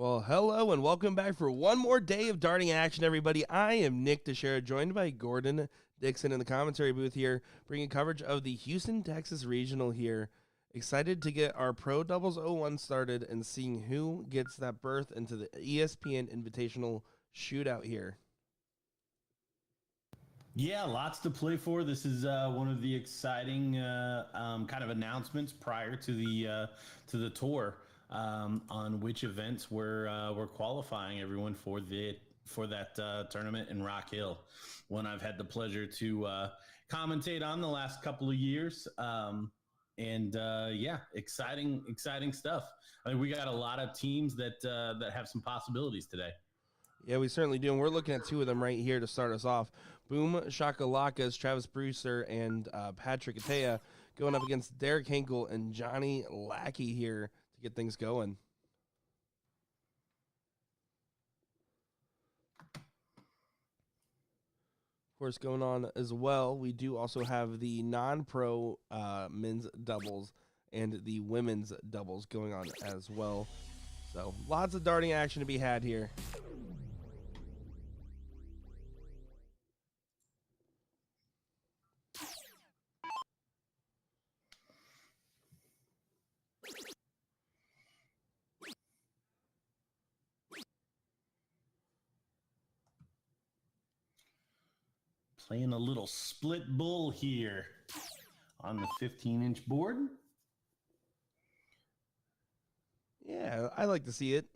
Well, hello and welcome back for one more day of darting action, everybody. I am Nick Teixeira, joined by Gordon Dixon in the commentary booth here, bringing coverage of the Houston, Texas Regional here. Excited to get our Pro Doubles 01 started and seeing who gets that berth into the ESPN Invitational Shootout here. Yeah, lots to play for. This is one of the exciting kind of announcements prior to the tour on which events we're qualifying everyone for that tournament in Rock Hill. One I've had the pleasure to commentate on the last couple of years. Yeah, exciting stuff. I mean, we got a lot of teams that have some possibilities today. Yeah, we certainly do. And we're looking at two of them right here to start us off. Boom Shakalaka's Travis Brewster and Patrick Atea going up against Derek Hinkle and Johnny Lackey here to get things going. Of course, going on as well, we do also have the non-pro men's doubles and the women's doubles going on as well. So lots of darting action to be had here. Playing a little split bull here on the 15-inch board. Yeah, I like to see it.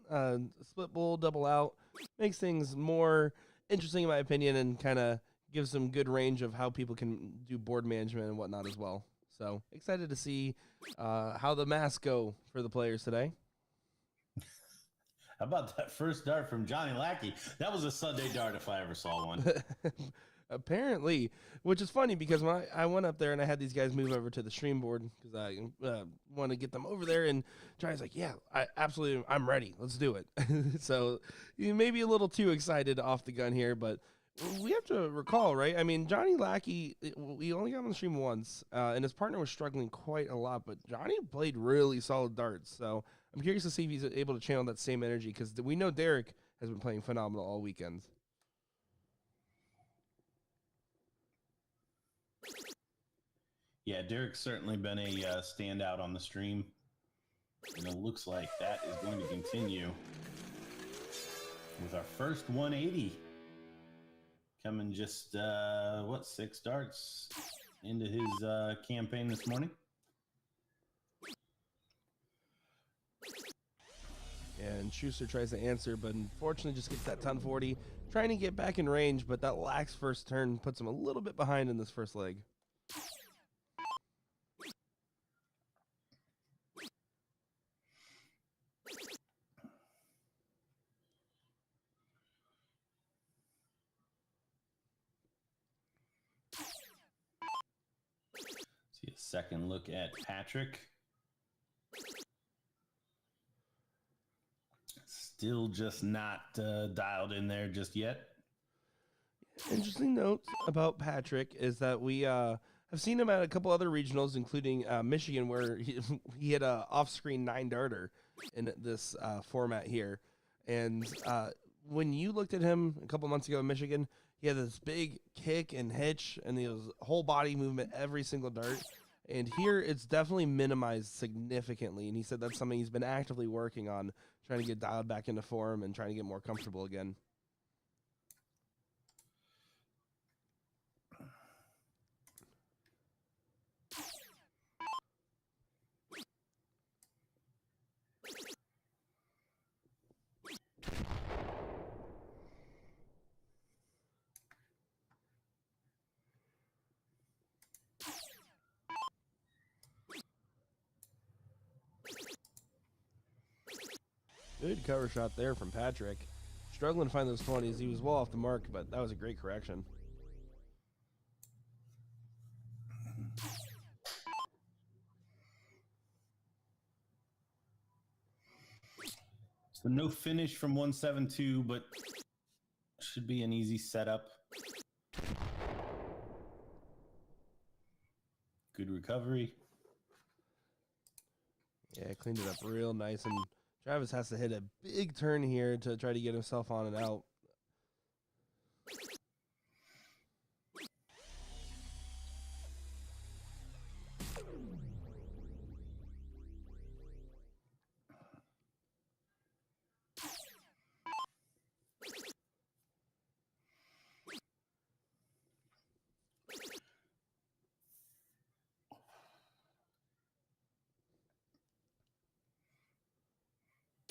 Split bull, double out makes things more interesting in my opinion and kind of gives some good range of how people can do board management and whatnot as well. So excited to see how the masks go for the players today. How about that first dart from Johnny Lackey? That was a Sunday dart if I ever saw one. Apparently, which is funny because when I went up there and I had these guys move over to the stream board because I want to get them over there, and Johnny's like, yeah, I'm ready. Let's do it. So you may be a little too excited off the gun here, but we have to recall, right? I mean, Johnny Lackey, we only got him on the stream once, and his partner was struggling quite a lot, but Johnny played really solid darts. So I'm curious to see if he's able to channel that same energy because we know Derek has been playing phenomenal all weekend. Yeah, Derek's certainly been a standout on the stream. And it looks like that is going to continue with our first 180. Coming just, 6 darts into his campaign this morning. And Schuster tries to answer, but unfortunately just gets that 1040. Trying to get back in range, but that lax first turn puts him a little bit behind in this first leg. See a second look at Patrick. Still just not dialed in there just yet. Interesting note about Patrick is that we have seen him at a couple other regionals, including Michigan, where he had a off-screen 9-darter in this format here. And when you looked at him a couple months ago in Michigan, he had this big kick and hitch, and he was whole body movement every single dart. And here it's definitely minimized significantly. And he said that's something he's been actively working on, trying to get dialed back into form and trying to get more comfortable again. Good cover shot there from Patrick. Struggling to find those 20s. He was well off the mark, but that was a great correction. So no finish from 172, but should be an easy setup. Good recovery. Yeah, cleaned it up real nice and Travis has to hit a big turn here to try to get himself on and out.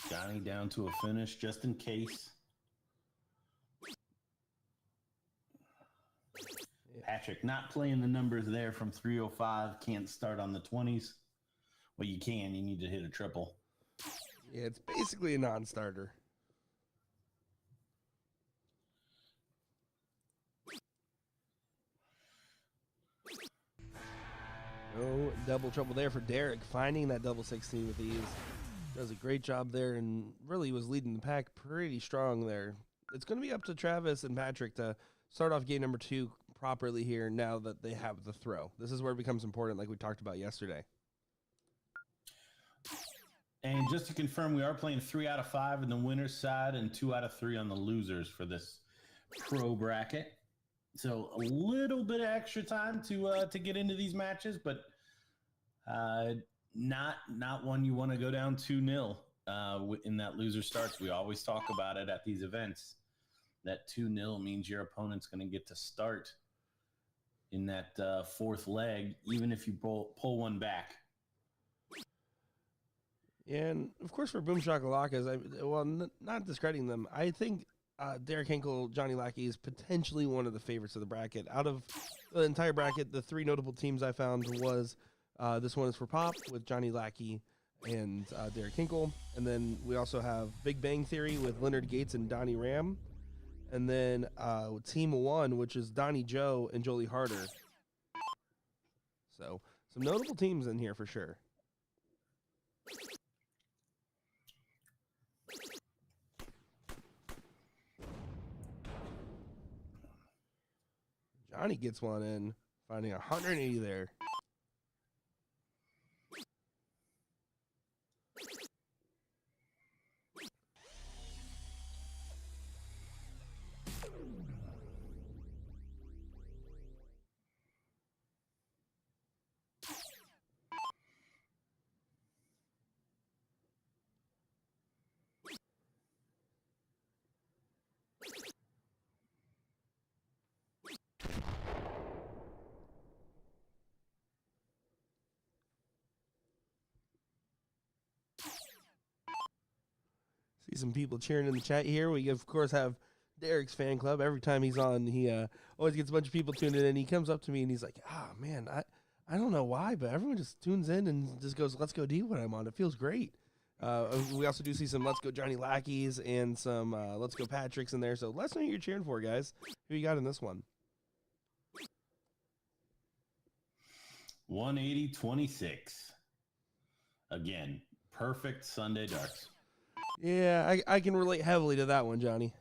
Johnny down to a finish just in case. Patrick not playing the numbers there from 305. Can't start on the 20s. Well, you can. You need to hit a triple. Yeah, it's basically a non-starter. No double trouble there for Derek, finding that double 16 with ease. Does a great job there and really was leading the pack pretty strong there. It's going to be up to Travis and Patrick to start off game number 2 properly here now that they have the throw. This is where it becomes important, like we talked about yesterday. And just to confirm, we are playing 3 out of 5 in the winner's side and 2 out of 3 on the losers for this pro bracket. So a little bit of extra time to get into these matches, but not one you want to go down 2-0 in that loser starts. We always talk about it at these events. That 2-0 means your opponent's going to get to start in that fourth leg, even if you pull one back. And, of course, for Boom Shakalakas, not discrediting them, I think Derek Hinkle, Johnny Lackey is potentially one of the favorites of the bracket. Out of the entire bracket, the 3 notable teams I found was this one is for Pop with Johnny Lackey and Derek Hinkle. And then we also have Big Bang Theory with Leonard Gates and Donnie Ram. And then Team 1, which is Donnie Joe and Jolie Harder. So some notable teams in here for sure. Johnny gets one in, finding 180 there. See some people cheering in the chat here. We, of course, have Derek's fan club. Every time he's on, he always gets a bunch of people tuning in. He comes up to me and he's like, man, I don't know why, but everyone just tunes in and just goes, let's go D when I'm on. It feels great. We also do see some Let's Go Johnny Lackeys and some Let's Go Patricks in there. So let us know who you're cheering for, guys. Who you got in this one? 180-26. Again, perfect Sunday darts. Yeah, I can relate heavily to that one, Johnny.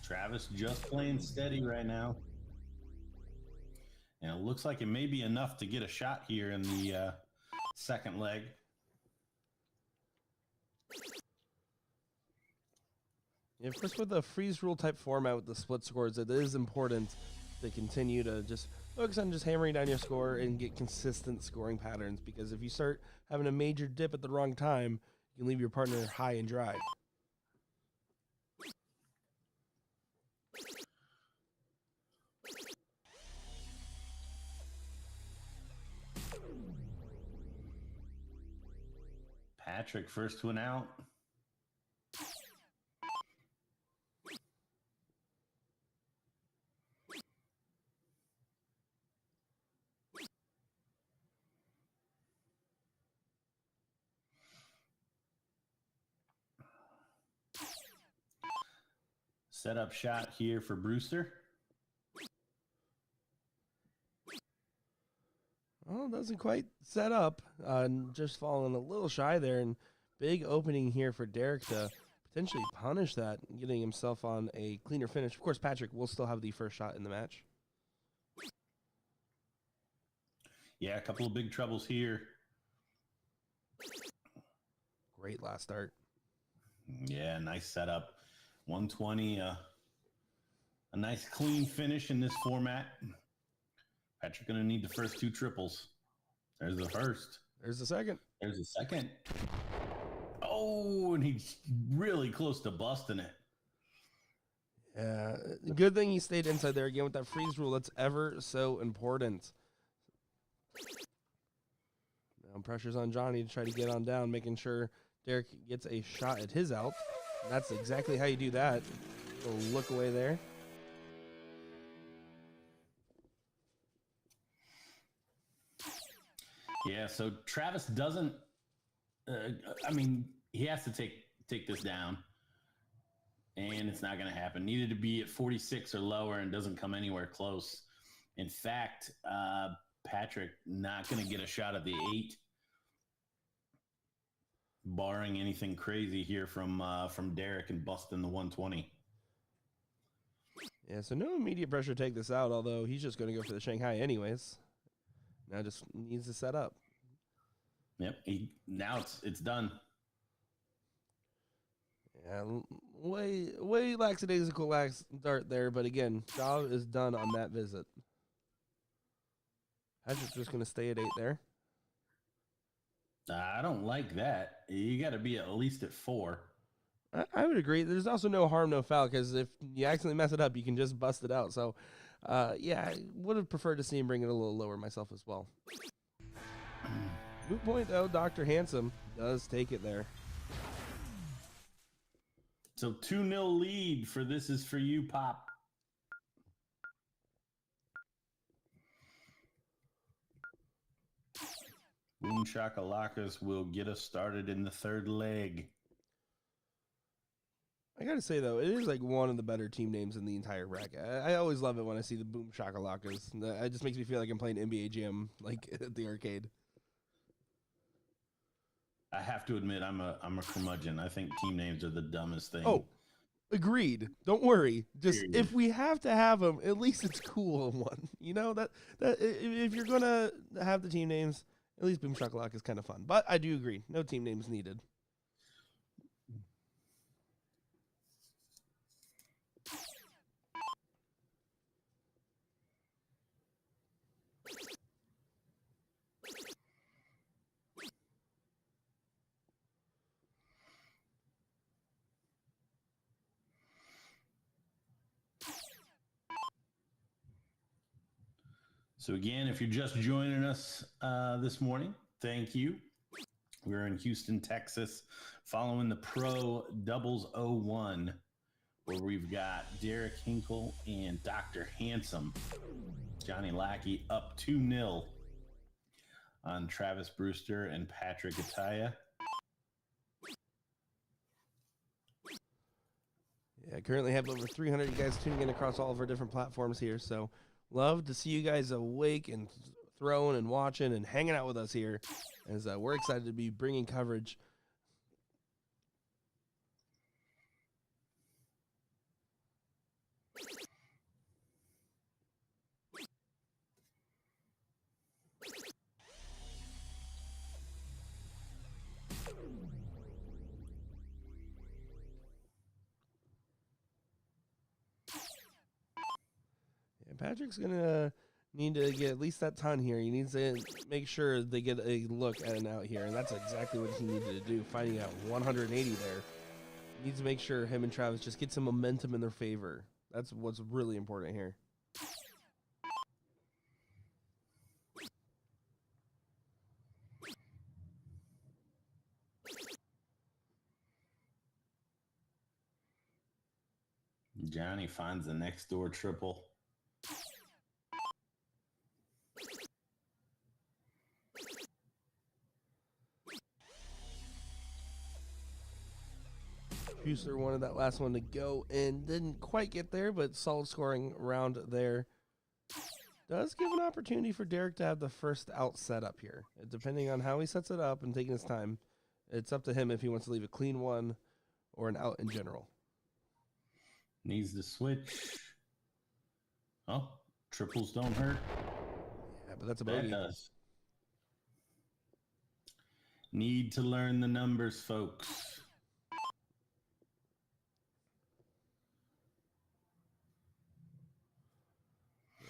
Travis just playing steady right now. And it looks like it may be enough to get a shot here in the second leg. Yeah, of course, with the freeze rule type format with the split scores, it is important to continue to just focus on just hammering down your score and get consistent scoring patterns, because if you start having a major dip at the wrong time, you can leave your partner high and dry. Patrick, first one out. Setup shot here for Brewster. Well, it doesn't quite set up. Just falling a little shy there, and big opening here for Derek to potentially punish that, getting himself on a cleaner finish. Of course, Patrick will still have the first shot in the match. Yeah, a couple of big troubles here. Great last start. Yeah, nice setup. 120, a nice clean finish in this format. Patrick going to need the first 2 triples. There's the first. There's the second. There's the second. Oh, and he's really close to busting it. Yeah, good thing he stayed inside there again with that freeze rule. That's ever so important. Now pressure's on Johnny to try to get on down, making sure Derek gets a shot at his out. And that's exactly how you do that. A little look away there. Yeah, so Travis doesn't. I mean, he has to take this down, and it's not going to happen. Needed to be at 46 or lower, and doesn't come anywhere close. In fact, Patrick not going to get a shot at the 8, barring anything crazy here from Derek and busting the 120. Yeah, so no immediate pressure to take this out, although he's just going to go for the Shanghai anyways. Now just needs to set up. Yep. Now it's done. Yeah, way lackadaisical start there, but again, job is done on that visit. Patrick's just going to stay at 8 there. I don't like that. You got to be at least at 4. I would agree. There's also no harm, no foul, because if you accidentally mess it up, you can just bust it out. So, yeah, I would have preferred to see him bring it a little lower myself as well. Moot point, though, Dr. Handsome does take it there. So 2-0 lead for This Is For You, Pop. Boom Shakalakas will get us started in the 3rd leg. I gotta say, though, it is like one of the better team names in the entire bracket. I always love it when I see the Boom Shakalakas. It just makes me feel like I'm playing NBA Jam, like at the arcade. I have to admit, I'm a curmudgeon. I think team names are the dumbest thing. Oh, agreed. Don't worry. Just Period. if we have to have them, at least it's cool one. You know that if you're gonna have the team names, at least Boom Shakalaka is kind of fun. But I do agree, no team names needed. So again, if you're just joining us this morning, thank you. We're in Houston, Texas, following the Pro Doubles 01, where we've got Derek Hinkle and Dr. Handsome. Johnny Lackey up 2-0 on Travis Brewster and Patrick Ataya. Yeah, I currently have over 300 you guys tuning in across all of our different platforms here. So love to see you guys awake and throwing and watching and hanging out with us here, as we're excited to be bringing coverage. Yeah, Patrick's gonna need to get at least that ton here. He needs to make sure they get a look at and out here, and that's exactly what he needed to do, finding out 180 there. He needs to make sure him and Travis just get some momentum in their favor. That's what's really important here. Johnny finds the next door triple. Schuster wanted that last one to go in. Didn't quite get there, but solid scoring round there. Does give an opportunity for Derek to have the first out set up here. Depending on how he sets it up and taking his time, it's up to him if he wants to leave a clean one or an out in general. Needs to switch. Oh, triples don't hurt. Yeah, but that's a That bogey. does. Need to learn the numbers, folks.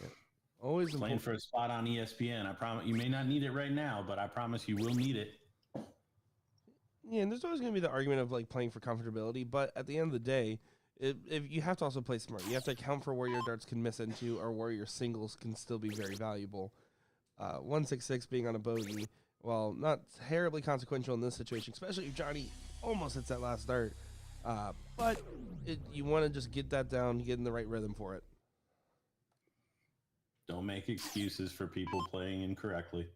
Yeah. Always Playing important. for a spot on ESPN. I promise you may not need it right now, but I promise you will need it. Yeah, and there's always going to be the argument of like playing for comfortability, but at the end of the day, if you have to also play smart, you have to account for where your darts can miss into or where your singles can still be very valuable. 166 being on a bogey, well, not terribly consequential in this situation, especially if Johnny almost hits that last dart. But you want to just get that down, get in the right rhythm for it. Don't make excuses for people playing incorrectly.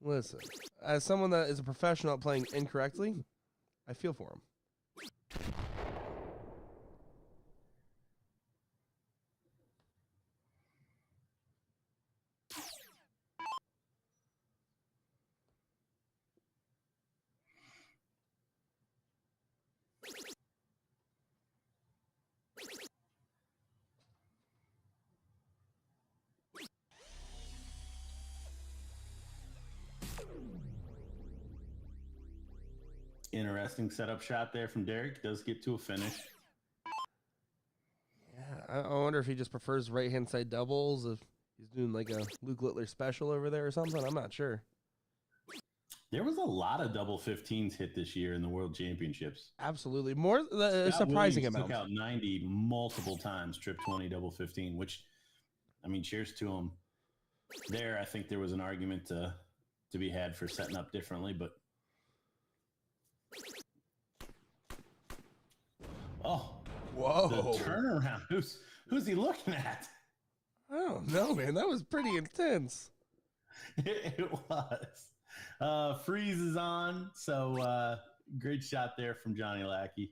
Listen, as someone that is a professional at playing incorrectly, I feel for him. Interesting setup shot there from Derek. Does get to a finish. Yeah, I wonder if he just prefers right-hand side doubles, if he's doing like a Luke Littler special over there or something. I'm not sure. There was a lot of double 15s hit this year in the World Championships. Absolutely. More a Scott surprising Williams amount. took out 90 multiple times, trip 20, double 15, which, I mean, cheers to him. There, I think there was an argument to be had for setting up differently, but oh, whoa, the turnaround. Who's he looking at? I don't know, man. That was pretty intense. It was. Freeze is on, so great shot there from Johnny Lackey.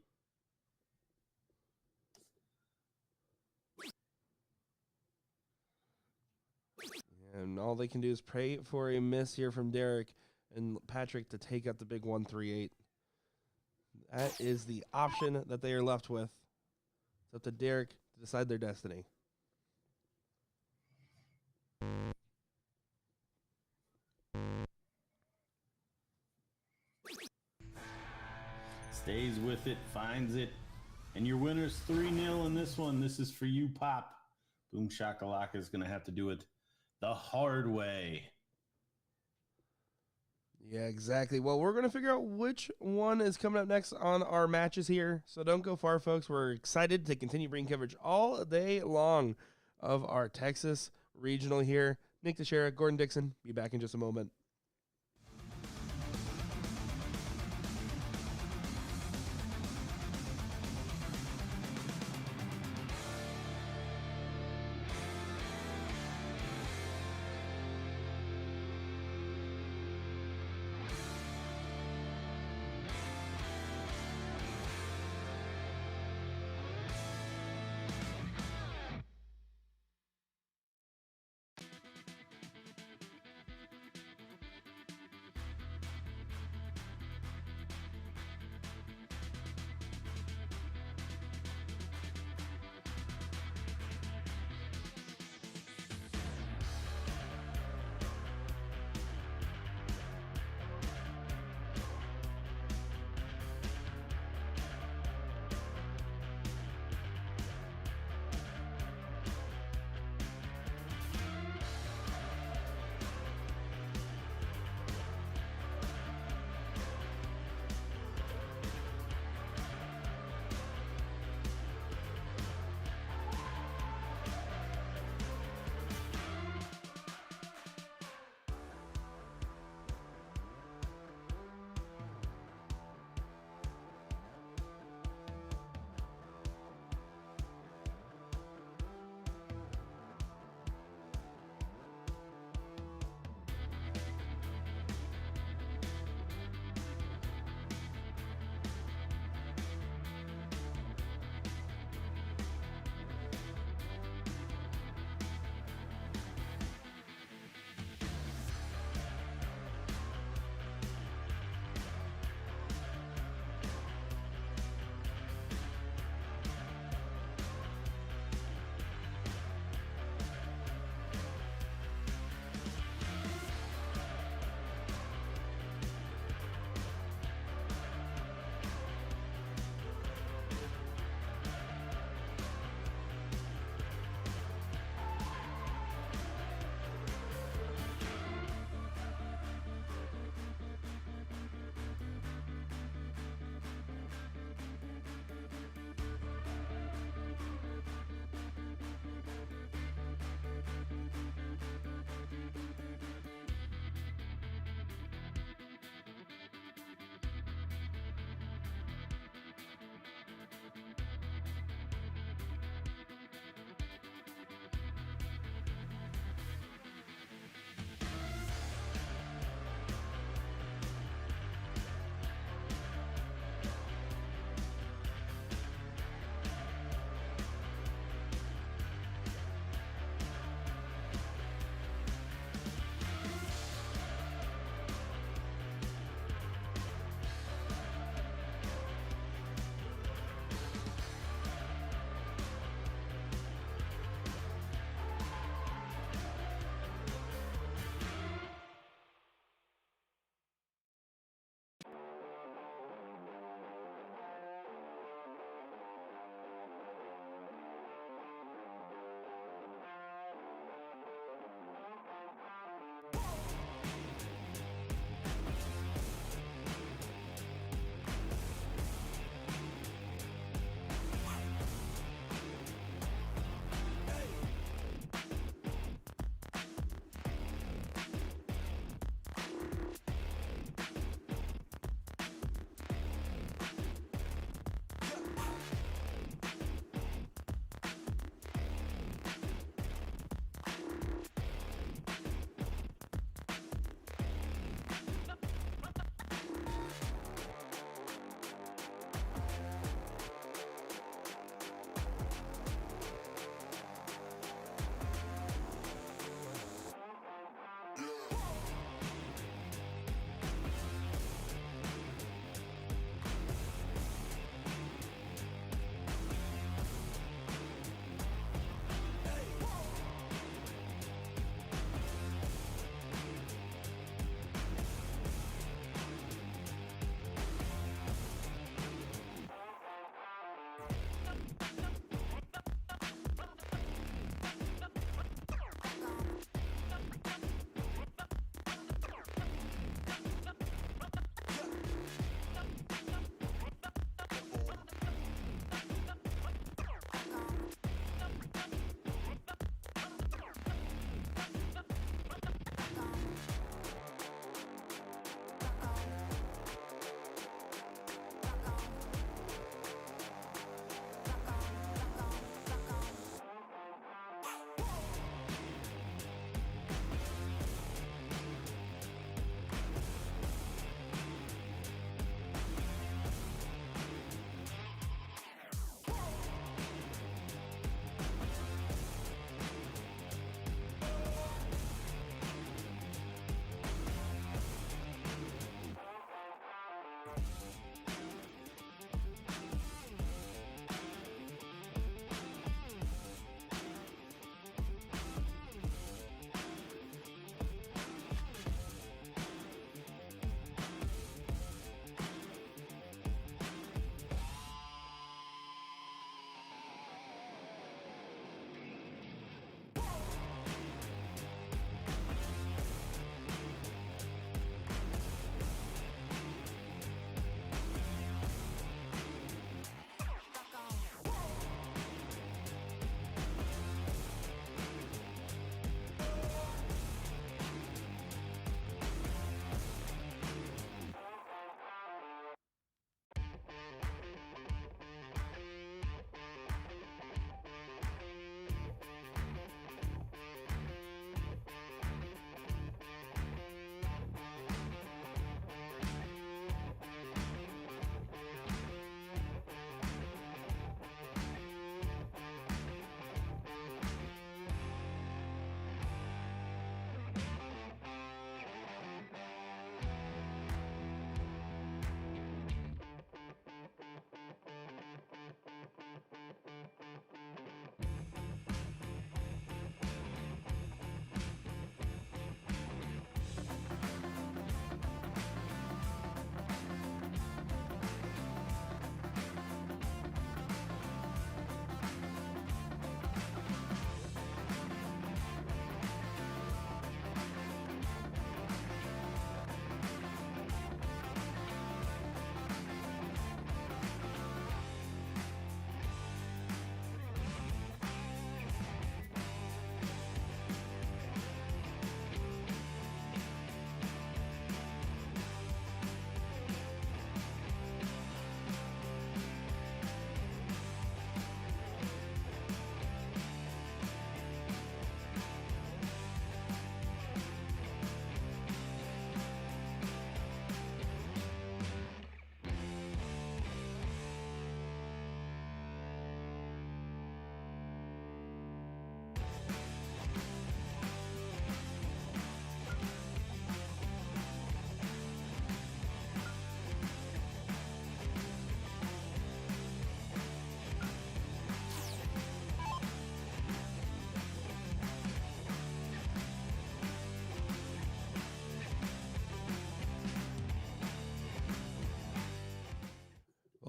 And all they can do is pray for a miss here from Derek and Patrick to take out the big 138. That is the option that they are left with. It's up to Derek to decide their destiny. Stays with it, finds it, and your winner's 3-0 in this one. This is for you, Pop. Boom Shakalaka is going to have to do it the hard way. Yeah, exactly. Well, we're going to figure out which one is coming up next on our matches here. So don't go far, folks. We're excited to continue bringing coverage all day long of our Texas regional here. Nick Teixeira, Gordon Dixon, be back in just a moment.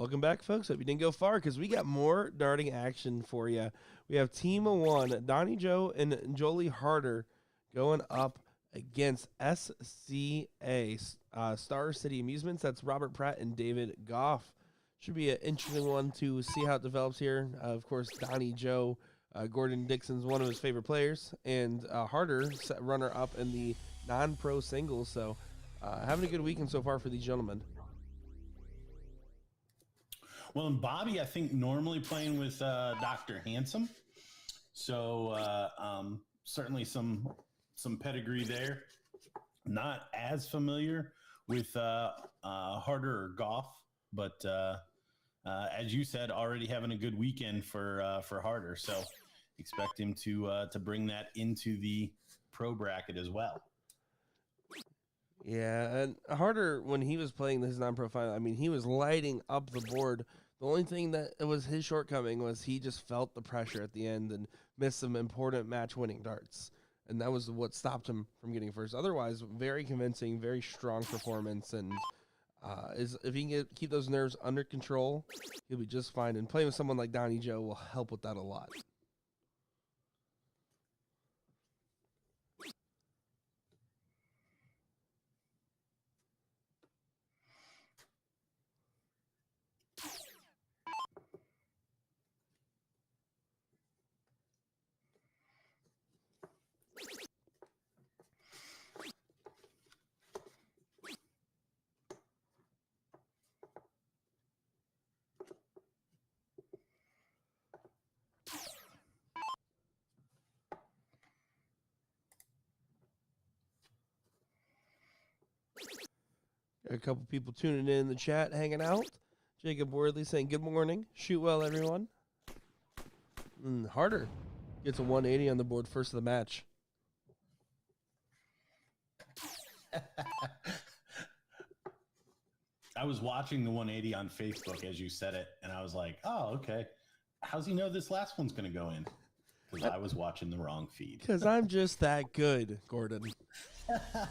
Welcome back, folks. Hope you didn't go far because we got more darting action for you. We have Team 1, Donnie Joe and Jolie Harder going up against SCA, Star City Amusements. That's Robert Pratt and David Goff. Should be an interesting one to see how it develops here. Of course, Donnie Joe, Gordon Dixon's one of his favorite players, and Harder, runner-up in the non-pro singles. So having a good weekend so far for these gentlemen. Well, and Bobby, I think normally playing with Dr. Handsome, so certainly some pedigree there. Not as familiar with Harder or Goff, but as you said, already having a good weekend for Harder. So expect him to bring that into the pro bracket as well. Yeah, and Harder, when he was playing his non-pro final, I mean, he was lighting up the board. The only thing that was his shortcoming was he just felt the pressure at the end and missed some important match-winning darts. And that was what stopped him from getting first. Otherwise, very convincing, very strong performance. And if he can keep those nerves under control, he'll be just fine. And playing with someone like Donnie Joe will help with that a lot. Got a couple people tuning in the chat, hanging out. Jacob Wordley saying, good morning. Shoot well, everyone. Harder gets a 180 on the board first of the match. I was watching the 180 on Facebook as you said it, and I was like, oh, okay. How's he know this last one's going to go in? Because I was watching the wrong feed. Because I'm just that good, Gordon.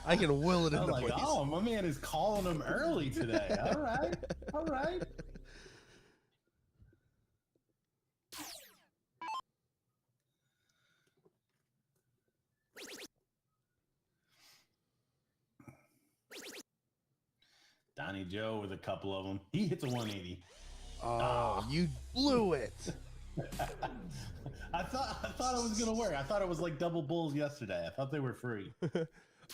I can will it in the place. Oh, my man is calling him early today. All right. All right. Donnie Joe with a couple of them. He hits a 180. Oh, you blew it. I thought it was gonna work. I thought it was like double bulls yesterday. I thought they were free.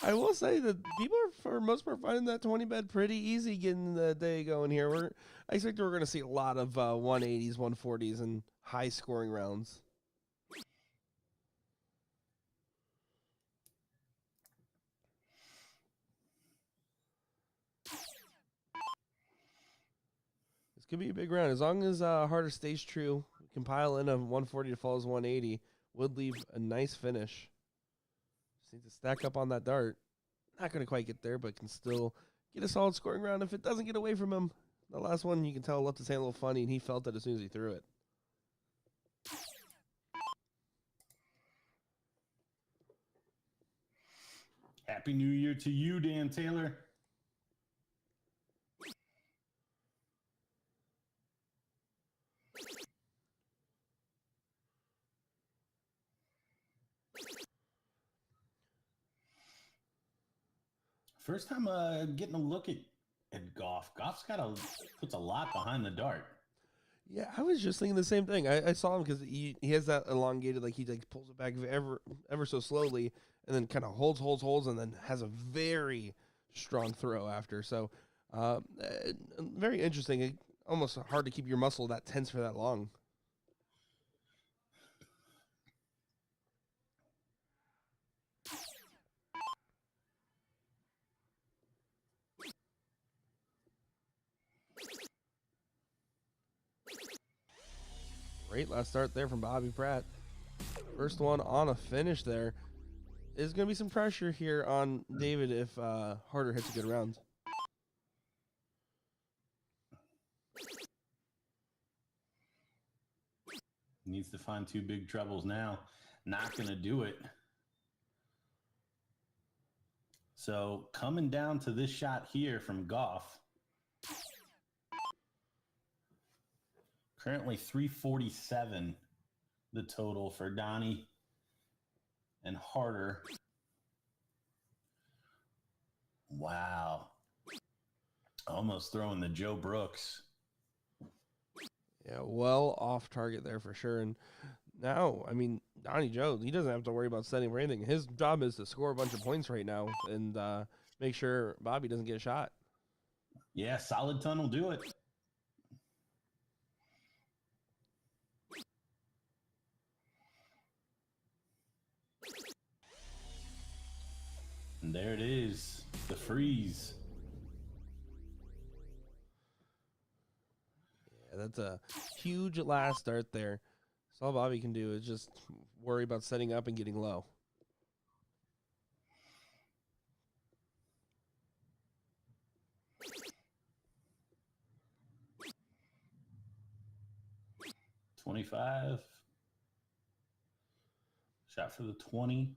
I will say that people are, for the most part, finding that 20 bet pretty easy getting the day going here. I expect we're going to see a lot of 180s, 140s, and high scoring rounds. This could be a big round. As long as Harder stays true, we can pile in a 140 to falls 180. Would leave a nice finish. Just need to stack up on that dart. Not going to quite get there, but can still get a solid scoring round if it doesn't get away from him. The last one, you can tell, left his hand a little funny, and he felt it as soon as he threw it. Happy New Year to you, Dan Taylor. First time getting a look at Goff. Goff's puts a lot behind the dart. Yeah, I was just thinking the same thing. I saw him because he has that elongated, like he like pulls it back ever so slowly, and then kind of holds, and then has a very strong throw after. So, very interesting. Almost hard to keep your muscle that tense for that long. Great last start there from Bobby Pratt. First one on a finish there. There's going to be some pressure here on David if Harder hits a good round. Needs to find two big trebles now. Not going to do it. So coming down to this shot here from Goff. Currently 347, the total for Donnie and Harder. Wow. Almost throwing the Joe Brooks. Yeah, well off target there for sure. And now, I mean, Donnie Joe, he doesn't have to worry about setting or anything. His job is to score a bunch of points right now and make sure Bobby doesn't get a shot. Yeah, solid ton will do it. And there it is, the freeze. Yeah, that's a huge last start there. So all Bobby can do is just worry about setting up and getting low. $25. Shot for the 20.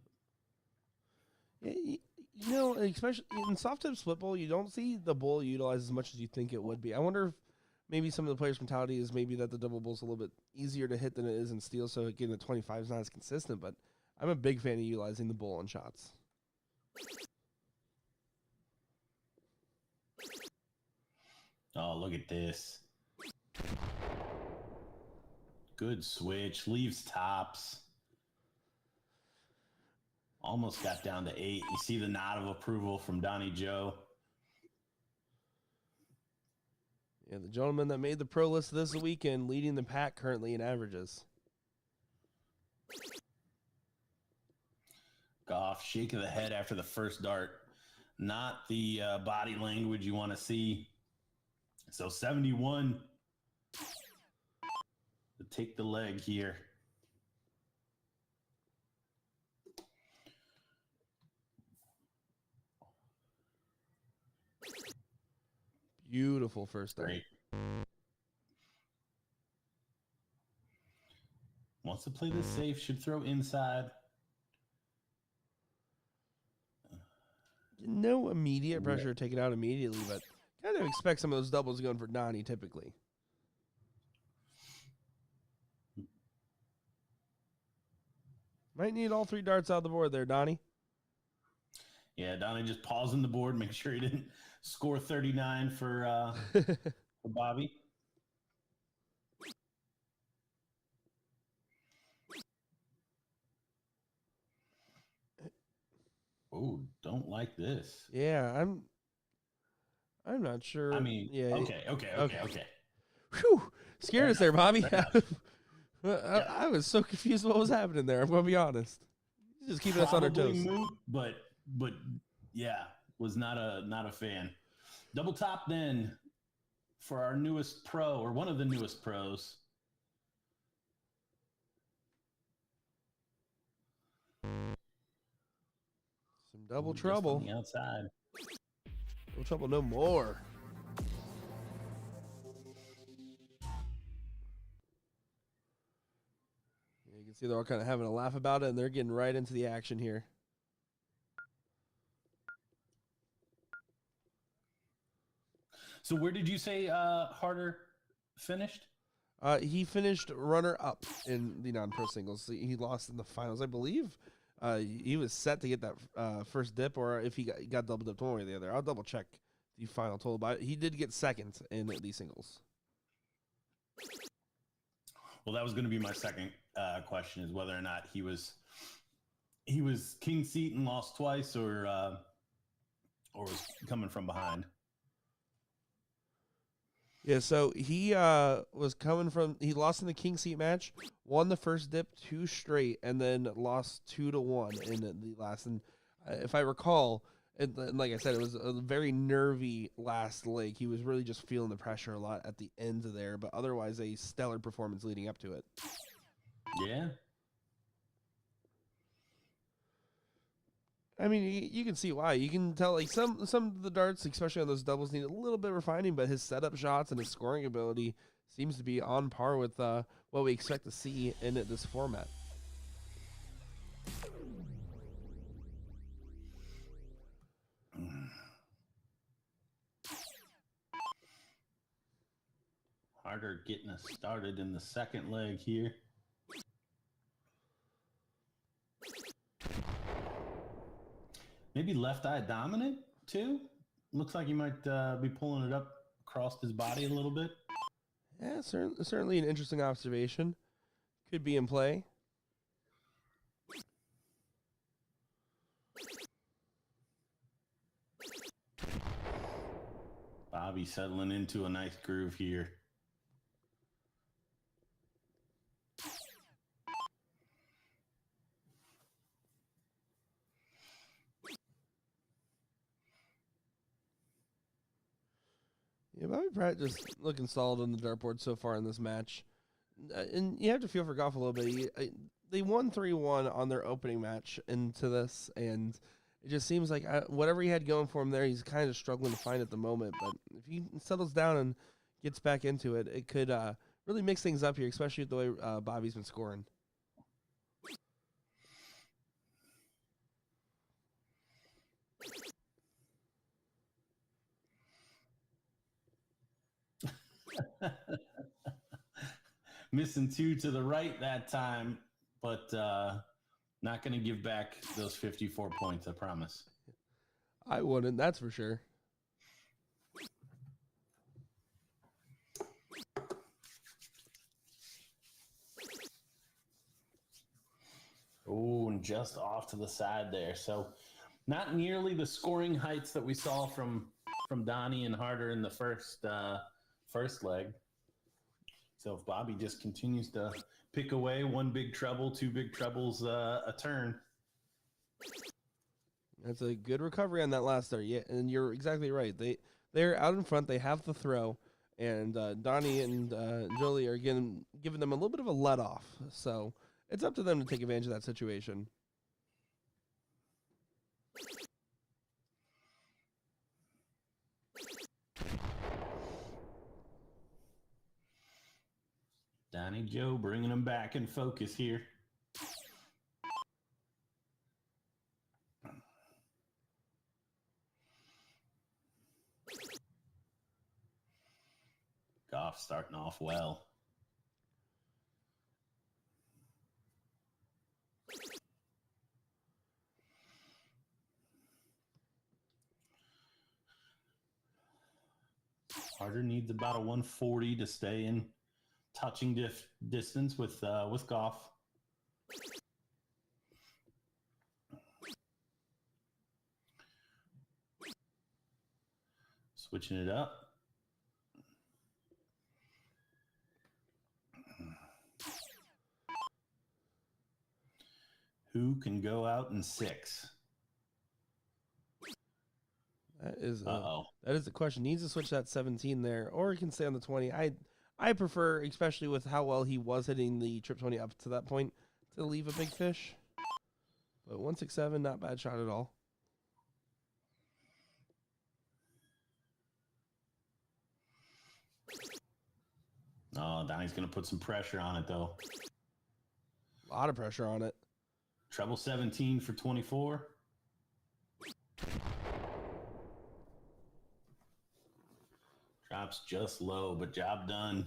Yeah, you know, especially in soft tip split bowl, you don't see the bowl utilized as much as you think it would be. I wonder if maybe some of the players' mentality is maybe that the double bowl's a little bit easier to hit than it is in steel, so getting the 25 is not as consistent. But I'm a big fan of utilizing the bowl on shots. Oh, look at this. Good switch. Leaves tops. Almost got down to 8. You see the nod of approval from Donnie Joe. Yeah, the gentleman that made the pro list this weekend, leading the pack currently in averages. Goff, shake of the head after the first dart. Not the body language you want to see. So 71 to take the leg here. Beautiful first dart. Great. Wants to play this safe. Should throw inside. No immediate pressure taken out immediately, but kind of expect some of those doubles going for Donnie typically. Might need all 3 darts out the board there, Donnie. Yeah, Donnie just pausing the board, make sure he didn't score 39 for Bobby. Oh, don't like this. Yeah, I'm not sure. I mean, yeah. Okay. Whew, scared us there, Bobby. I was so confused what was happening there. I'm going to be honest. Just keeping us on our toes. Moved, but yeah, was not a fan. Double top then for our newest pro, or one of the newest pros. Some double trouble. On the outside. Double trouble no more. You can see they're all kind of having a laugh about it, and they're getting right into the action here. So where did you say Harder finished? He finished runner-up in the non-pro singles. He lost in the finals, I believe. He was set to get that first dip, or if he got double dipped one way or the other. I'll double check the final total, but he did get second in the singles. Well, that was going to be my second question: is whether or not he was king seat and lost twice, or was coming from behind. Yeah, so he was coming from. He lost in the king seat match, won the first dip 2 straight, and then lost 2-1 in the last. And if I recall, and like I said, it was a very nervy last leg. He was really just feeling the pressure a lot at the end of there, but otherwise a stellar performance leading up to it. Yeah. I mean, you can see why. You can tell, like, some of the darts, especially on those doubles, need a little bit of refining, but his setup shots and his scoring ability seems to be on par with what we expect to see in this format. Harder getting us started in the second leg here. Maybe left eye dominant too. Looks like he might be pulling it up across his body a little bit. Yeah, certainly an interesting observation. Could be in play. Bobby settling into a nice groove here. Yeah, Bobby Pratt just looking solid on the dartboard so far in this match. And you have to feel for Goff a little bit. They won 3-1 on their opening match into this, and it just seems like whatever he had going for him there, he's kind of struggling to find at the moment. But if he settles down and gets back into it, it could really mix things up here, especially with the way Bobby's been scoring. Missing 2 to the right that time, but not going to give back those 54 points, I promise. I wouldn't, that's for sure. Oh, and just off to the side there. So not nearly the scoring heights that we saw from Donnie and Harder in the first leg. So if Bobby just continues to pick away, 1 big treble, 2 big trebles a turn. That's a good recovery on that last start. Yeah, and you're exactly right. They're out in front. They have the throw, and Donnie and Jolie are giving them a little bit of a let off. So it's up to them to take advantage of that situation. Donnie Joe bringing them back in focus here. Goff starting off well. Harder needs about a 140 to stay in touching distance with Goff. Switching it up. Who can go out in 6? That is the question. Needs to switch that 17 there, or he can stay on the 20. I prefer, especially with how well he was hitting the trip 20 up to that point, to leave a big fish. But 167, not bad shot at all. Oh, Donnie's going to put some pressure on it, though. A lot of pressure on it. Treble 17 for 24. Drops just low, but job done.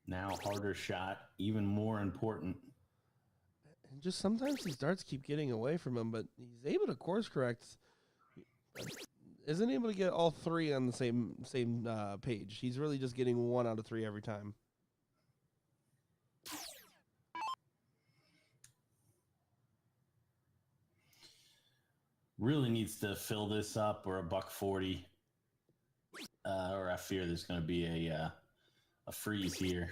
Now harder shot, even more important. And just sometimes these darts keep getting away from him, but he's able to course correct. Isn't able to get all 3 on the same page. He's really just getting 1 out of 3 every time. Really needs to fill this up, or a $140. Or I fear there's going to be a freeze here.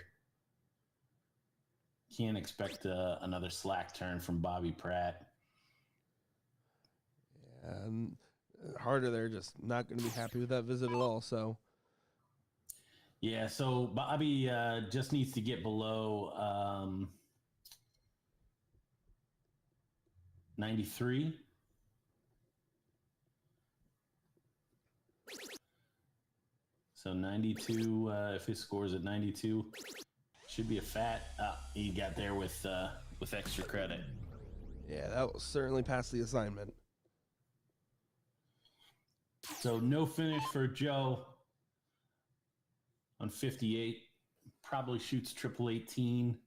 Can't expect another slack turn from Bobby Pratt. Yeah, and Harder there just not going to be happy with that visit at all. So yeah, so Bobby just needs to get below 93. So 92, if his score is at 92, should be a fat. He got there with extra credit. yeah, that will certainly pass the assignment. So no finish for Joe on 58. Probably shoots triple 18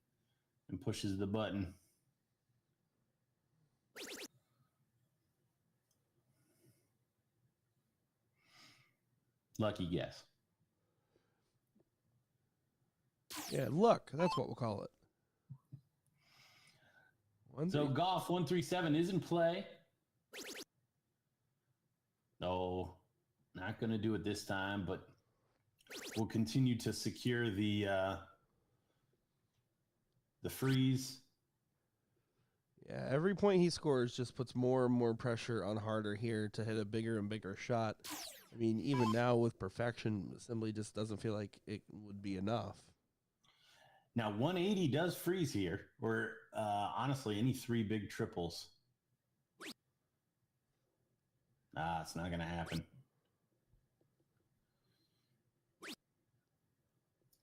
and pushes the button. Lucky guess. Yeah, luck. That's what we'll call it. So golf 137 is in play. No, not going to do it this time, but we'll continue to secure the freeze. Yeah, every point he scores just puts more and more pressure on Harder here to hit a bigger and bigger shot. I mean, even now with perfection, simply just doesn't feel like it would be enough. Now, 180 does freeze here, or honestly, any 3 big triples. It's not going to happen.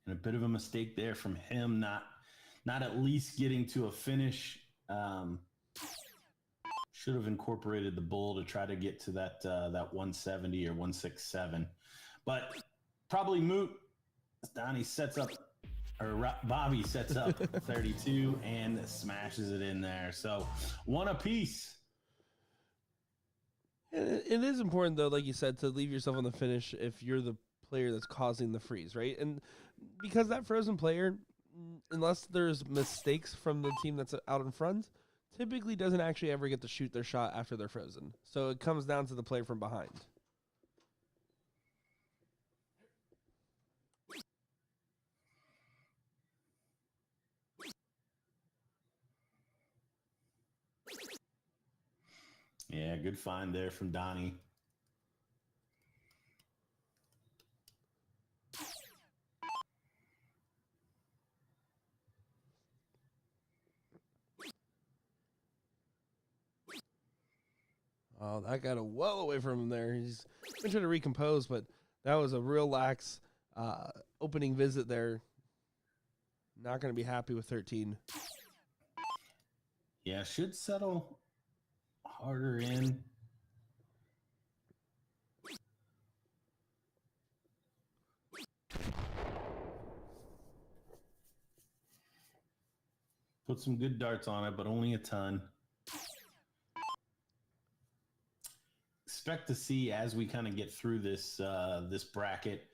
And a bit of a mistake there from him, not at least getting to a finish. Should have incorporated the bull to try to get to that 170 or 167, but probably moot. Donnie sets up, or Bobby sets up 32 and smashes it in there. So 1 apiece. It is important, though, like you said, to leave yourself on the finish if you're the player that's causing the freeze, right? And because that frozen player, unless there's mistakes from the team that's out in front, typically doesn't actually ever get to shoot their shot after they're frozen. So it comes down to the player from behind. Yeah, good find there from Donnie. Oh, that got well away from him there. He's been trying to recompose, but that was a real lax opening visit there. Not going to be happy with 13. Yeah, should settle Harder in. Put some good darts on it, but only a ton. Expect to see as we kind of get through this this bracket,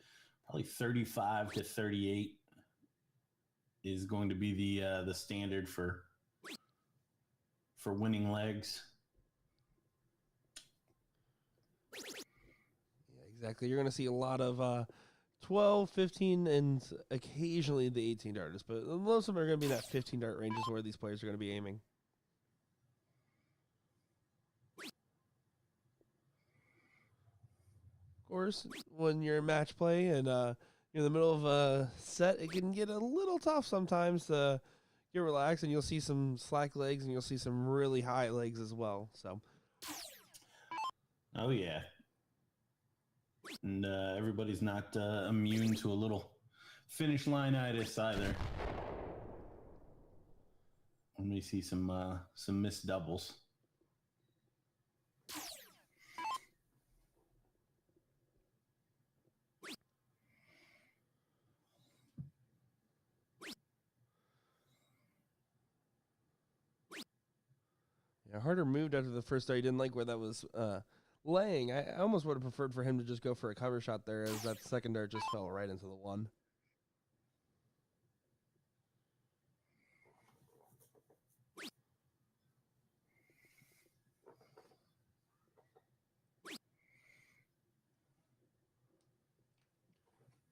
probably 35 to 38 is going to be the standard for winning legs. Yeah, exactly. You're going to see a lot of 12, 15, and occasionally the 18 darters, but most of them are going to be that 15 dart range is where these players are going to be aiming. Of course, when you're in match play and you're in the middle of a set, it can get a little tough sometimes to get relaxed, and you'll see some slack legs and you'll see some really high legs as well. So, oh yeah, and everybody's not immune to a little finish line-itis either. Let me see some missed doubles. yeah, Harder moved after the first dart. He didn't like where that was laying. I almost would have preferred for him to just go for a cover shot there, as that second dart just fell right into the one.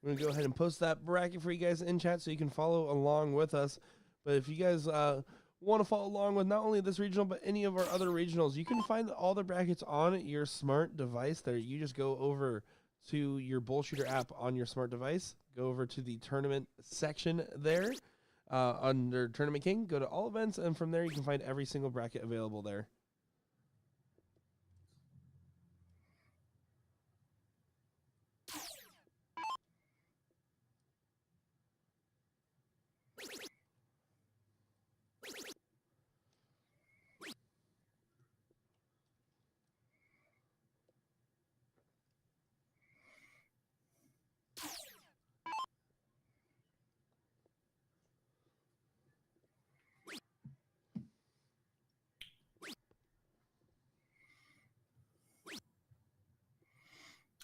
We're going to go ahead and post that bracket for you guys in chat so you can follow along with us. But if you guys want to follow along with not only this regional, but any of our other regionals, you can find all the brackets on your smart device there. You just go over to your BullShooter app on your smart device, go over to the tournament section there under Tournament King, go to all events, and from there you can find every single bracket available there.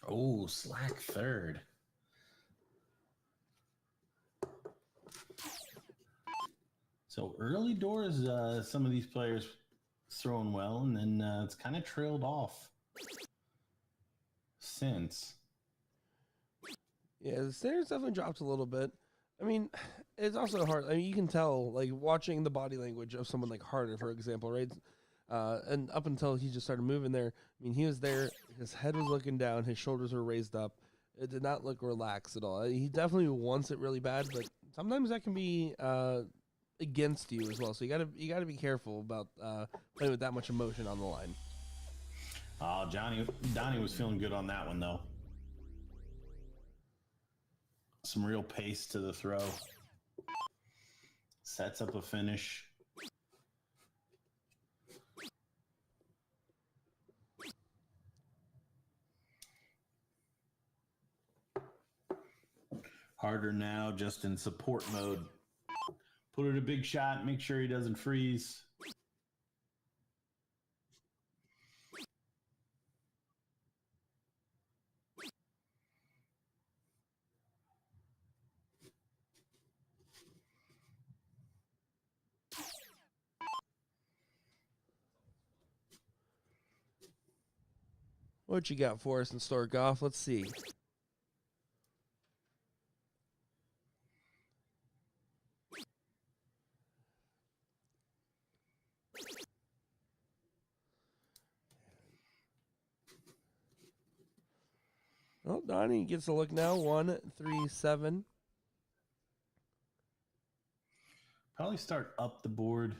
Oh, slack third. So early doors, some of these players throwing well, and then it's kind of trailed off since. Yeah, the standards definitely dropped a little bit. I mean, it's also hard. I mean, you can tell, like, watching the body language of someone like Harder, for example, right? And up until he just started moving there, I mean, he was there, his head was looking down, his shoulders were raised up. It did not look relaxed at all. He definitely wants it really bad, but sometimes that can be against you as well. So you gotta be careful about playing with that much emotion on the line. Oh, Donnie was feeling good on that one, though. Some real pace to the throw. Sets up a finish. Harder now, just in support mode. Put it a big shot, make sure he doesn't freeze. What you got for us in store, Goff? Let's see. Oh, Donnie gets a look now. 1-3-7. Probably start up the board.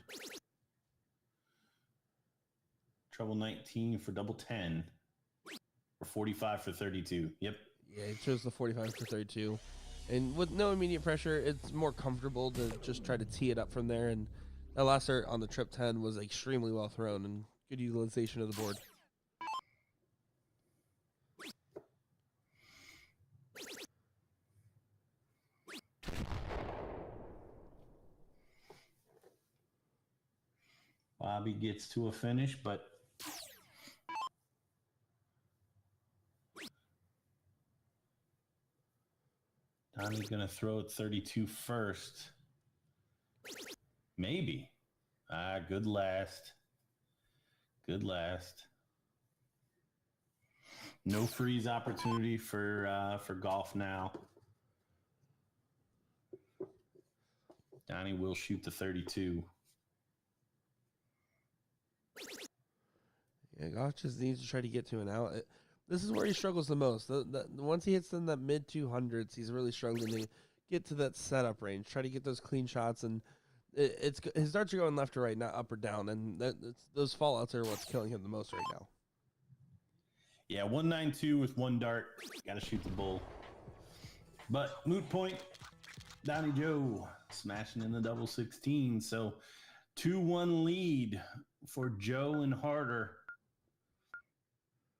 Treble 19 for double 10. Or 45 for 32. Yep. Yeah, he chose the 45 for 32. And with no immediate pressure, it's more comfortable to just try to tee it up from there. And that last start on the trip 10 was extremely well thrown and good utilization of the board. Bobby gets to a finish, but Donnie's going to throw at 32 first. Maybe. Good last. Good last. No freeze opportunity for golf now. Donnie will shoot the 32. Yeah, Goff just needs to try to get to an out. This is where he struggles the most. Once he hits in that mid 200s, he's really struggling to get to that setup range. Try to get those clean shots, and his darts are going left to right, not up or down, and those fallouts are what's killing him the most right now. Yeah, 192 with one dart. Got to shoot the bull. But moot point, Donnie Joe smashing in the double 16. So 2-1 lead for Joe and Harder.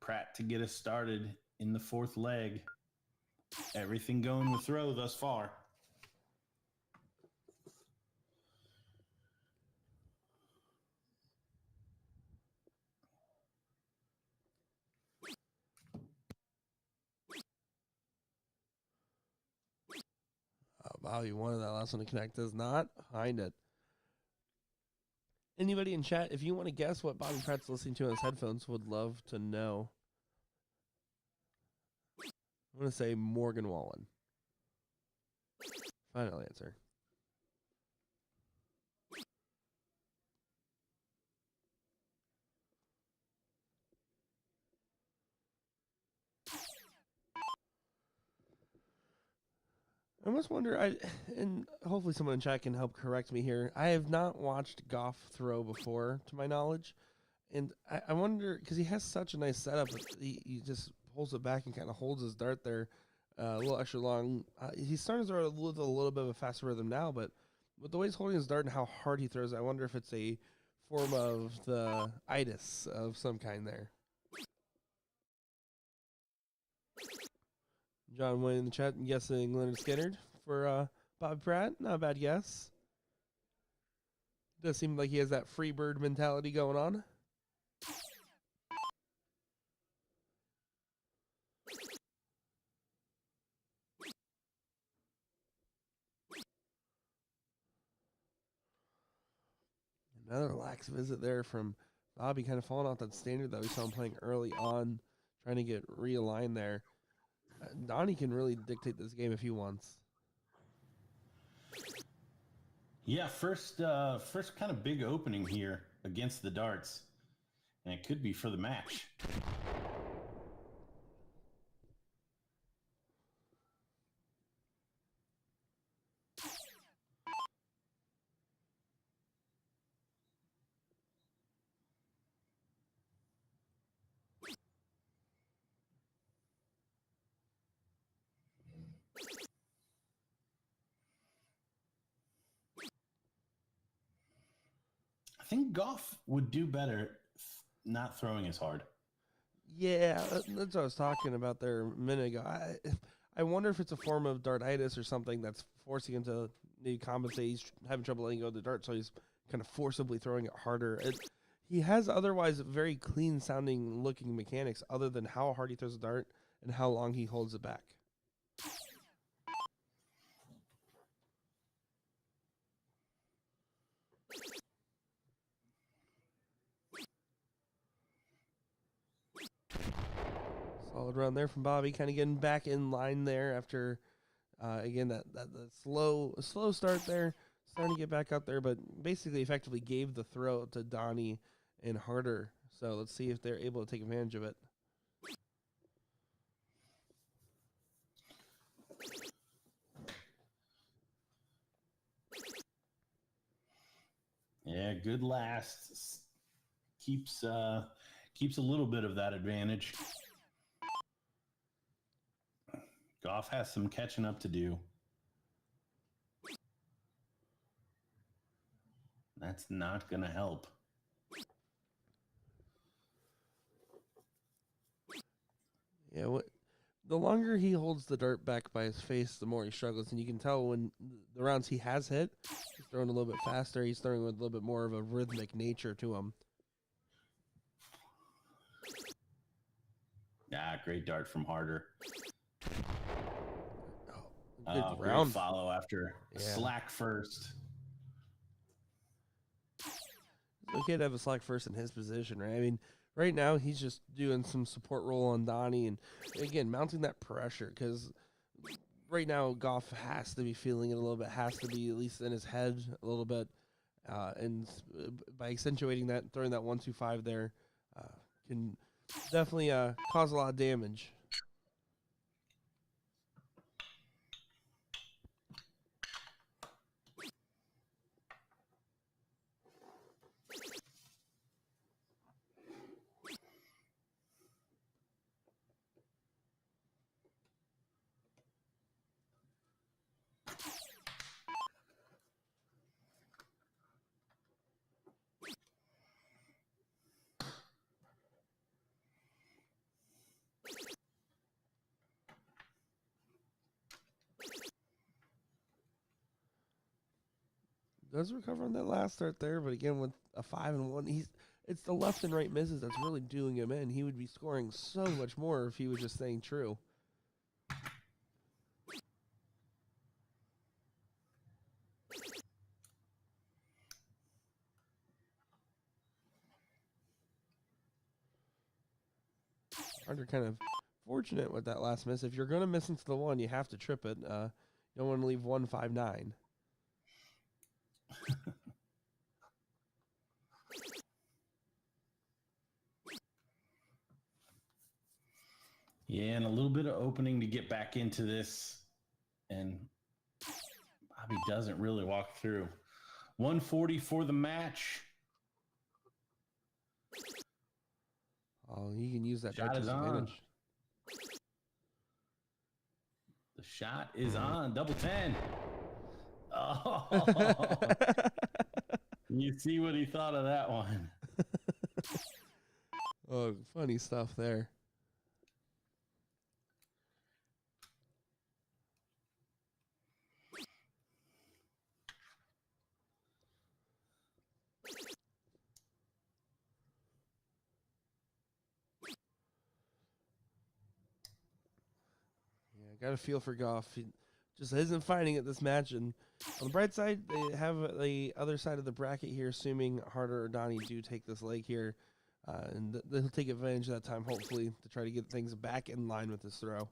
Pratt to get us started in the fourth leg. Everything going the throw thus far. Wow, you wanted that last one to connect. Does not find it. Anybody in chat, if you want to guess what Bobby Pratt's listening to on his headphones, would love to know. I'm going to say Morgan Wallen. Final answer. I must wonder, and hopefully someone in chat can help correct me here. I have not watched Goff throw before, to my knowledge. And I wonder, because he has such a nice setup, he just pulls it back and kind of holds his dart there a little extra long. He's starting to throw with a little bit of a faster rhythm now, but with the way he's holding his dart and how hard he throws, I wonder if it's a form of the itis of some kind there. John Wayne in the chat, I'm guessing Leonard Skinner for Bobby Pratt. Not a bad guess. Does seem like he has that free bird mentality going on. Another lax visit there from Bobby, kind of falling off that standard that we saw him playing early on, trying to get realigned there. Donnie can really dictate this game if he wants. Yeah, first kind of big opening here against the darts, and it could be for the match. I think Goff would do better not throwing as hard. Yeah, that's what I was talking about there a minute ago. I wonder if it's a form of dartitis or something that's forcing him to maybe compensate. He's having trouble letting go of the dart, so he's kind of forcibly throwing it harder. He has otherwise very clean sounding looking mechanics other than how hard he throws the dart and how long he holds it back. Solid run there from Bobby, kind of getting back in line there after, again, that slow start there, starting to get back up there, but basically effectively gave the throw to Donnie and Harder. So let's see if they're able to take advantage of it. Yeah, good last. Keeps a little bit of that advantage. Goff has some catching up to do. That's not going to help. Yeah, the longer he holds the dart back by his face, the more he struggles. And you can tell when the rounds he has hit, he's throwing a little bit faster. He's throwing with a little bit more of a rhythmic nature to him. Yeah, great dart from Harder. Good great round follow after slack first. It's okay to have a slack first in his position, right? I mean, right now he's just doing some support role on Donnie and, again, mounting that pressure because right now Goff has to be feeling it a little bit, has to be at least in his head a little bit. And by accentuating that, throwing that 1-2-5 there can definitely cause a lot of damage. Does recover on that last start there, but again with a 5-1, it's the left and right misses that's really doing him in. He would be scoring so much more if he was just staying true. Harder kind of fortunate with that last miss. If you're going to miss into the one, you have to trip it. You don't want to leave 1-5-9. Yeah, and a little bit of opening to get back into this. And Bobby doesn't really walk through. 140 for the match. Oh, he can use that Shot is on. advantage. The shot is on. Double 10. Oh. You see what he thought of that one. Oh, funny stuff there. Yeah, got a feel for Goff. just isn't finding it this match. And on the bright side, they have the other side of the bracket here, assuming Harder or Donnie do take this leg here. And they'll take advantage of that time, hopefully, to try to get things back in line with this throw.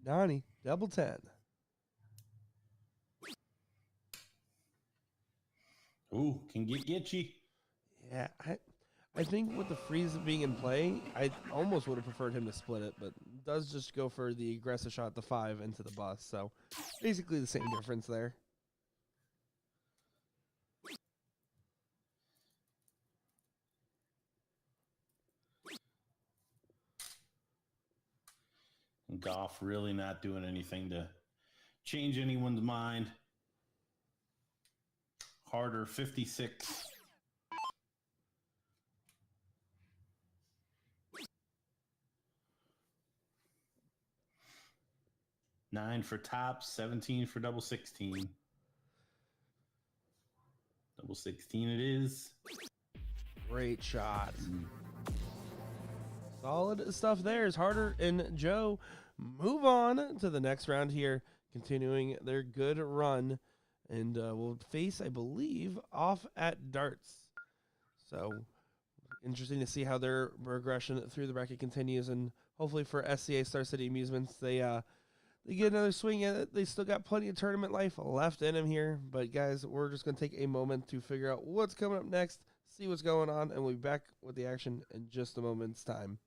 Donnie, double 10. Ooh, can get you. Yeah, I think with the freeze being in play, I almost would have preferred him to split it, but does just go for the aggressive shot at the 5 into the bus. So basically the same difference there. Goff really not doing anything to change anyone's mind. Harder 56. Nine for tops, 17 for double 16. Double 16 it is. Great shot. Solid stuff there. Is Harder and Joe move on to the next round here, continuing their good run. And will face, I believe, off at darts. So interesting to see how their progression through the bracket continues. And hopefully for SCA Star City Amusements, they get another swing at it. They still got plenty of tournament life left in them here. But, guys, we're just going to take a moment to figure out what's coming up next, see what's going on, and we'll be back with the action in just a moment's time.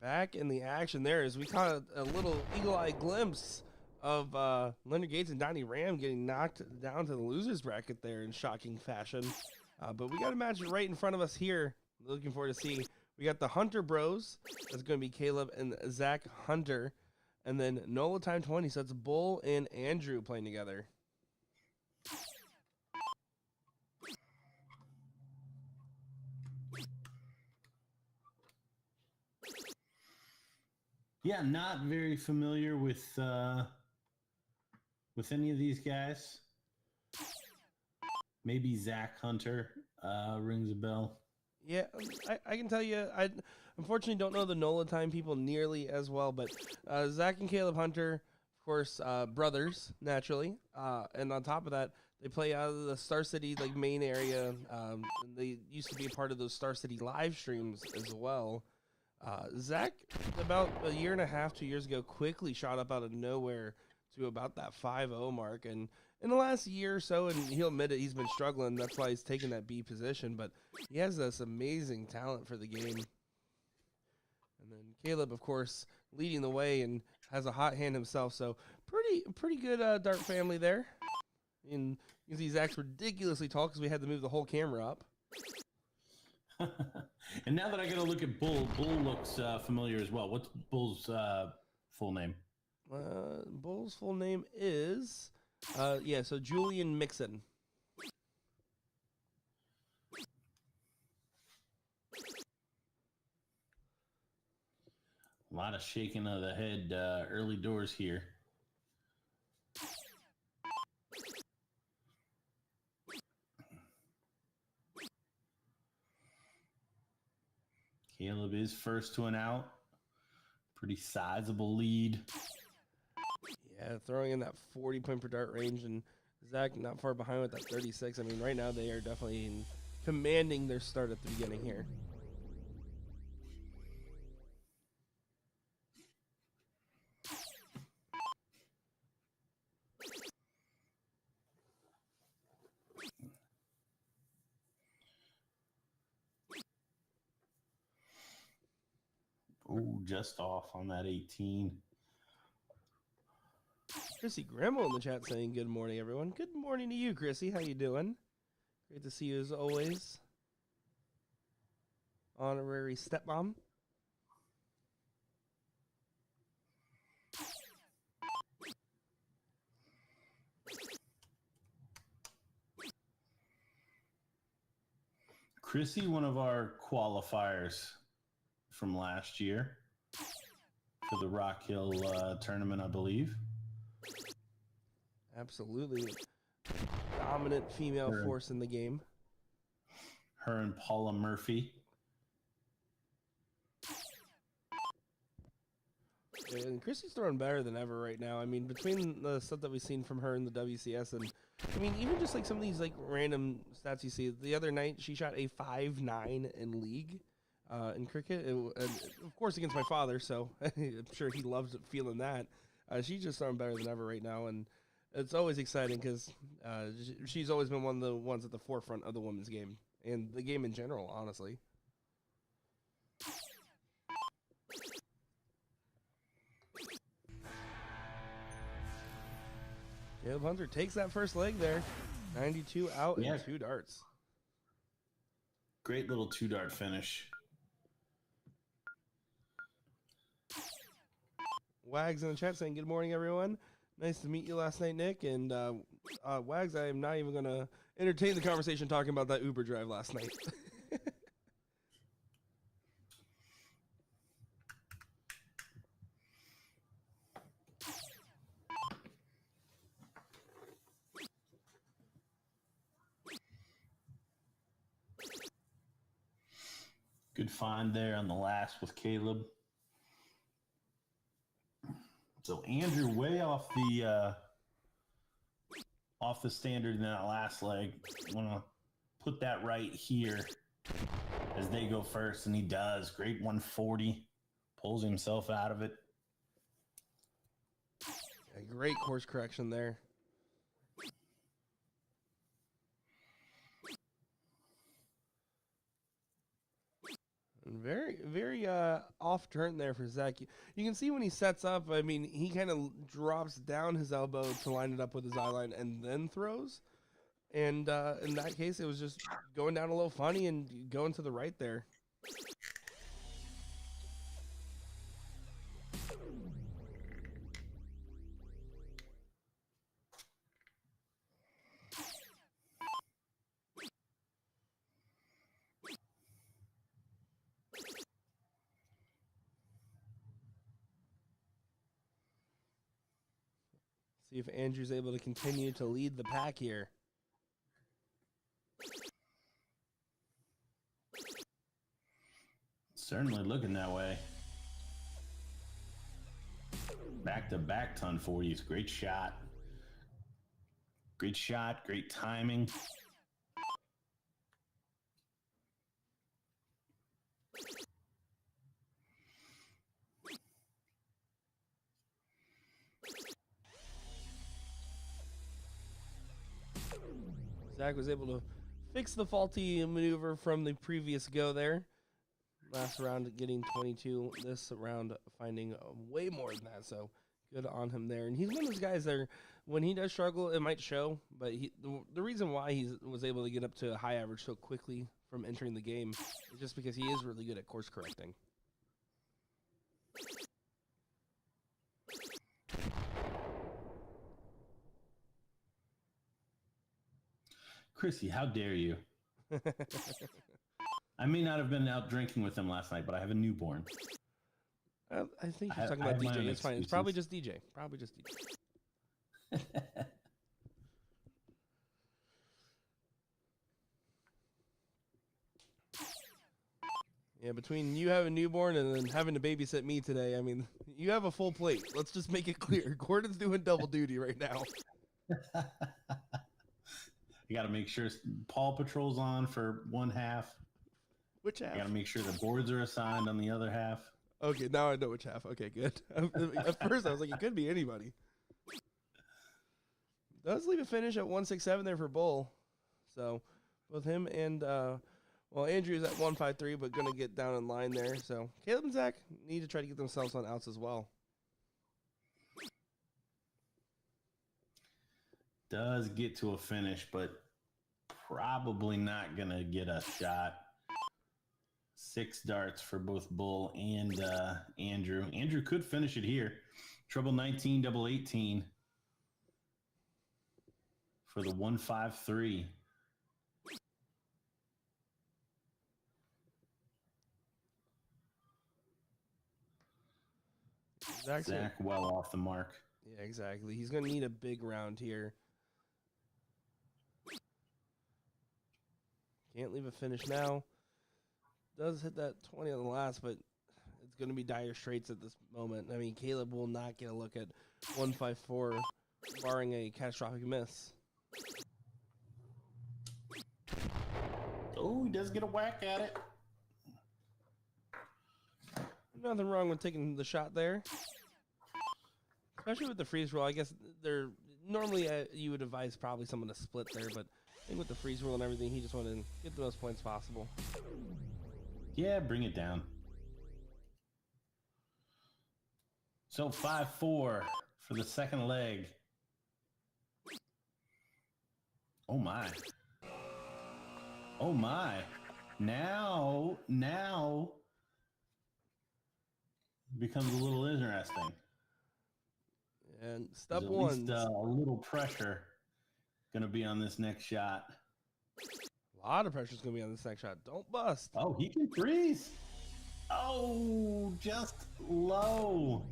Back in the action there as we caught a little eagle-eye glimpse of Leonard Gates and Donnie Ram getting knocked down to the losers bracket there in shocking fashion. But we got a match right in front of us here. Looking forward to see. We got the Hunter Bros. That's going to be Caleb and Zach Hunter. And then Nola Time 20. So it's Bull and Andrew playing together. Yeah, not very familiar with any of these guys. Maybe Zach Hunter rings a bell. Yeah, I can tell you, I unfortunately don't know the Nola Time people nearly as well, but Zach and Caleb Hunter, of course, brothers, naturally. And on top of that, they play out of the Star City like main area. They used to be a part of those Star City live streams as well. Zach, about a year and a half, 2 years ago, quickly shot up out of nowhere to about that 5-0 mark. And in the last year or so, and he'll admit it, he's been struggling. That's why he's taken that B position. But he has this amazing talent for the game. And then Caleb, of course, leading the way and has a hot hand himself. So pretty good Dart family there. And you can see Zach's ridiculously tall because we had to move the whole camera up. And now that I got to look at Bull looks familiar as well. What's Bull's full name? Bull's full name is, so Julian Mixon. A lot of shaking of the head early doors here. Caleb is first to an out. Pretty sizable lead. Yeah, throwing in that 40-point per dart range, and Zach not far behind with that 36. I mean, right now they are definitely commanding their start at the beginning here. Oh, just off on that 18. Chrissy Gremmel in the chat saying good morning, everyone. Good morning to you, Chrissy. How you doing? Great to see you as always. Honorary stepmom. Chrissy, one of our qualifiers from last year for the Rock Hill tournament, I believe. Absolutely. Dominant female force in the game. Her and Paula Murphy. And Chrissy's throwing better than ever right now. I mean, between the stuff that we've seen from her in the WCS and, I mean, even just like some of these like random stats you see. The other night, she shot a 5.9 in league in cricket. And of course, against my father, so I'm sure he loves feeling that. She's just throwing better than ever right now. And it's always exciting because she's always been one of the ones at the forefront of the women's game and the game in general, honestly. Caleb Hunter takes that first leg there. 92 out and 2 darts. Great little 2-dart finish. Wags in the chat saying, good morning, everyone. Nice to meet you last night, Nick. And Wags, I am not even going to entertain the conversation talking about that Uber drive last night. Good find there on the last with Caleb. So Andrew way off the standard in that last leg. I'm gonna put that right here as they go first, and he does. Great 140. Pulls himself out of it. A great course correction there. Very, very off turn there for Zach. You can see when he sets up, I mean, he kind of drops down his elbow to line it up with his eye line and then throws. And in that case, it was just going down a little funny and going to the right there. See if Andrew's able to continue to lead the pack here. Certainly looking that way. Back-to-back ton 40s. Great shot. Great shot. Great timing. Zach was able to fix the faulty maneuver from the previous go there. Last round getting 22. This round finding way more than that. So good on him there. And he's one of those guys that when he does struggle, it might show. But the reason why he was able to get up to a high average so quickly from entering the game is just because he is really good at course correcting. Chrissy, how dare you? I may not have been out drinking with him last night, but I have a newborn. I think you're talking about DJ. It's fine. It's probably just DJ. Probably just DJ. Yeah, between you having a newborn and then having to babysit me today, I mean, you have a full plate. Let's just make it clear. Gordon's doing double duty right now. You got to make sure Paw Patrol's on for one half. Which half? I got to make sure the boards are assigned on the other half. Okay, now I know which half. Okay, good. At first, I was like, it could be anybody. Does leave a finish at 167 there for Bull. So, both him and, well, Andrew's at 153, but going to get down in line there. So, Caleb and Zach need to try to get themselves on outs as well. Does get to a finish, but probably not going to get a shot. 6 darts for both Bull and Andrew. Andrew could finish it here. Treble 19, double 18 for the 153. Zach well off the mark. Yeah, exactly. He's going to need a big round here. Can't leave a finish now. Does hit that 20 on the last, but it's going to be dire straits at this moment. I mean, Caleb will not get a look at 154, barring a catastrophic miss. Oh, he does get a whack at it. Nothing wrong with taking the shot there. Especially with the freeze roll. I guess they're normally you would advise probably someone to split there, but I think with the freeze roll and everything, he just wanted to get the most points possible. Yeah, bring it down. So 5-4 for the second leg. Oh my. Oh my. Now becomes a little interesting. And step There's one. At least a little pressure going to be on this next shot. A lot of pressure is going to be on this next shot. Don't bust. Oh, he can freeze. Oh, just low.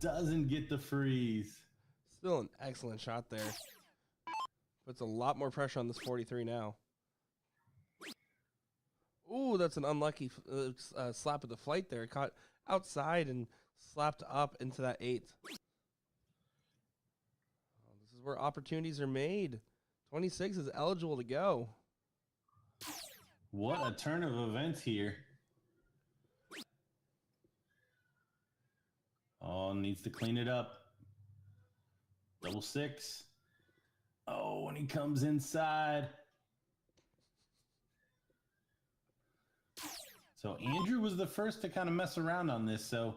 Doesn't get the freeze. Still an excellent shot there. Puts a lot more pressure on this 43 now. Ooh, that's an unlucky slap of the flight there. It caught outside and slapped up into that 8. This is where opportunities are made. 26 is eligible to go. What a turn of events here. Oh, needs to clean it up. Double 6. Oh, and he comes inside. So Andrew was the first to kind of mess around on this, so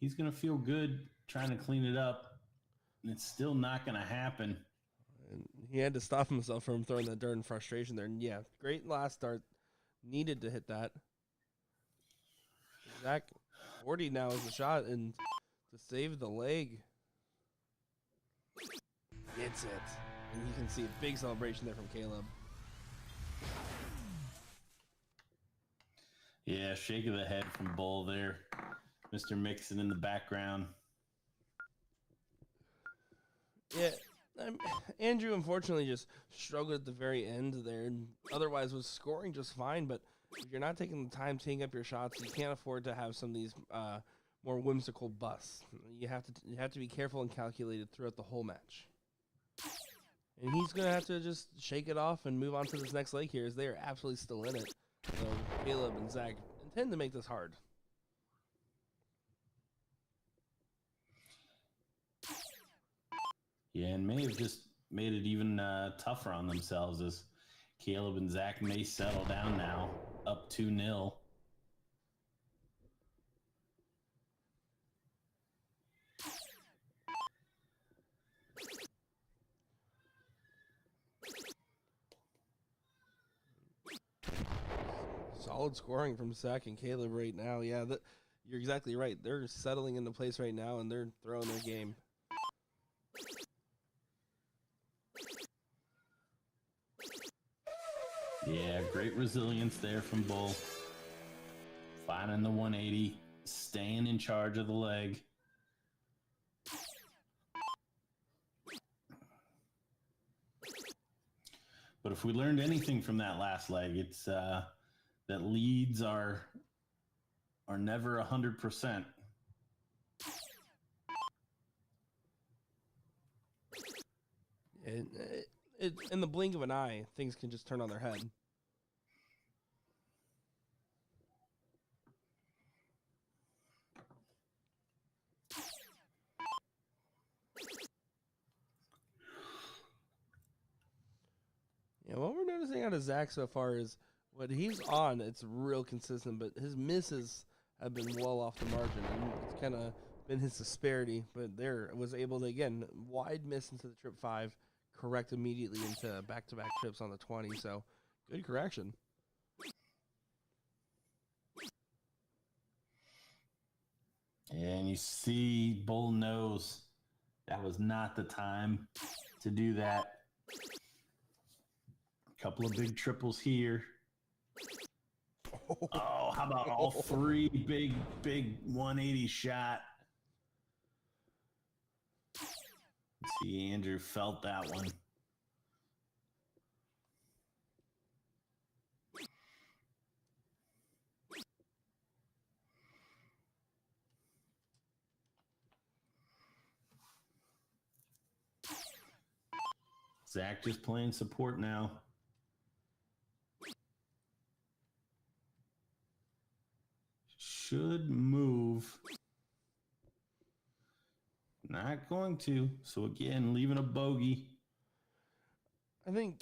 he's going to feel good trying to clean it up. And it's still not going to happen. And he had to stop himself from throwing that dirt in frustration there. And yeah, great last start. Needed to hit that. Zach 40 now is the shot, and to save the leg. Gets it. And you can see a big celebration there from Caleb. Yeah, shake of the head from Bull there. Mr. Mixon in the background. Yeah, Andrew unfortunately just struggled at the very end there, and otherwise was scoring just fine. But if you're not taking the time taking up your shots, you can't afford to have some of these more whimsical busts. You have to be careful and calculated throughout the whole match. And he's gonna have to just shake it off and move on to this next leg here, as they are absolutely still in it. So Caleb and Zach intend to make this hard. Yeah, and may have just made it even tougher on themselves as Caleb and Zach may settle down now, up 2-0. Solid scoring from Zach and Caleb right now. Yeah, you're exactly right. They're settling into place right now, and they're throwing their game. Yeah, great resilience there from Bull. Finding the 180, staying in charge of the leg. But if we learned anything from that last leg, it's that leads are never 100%. In the blink of an eye, things can just turn on their head. Yeah, what we're noticing out of Zach so far is what he's on, it's real consistent, but his misses have been well off the margin, and it's kind of been his disparity. But there was able to, again, wide miss into the trip 5, correct immediately into back-to-back trips on the 20, so good correction. And you see Bull knows that was not the time to do that. Couple of big triples here. Oh, how about all three big 180 shot? Let's see, Andrew felt that one. Zach just playing support now. Should move. Not going to. So again, leaving a bogey. I think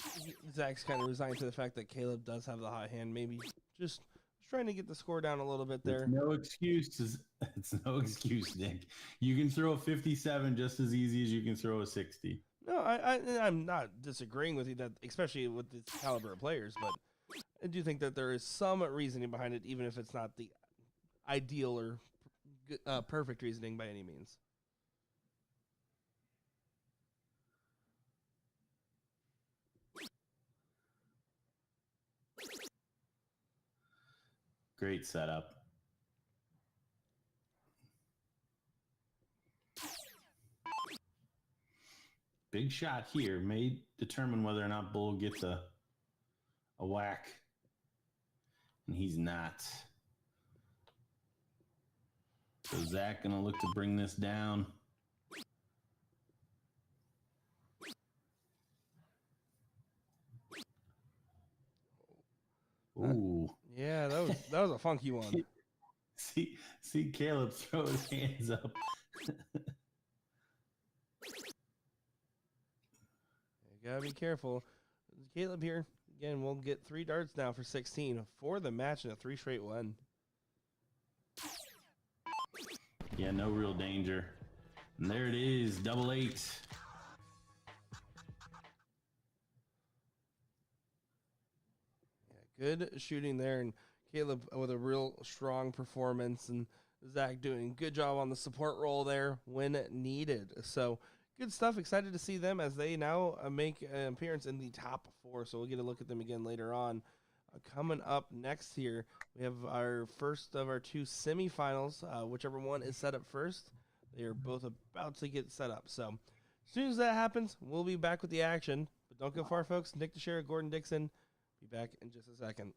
Zach's kind of resigned to the fact that Caleb does have the hot hand. Maybe just trying to get the score down a little bit there. It's no excuse. It's no excuse, Nick. You can throw a 57 just as easy as you can throw a 60. No, I'm not disagreeing with you, that especially with this caliber of players, but I do think that there is some reasoning behind it, even if it's not the ideal or perfect reasoning by any means. Great setup. Big shot here may determine whether or not Bull gets a whack. And he's not. So Zach going to look to bring this down. Ooh. Yeah, that was a funky one. See Caleb throw his hands up. You gotta be careful. Caleb here Again, we'll get 3 darts now for 16 for the match and a 3 straight one. Yeah, no real danger. And there it is, double 8. Yeah, good shooting there, and Caleb with a real strong performance, and Zach doing a good job on the support role there when needed. So good stuff. Excited to see them as they now make an appearance in the top 4. So we'll get a look at them again later on. Coming up next here, we have our first of our 2 semifinals. Whichever one is set up first, they are both about to get set up. So as soon as that happens, we'll be back with the action. But don't go far, folks. Nick Teixeira, Gordon Dixon. Be back in just a second.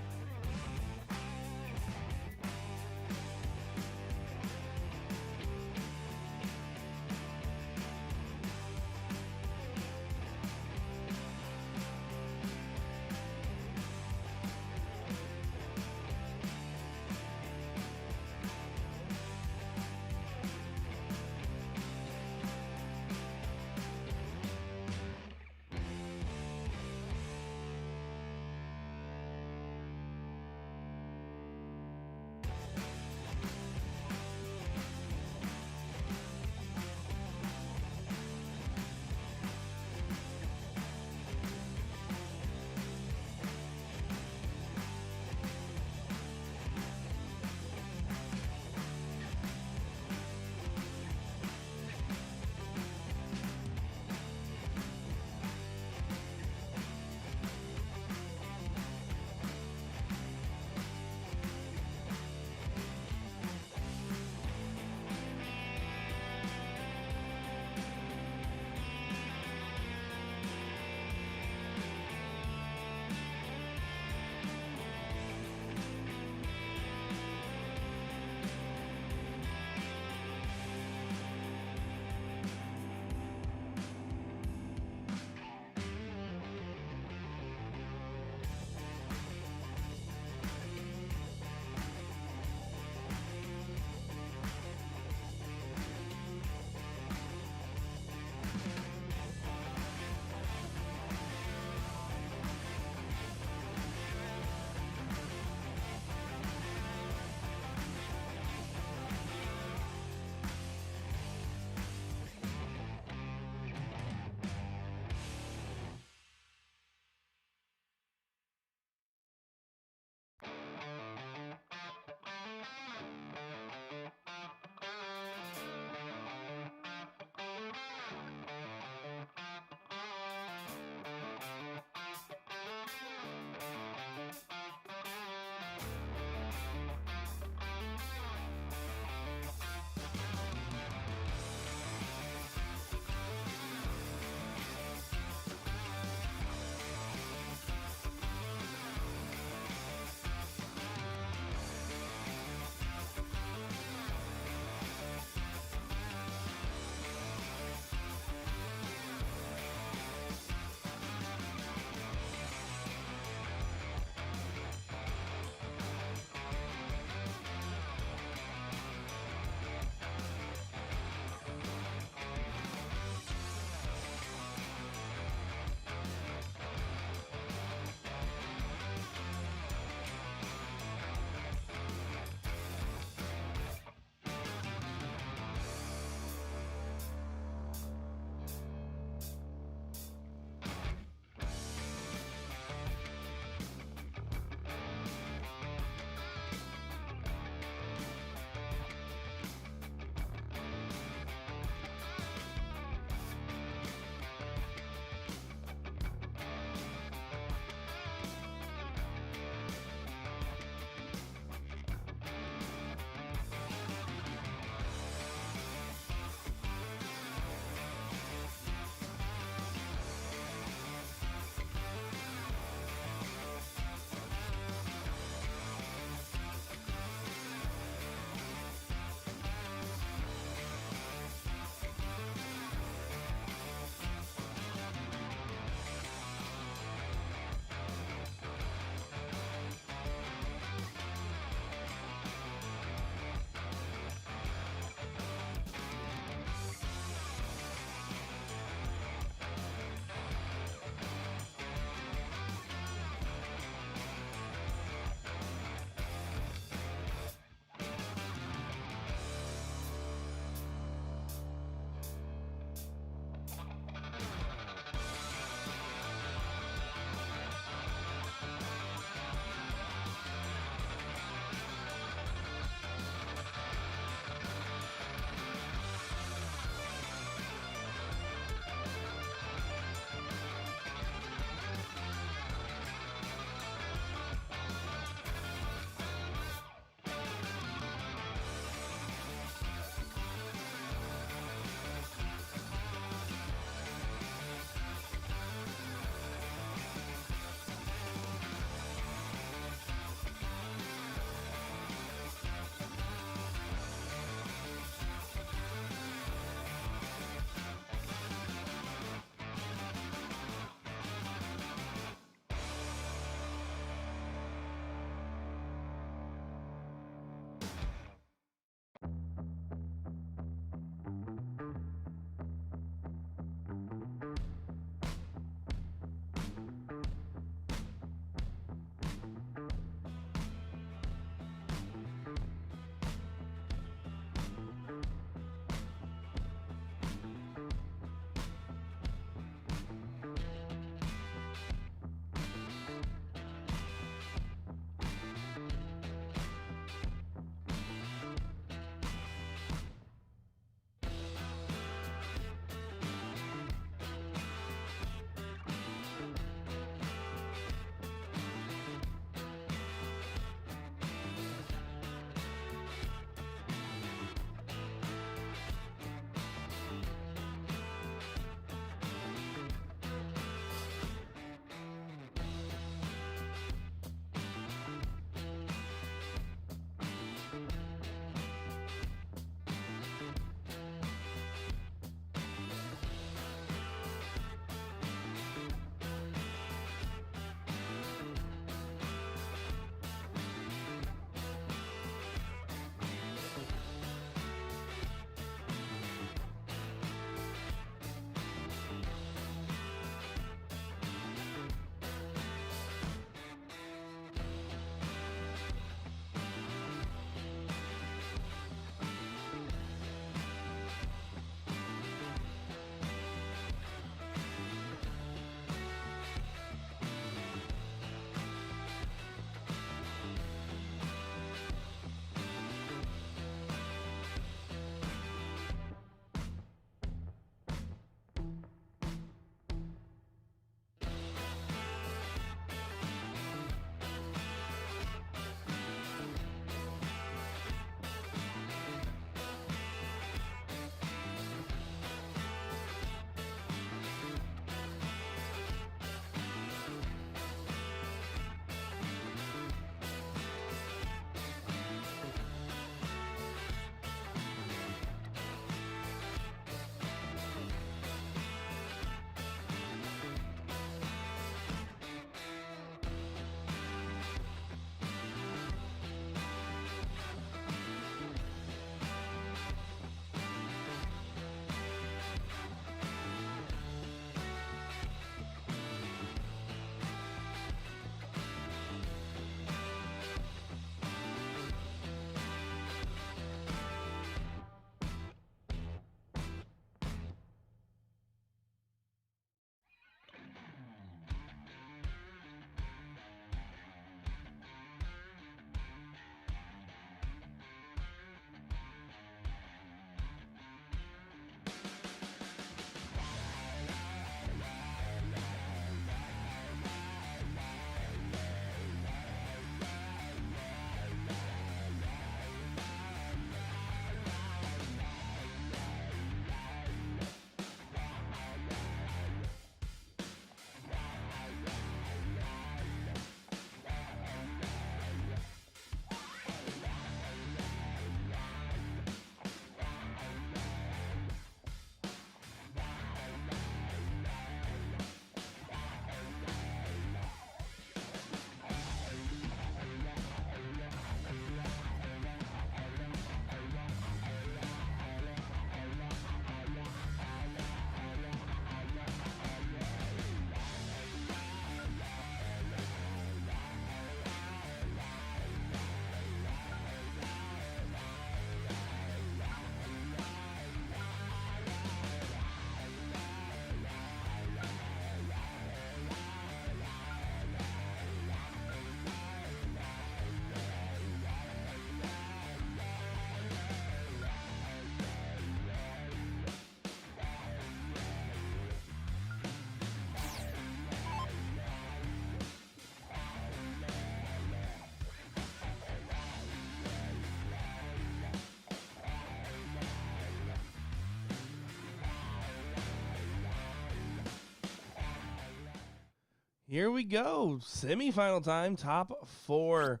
Here we go. Semifinal time, top four.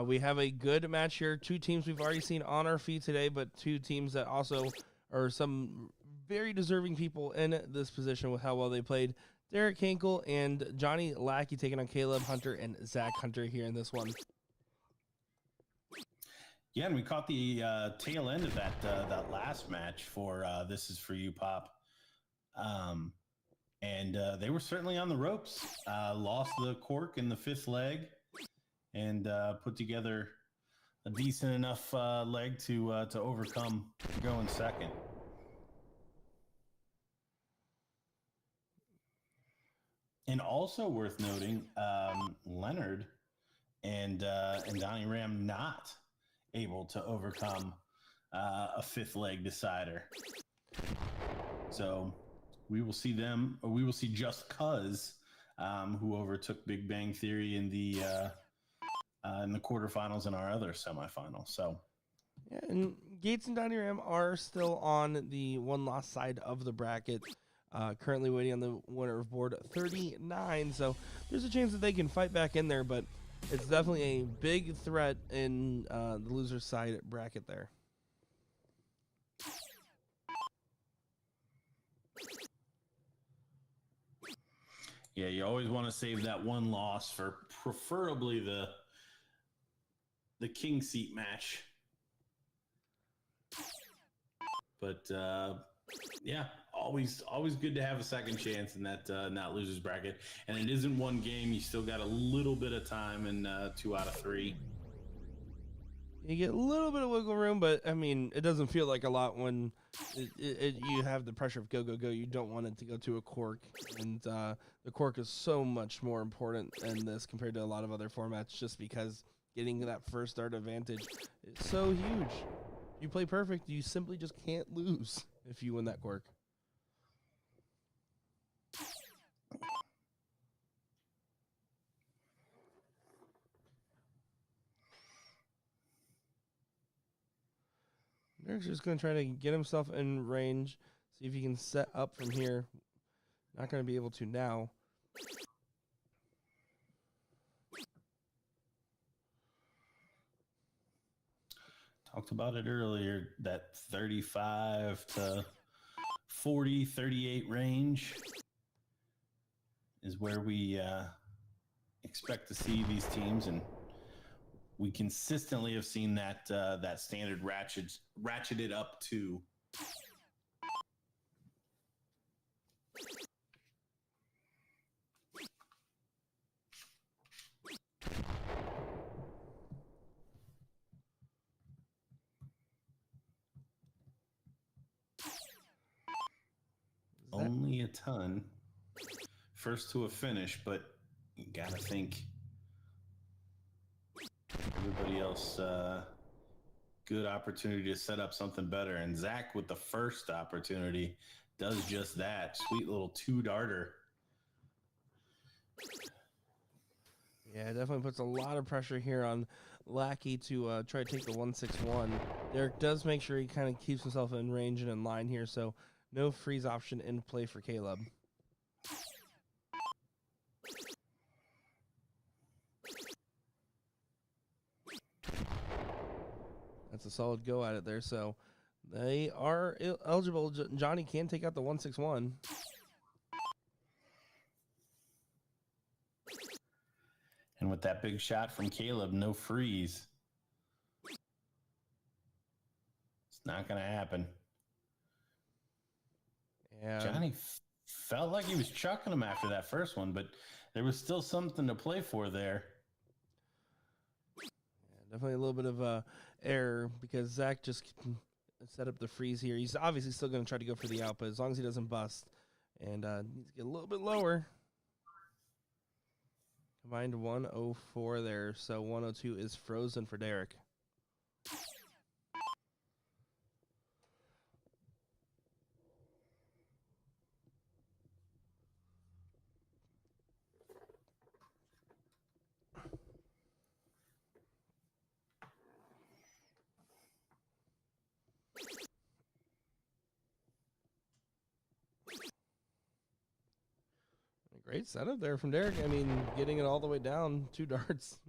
We have a good match here. Two teams we've already seen on our feet today, but two teams that also are some very deserving people in this position with how well they played. Derek Hinkle and Johnny Lackey taking on Caleb Hunter and Zach Hunter here in this one. Yeah, and we caught the tail end of that last match for This Is For You, Pop. And they were certainly on the ropes. Lost the cork in the fifth leg and put together a decent enough leg to overcome going second. And also worth noting, Leonard and Donnie Ram not able to overcome a fifth leg decider. So we will see them, or we will see Just Cuz, who overtook Big Bang Theory in the quarterfinals and our other semifinal. So, yeah, and Gates and Donnie Ram are still on the one-loss side of the bracket. Currently waiting on the winner of board 39. So there's a chance that they can fight back in there, but it's definitely a big threat in the loser side bracket there. yeah, you always want to save that one loss for preferably the king seat match. But yeah, always good to have a second chance in that losers bracket. And it isn't one game; you still got a little bit of time in 2 out of 3. You get a little bit of wiggle room, but I mean, it doesn't feel like a lot when you have the pressure of go, go, go. You don't want it to go to a cork, and the cork is so much more important in this compared to a lot of other formats, just because getting that first start advantage is so huge. You play perfect, you simply just can't lose if you win that cork. Derek's just going to try to get himself in range, see if he can set up from here. Not going to be able to now. Talked about it earlier, that 35 to 40, 38 range is where we expect to see these teams, and we consistently have seen that that standard ratcheted up to. Only a ton. First to a finish, but you gotta think everybody else good opportunity to set up something better. And Zach with the first opportunity does just that. Sweet little 2-darter. Yeah, it definitely puts a lot of pressure here on Lackey to try to take the 161. Derek does make sure he kind of keeps himself in range and in line here, so no freeze option in play for Caleb. That's a solid go at it there, so they are eligible. Johnny can take out the 161. And with that big shot from Caleb, no freeze. It's not going to happen. Yeah. Johnny felt like he was chucking him after that first one, but there was still something to play for there. Yeah, definitely a little bit of error because Zach just set up the freeze here. He's obviously still going to try to go for the out, but as long as he doesn't bust, and needs to get a little bit lower. Combined 104 there, so 102 is frozen for Derek. Great setup there from Derek. I mean, getting it all the way down, 2 darts.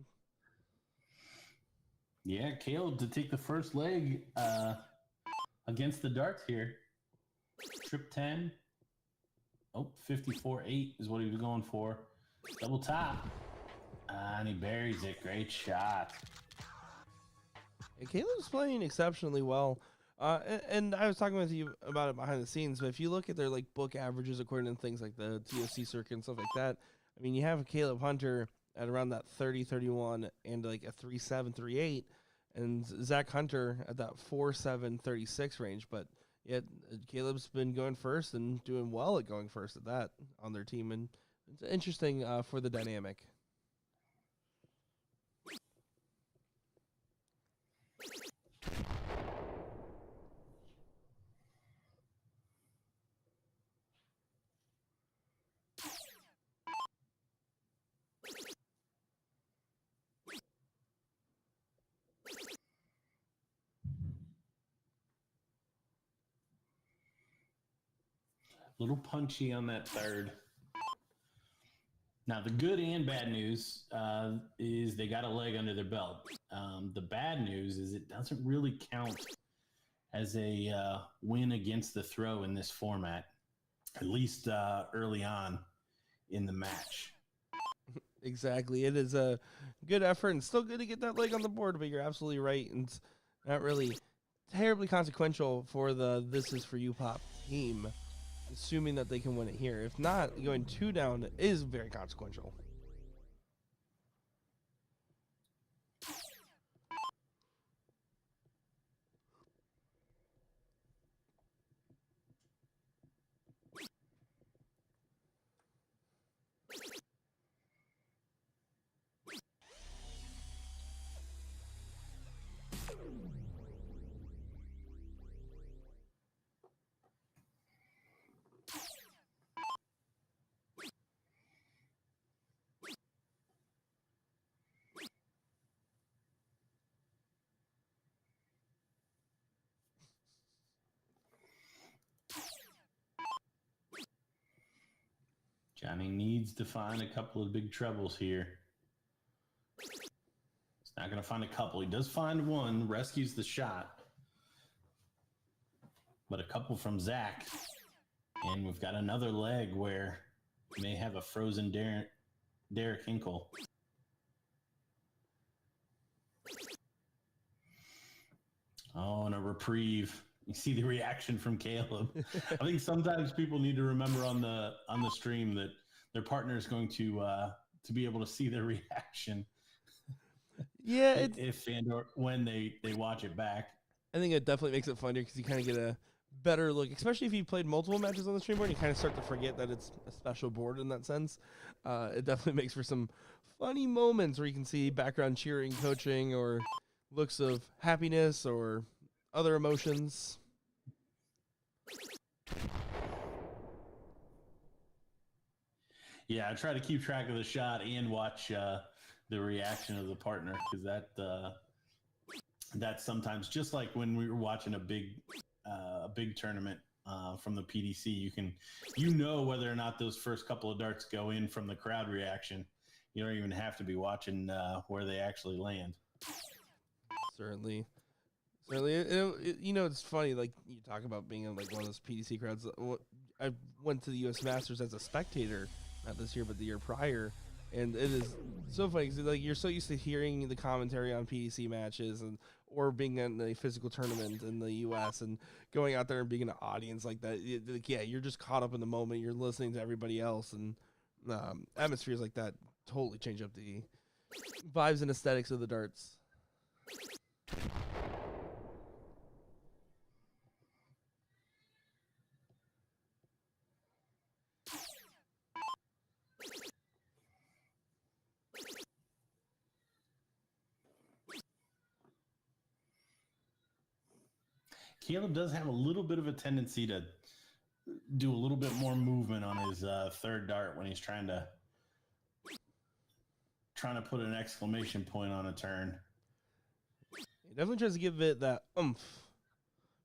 Yeah, Caleb to take the first leg against the darts here. Trip 10. Oh, 54-8 is what he was going for. Double top. And he buries it. Great shot. And Caleb's playing exceptionally well. And I was talking with you about it behind the scenes, but if you look at their like book averages according to things like the TOC circuit and stuff like that, I mean, you have Caleb Hunter at around that 30-31 and like a 3.7, 3.8, and Zach Hunter at that 4.7, 36 range. But yet Caleb's been going first and doing well at going first at that on their team, and it's interesting for the dynamic. Little punchy on that third. Now, the good and bad news is they got a leg under their belt. The bad news is it doesn't really count as a win against the throw in this format, at least early on in the match. Exactly. It is a good effort and still good to get that leg on the board, but you're absolutely right. And it's not really terribly consequential for the This Is For You Pop team, assuming that they can win it here. If not, going 2 down is very consequential. Johnny needs to find a couple of big trebles here. He's not going to find a couple. He does find one, rescues the shot. But a couple from Zach. And we've got another leg where we may have a frozen Derek Hinkle. Oh, and a reprieve. You see the reaction from Caleb. I think sometimes people need to remember on the stream that their partner is going to be able to see their reaction. Yeah, if and or when they watch it back. I think it definitely makes it funnier because you kind of get a better look, especially if you played multiple matches on the stream board. You kind of start to forget that it's a special board in that sense. It definitely makes for some funny moments where you can see background cheering, coaching, or looks of happiness or other emotions. Yeah, I try to keep track of the shot and watch the reaction of the partner, because that's sometimes just like when we were watching a big tournament from the PDC. You know whether or not those first couple of darts go in from the crowd reaction. You don't even have to be watching where they actually land. Certainly. It's funny. Like you talk about being in like one of those PDC crowds. I went to the U.S. Masters as a spectator, not this year, but the year prior, and it is so funny because like you're so used to hearing the commentary on PDC matches or being in a physical tournament in the U.S. and going out there and being in an audience like that. You're just caught up in the moment. You're listening to everybody else, and atmospheres like that totally change up the vibes and aesthetics of the darts. Caleb does have a little bit of a tendency to do a little bit more movement on his third dart when he's trying to put an exclamation point on a turn. He definitely tries to give it that oomph,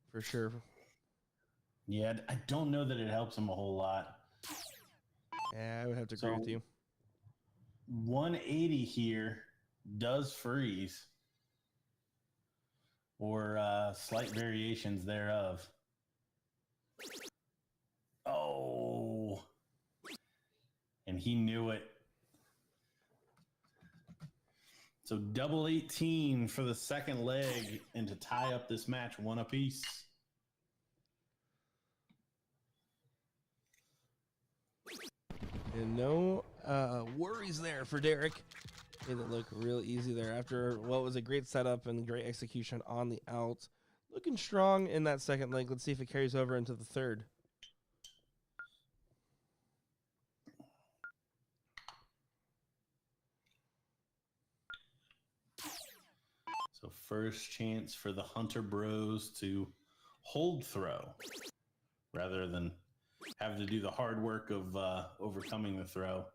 for sure. Yeah, I don't know that it helps him a whole lot. Yeah, I would have to agree with you. 180 here does freeze, or slight variations thereof. Oh, and he knew it. So double 18 for the second leg, and to tie up this match, one apiece. And no worries there for Derek. Made it look real easy there after what was a great setup and great execution on the out. Looking strong in that second leg. Let's see if it carries over into the third. So first chance for the Hunter Bros to hold throw rather than have to do the hard work of overcoming the throw.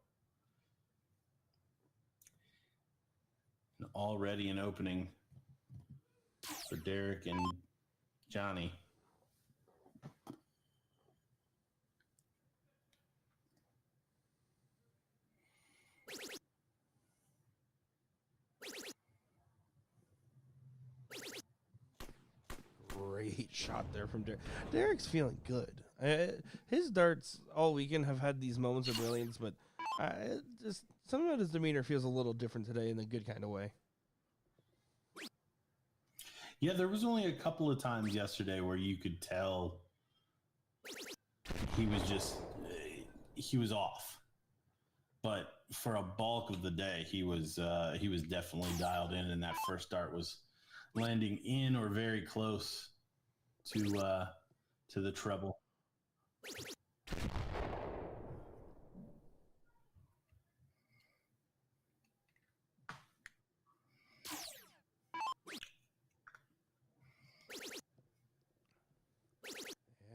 And already an opening for Derek and Johnny. Great shot there from Derek. Derek's feeling good. His darts all weekend have had these moments of brilliance, but just something about his demeanor feels a little different today in a good kind of way. Yeah, there was only a couple of times yesterday where you could tell he was off. But for a bulk of the day, he was definitely dialed in, and that first dart was landing in or very close to the treble.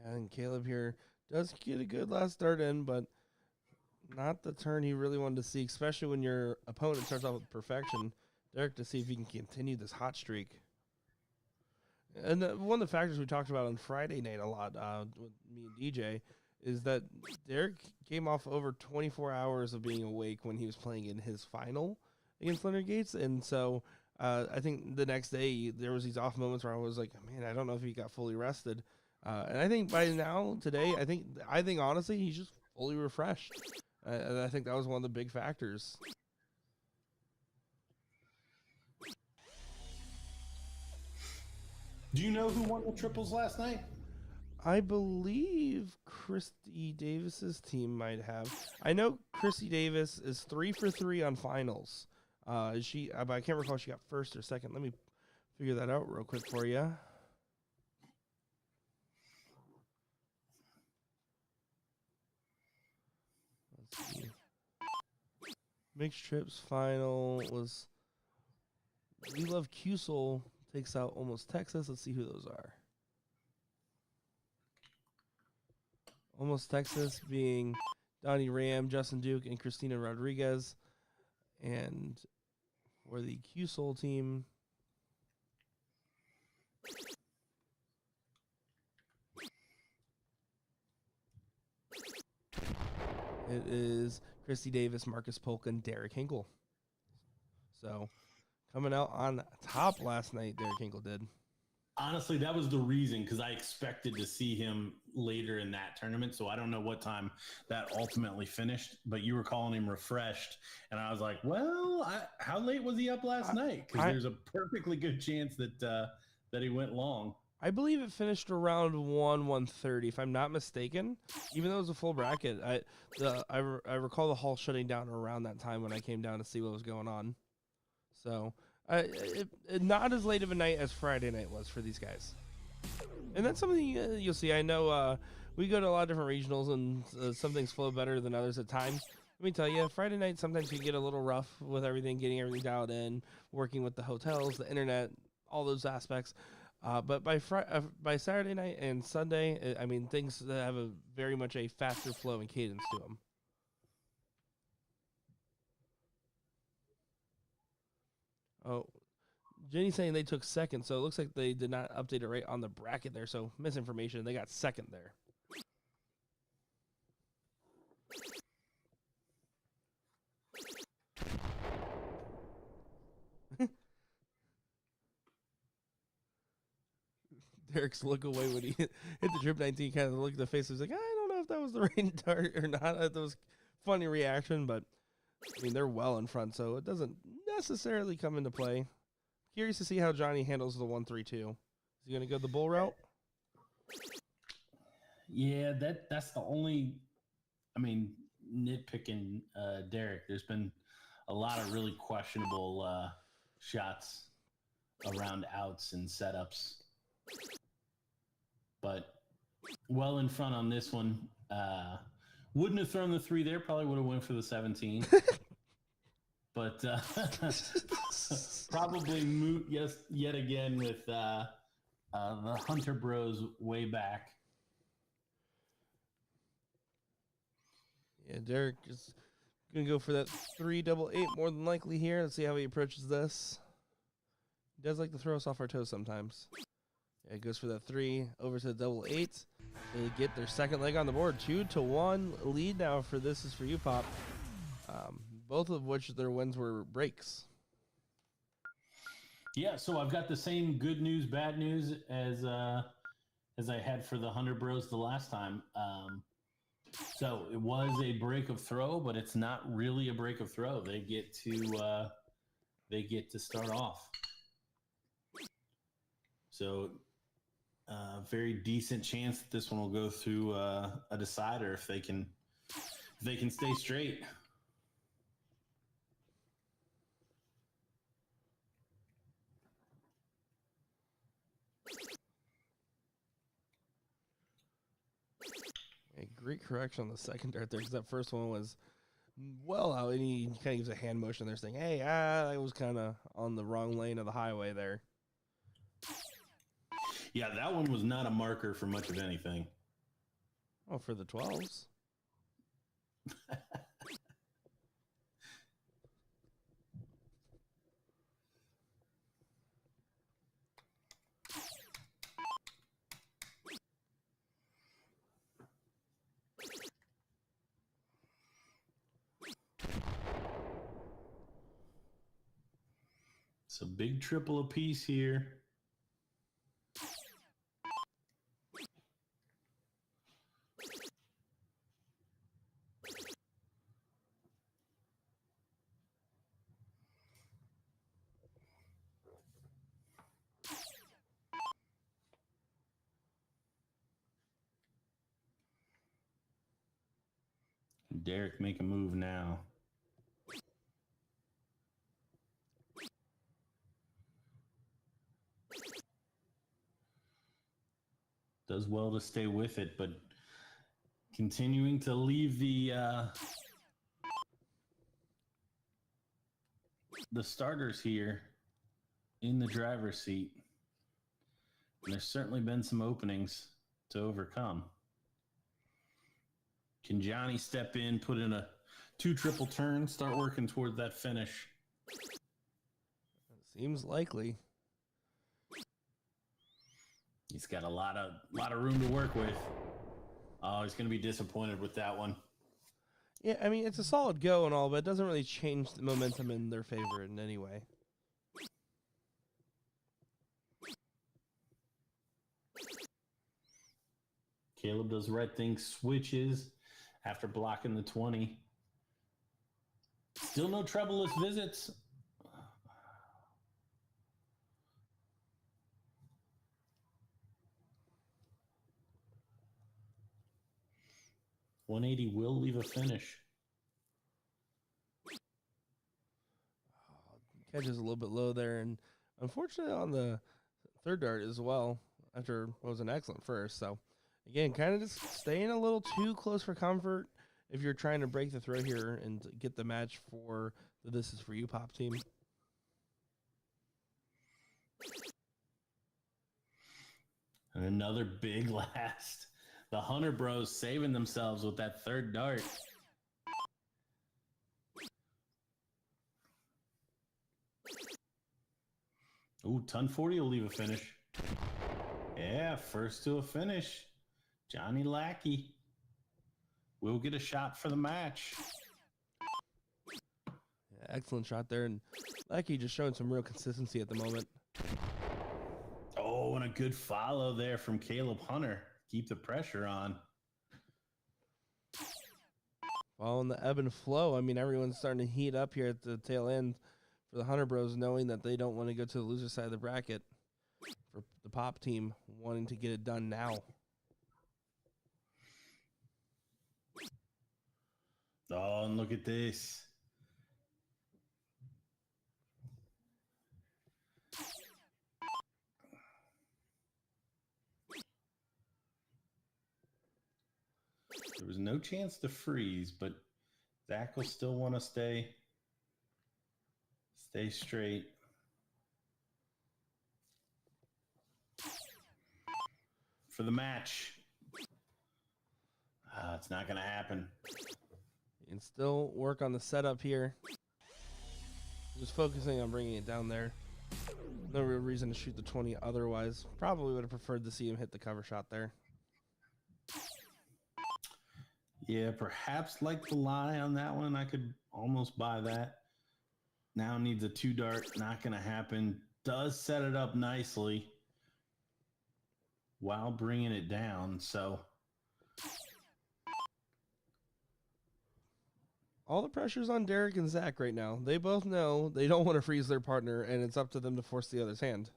And Caleb here does get a good last start in, but not the turn he really wanted to see, especially when your opponent starts off with perfection. Derek to see if he can continue this hot streak. And one of the factors we talked about on Friday night a lot with me and DJ is that Derek came off over 24 hours of being awake when he was playing in his final against Leonard Gates. And so I think the next day there was these off moments where I was like, man, I don't know if he got fully rested. And I think by now, today, I think honestly, he's just fully refreshed. And I think that was one of the big factors. Do you know who won the triples last night? I believe Christy Davis's team might have. I know Christy Davis is 3 for 3 on finals. She? But I can't recall if she got first or second. Let me figure that out real quick for you. Let's see. Mixed trips final was We Love Cusel takes out Almost Texas. Let's see who those are. Almost Texas being Donnie Ram, Justin Duke, and Christina Rodriguez. And for the Q-Soul team, it is Christy Davis, Marcus Polk, and Derek Hinkle. So coming out on top last night, Derek Hinkle did. Honestly, that was the reason, because I expected to see him later in that tournament. So I don't know what time that ultimately finished, but you were calling him refreshed. And I was like, well, how late was he up last night? Because there's a perfectly good chance that he went long. I believe it finished around 1:30, if I'm not mistaken. Even though it was a full bracket, I recall the hall shutting down around that time when I came down to see what was going on. So not as late of a night as Friday night was for these guys. And that's something you'll see. I know we go to a lot of different regionals, and some things flow better than others at times. Let me tell you, Friday night sometimes you get a little rough with everything, getting everything dialed in, working with the hotels, the internet, all those aspects. But by Saturday night and Sunday, I mean, things have very much a faster flow and cadence to them. Oh, Jenny's saying they took second, so it looks like they did not update it right on the bracket there. So misinformation. They got second there. Derek's look away when he hit the trip 19, kind of look at the face. He's like, I don't know if that was the right dart or not. That was funny reaction, but I mean, they're well in front, so it doesn't necessarily come into play. Curious to see how Johnny handles the 1-3-2. Is he going to go the bull route? Yeah, that's the only, I mean, nitpicking Derek. There's been a lot of really questionable shots around outs and setups. But well in front on this one. Wouldn't have thrown the 3 there. Probably would have went for the 17. But probably moot yet again with the Hunter Bros way back. Yeah, Derek is going to go for that 3-8 more than likely here. Let's see how he approaches this. He does like to throw us off our toes sometimes. Yeah, goes for that 3 over to the 8. They get their second leg on the board. 2-1 lead now for This Is For You, Pop. Both of which their wins were breaks. Yeah, so I've got the same good news, bad news as I had for the Hunter Bros the last time. So it was a break of throw, but it's not really a break of throw. They get to start off. So very decent chance that this one will go through a decider if they can stay straight. A great correction on the second dart there, because that first one was well out, and he kind of gives a hand motion there saying, hey, I was kind of on the wrong lane of the highway there. Yeah, that one was not a marker for much of anything. Oh, for the 12s? So big triple apiece here. Derek make a move now. Does well to stay with it, but continuing to leave the starters here in the driver's seat. And there's certainly been some openings to overcome. Can Johnny step in, put in a 2 triple turn, start working toward that finish? Seems likely. He's got a lot of room to work with. Oh, he's going to be disappointed with that one. Yeah, I mean, it's a solid go and all, but it doesn't really change the momentum in their favor in any way. Caleb does the right thing, switches after blocking the 20. Still no troubleless visits. .180 will leave a finish. Catches a little bit low there, and unfortunately on the third dart as well, after what was an excellent first. So, again, kind of just staying a little too close for comfort if you're trying to break the throw here and get the match for the This Is For You Pop team. And another big last. The Hunter Bros saving themselves with that third dart. Ooh, ton 40 will leave a finish. Yeah, first to a finish. Johnny Lackey will get a shot for the match. Yeah, excellent shot there, and Lackey just showing some real consistency at the moment. Oh, and a good follow there from Caleb Hunter. Keep the pressure on. Following the ebb and flow. I mean, everyone's starting to heat up here at the tail end for the Hunter Bros, knowing that they don't want to go to the loser side of the bracket. For the Pop team, wanting to get it done now. Oh, and look at this. There was no chance to freeze, but Zach will still want to stay straight. For the match. It's not going to happen. You can still work on the setup here. Just focusing on bringing it down there. No real reason to shoot the 20 otherwise. Probably would have preferred to see him hit the cover shot there. Yeah, perhaps like the lie on that one. I could almost buy that. Now needs a 2-dart. Not going to happen. Does set it up nicely while bringing it down. So all the pressure's on Derek and Zach right now. They both know they don't want to freeze their partner, and it's up to them to force the other's hand.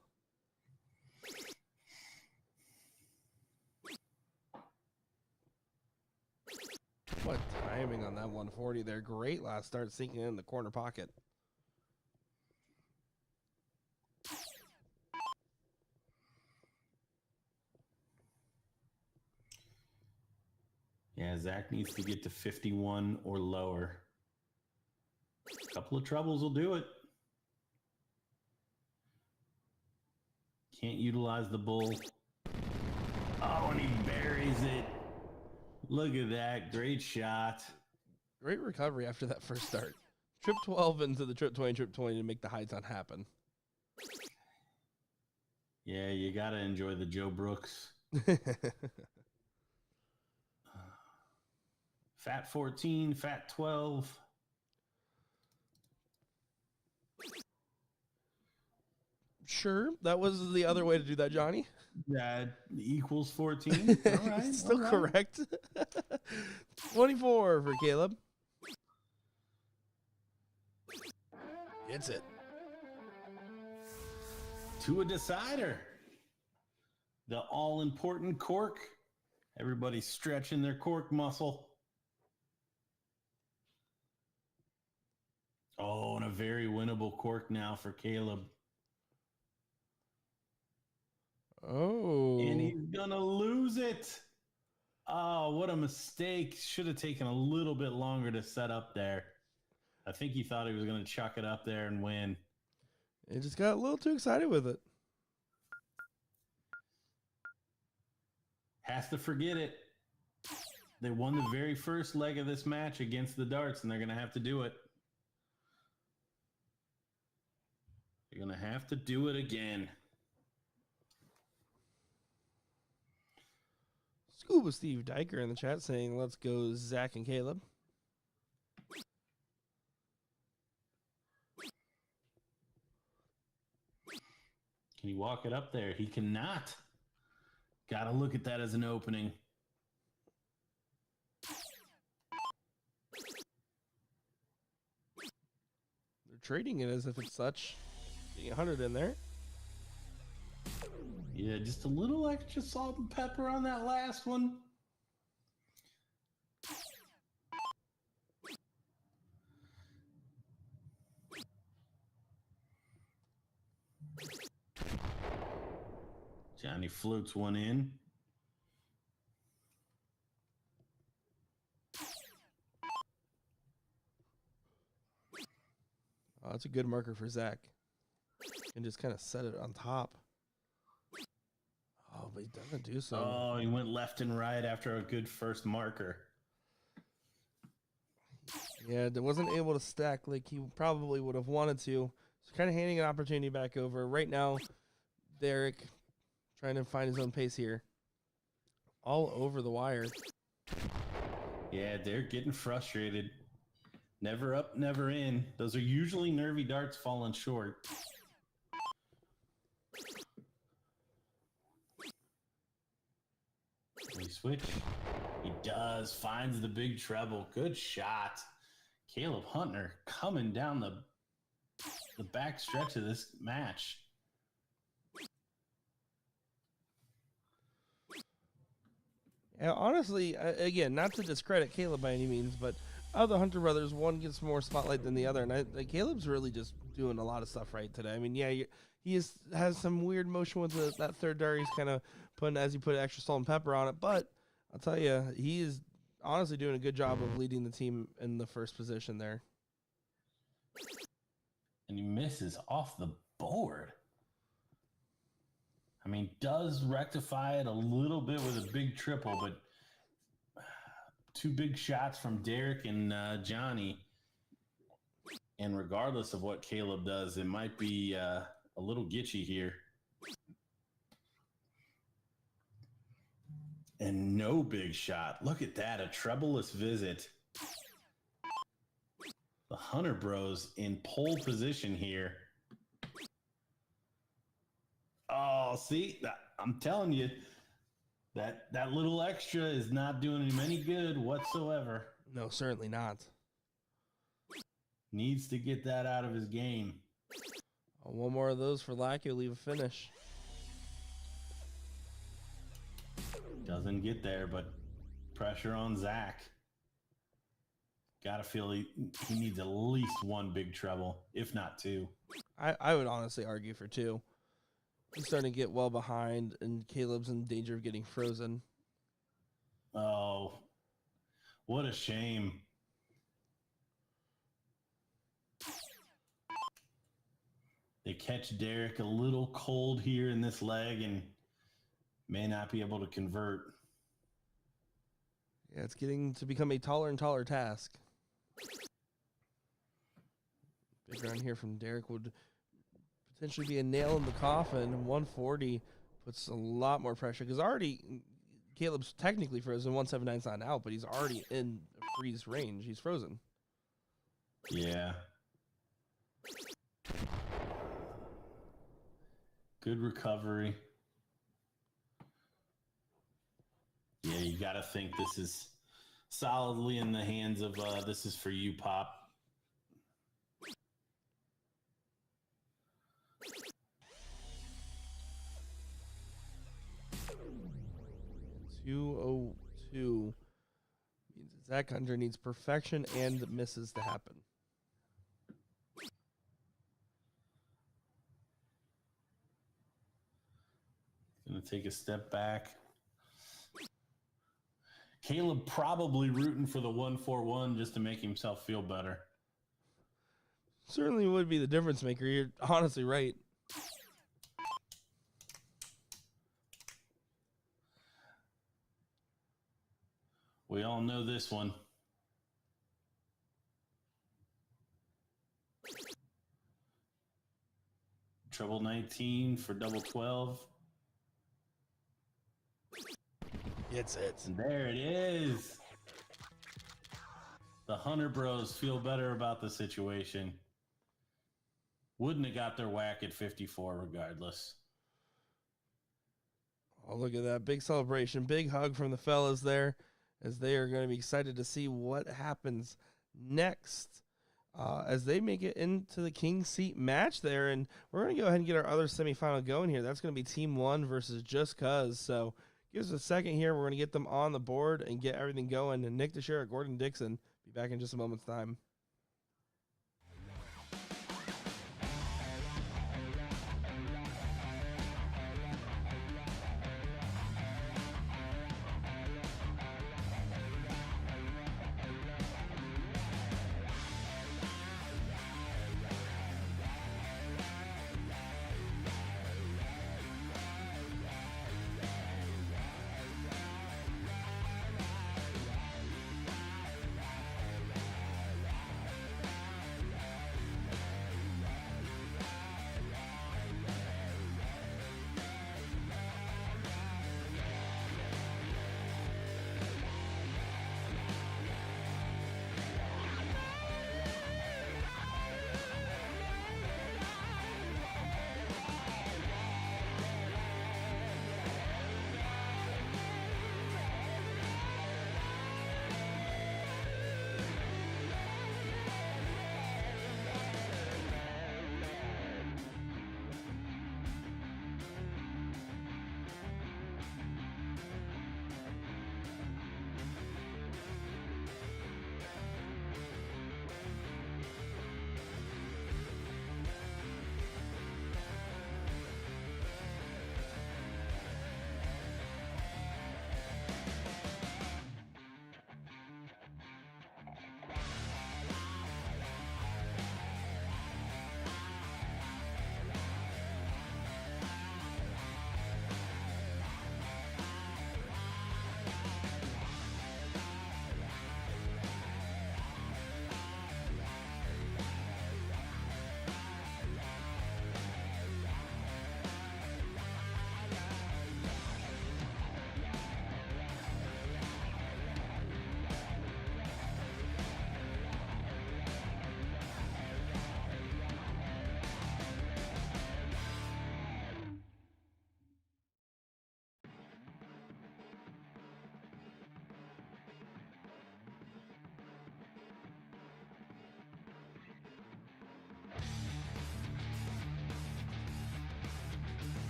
What timing on that 140 there. Great last start, sinking in the corner pocket. yeah, Zach needs to get to 51 or lower. A couple of troubles will do it. Can't utilize the bull. Oh, and he buries it. Look at that. Great shot. Great recovery after that first start. Trip 12 into the trip 20, trip 20 to make the high ton happen. Yeah, you got to enjoy the Joe Brooks. Fat 14, fat 12. Sure, that was the other way to do that, Johnny. That equals 14. All right. Still correct. 24 for Caleb. Hits it. To a decider. The all-important cork. Everybody's stretching their cork muscle. Oh, and a very winnable cork now for Caleb. Oh. And he's going to lose it. Oh, what a mistake. Should have taken a little bit longer to set up there. I think he thought he was going to chuck it up there and win. He just got a little too excited with it. Has to forget it. They won the very first leg of this match against the darts, and they're going to have to do it. They're going to have to do it again. Scuba Steve Diker in the chat saying, let's go Zach and Caleb. Can he walk it up there? He cannot. Got to look at that as an opening. They're trading it as if it's such. Getting 100 in there. Yeah, just a little extra salt and pepper on that last one. Johnny floats one in. Oh, that's a good marker for Zach. And just kind of set it on top. Oh, but he doesn't do so. Oh, he went left and right after a good first marker. Yeah, it wasn't able to stack like he probably would have wanted to. So kind of handing an opportunity back over. Right now, Derek trying to find his own pace here. All over the wire. Yeah, they're getting frustrated. Never up, never in. Those are usually nervy darts falling short. Will he switch? He does. Finds the big treble. Good shot. Caleb Hunter coming down the back stretch of this match. And honestly, again, not to discredit Caleb by any means, but of the Hunter brothers, one gets more spotlight than the other, and Caleb's really just doing a lot of stuff right today. I mean, yeah, has some weird motion with that third dart. He's kind of putting, as he put, extra salt and pepper on it, but I'll tell you, he is honestly doing a good job of leading the team in the first position there. And he misses off the board. I mean, does rectify it a little bit with a big triple, but two big shots from Derek and Johnny. And regardless of what Caleb does, it might be a little gitchy here. And no big shot. Look at that, a trebleless visit. The Hunter Bros in pole position here. Oh, see, I'm telling you, that little extra is not doing him any good whatsoever. No, certainly not. Needs to get that out of his game. One more of those for Lackey will leave a finish. Doesn't get there, but pressure on Zach. Gotta feel he needs at least one big treble, if not two. I would honestly argue for two. He's starting to get well behind, and Caleb's in danger of getting frozen. Oh, what a shame. They catch Derek a little cold here in this leg and may not be able to convert. Yeah, it's getting to become a taller and taller task. Big run here from Derek would potentially be a nail in the coffin. 140 puts a lot more pressure because already Caleb's technically frozen. 179's not out, but he's already in freeze range. He's frozen. Yeah. Good recovery. Yeah, you got to think this is solidly in the hands of this is for you, Pop. .202 means Zach Hunter needs perfection and misses to happen. Gonna take a step back. Caleb probably rooting for the 141 just to make himself feel better. Certainly would be the difference maker. You're honestly right. We all know this one. Treble 19 for double 12. It's it. And there it is. The Hunter Bros feel better about the situation. Wouldn't have got their whack at 54 regardless. Oh, look at that. Big celebration. Big hug from the fellas there as they are going to be excited to see what happens next as they make it into the King Seat match there. And we're going to go ahead and get our other semifinal going here. That's going to be Team 1 versus Just Cuz. So give us a second here. We're going to get them on the board and get everything going. And Nick Teixeira, Gordon Dixon, be back in just a moment's time.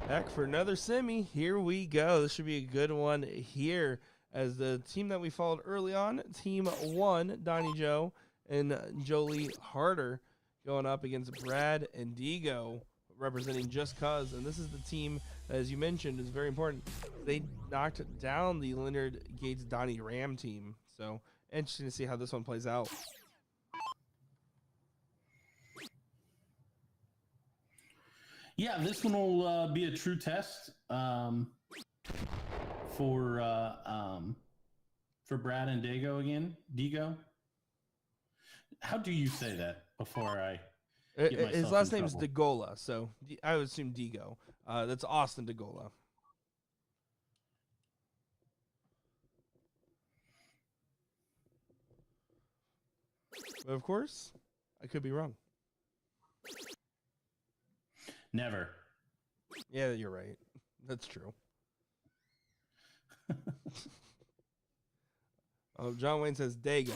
Back for another semi. Here we go. This should be a good one here. As the team that we followed early on, Team 1, Donnie Joe and Jolie Harder, going up against Brad and Digo, representing Just Cuz. And this is the team, as you mentioned, is very important. They knocked down the Leonard Gates Donnie Ram team. So interesting to see how this one plays out. Yeah, this one will be a true test for Brad and Dago again. Digo. How do you say that before I get myself His last in name is trouble? DeGola, so I would assume Digo. That's Austin DeGola. But of course, I could be wrong. Never. Yeah, you're right. That's true. Oh, John Wayne says Dago.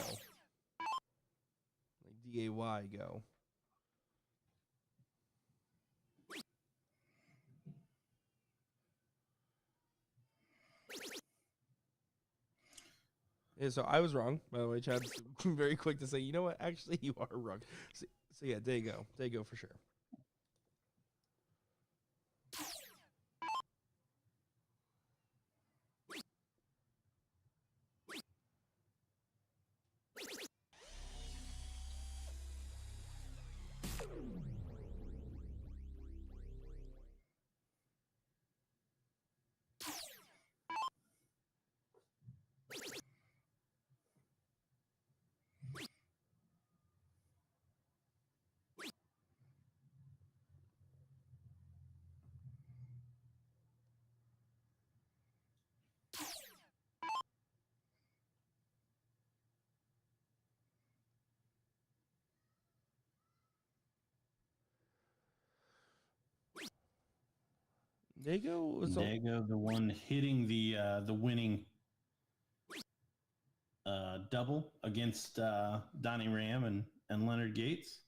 Like D-A-Y go. Yeah, so I was wrong, by the way. Chad's very quick to say, you know what? Actually, you are wrong. So yeah, Dago. Dago for sure. Dago was Dago, the one hitting the winning double against Donnie Ram and Leonard Gates.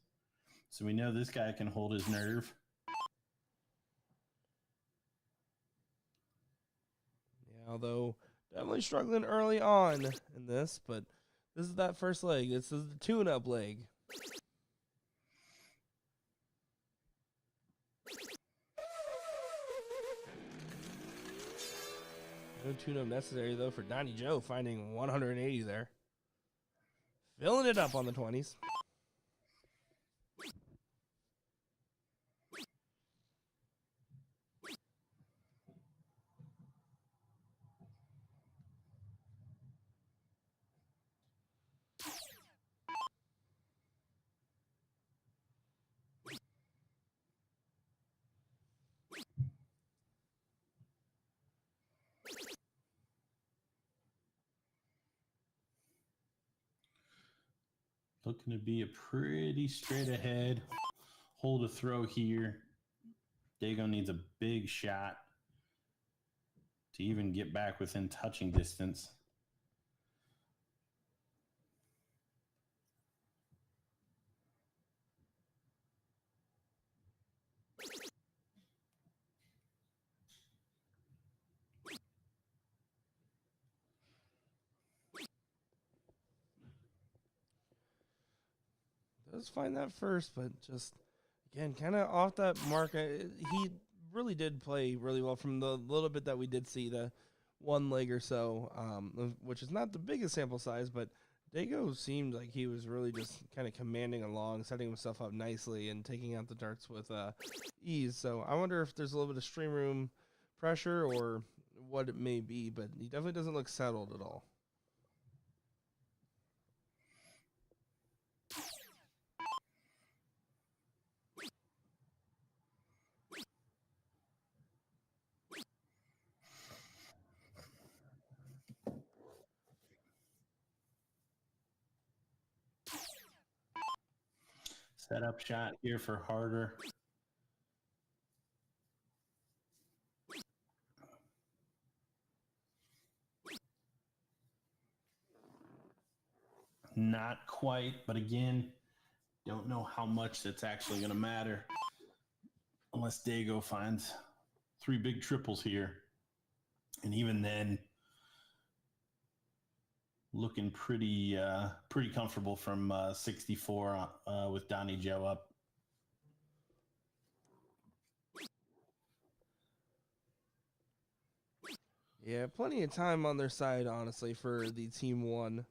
So we know this guy can hold his nerve. yeah, although definitely struggling early on in this, but this is that first leg. This is the tune-up leg. No tune-up necessary, though, for Donnie Joe, finding 180 there. Filling it up on the 20s. Looking to be a pretty straight ahead. Hold a throw here. Dago needs a big shot to even get back within touching distance. Does find that first, but just, again, kind of off that mark. He really did play really well from the little bit that we did see, the one leg or so, which is not the biggest sample size, but Dago seemed like he was really just kind of commanding along, setting himself up nicely, and taking out the darts with ease. So I wonder if there's a little bit of stream room pressure or what it may be, but he definitely doesn't look settled at all. Setup shot here for Harder. Not quite, but again, don't know how much that's actually going to matter unless Dago three big triples here. And even then, looking pretty comfortable from 64 with Donnie Joe up. Yeah, plenty of time on their side, honestly, for the team one.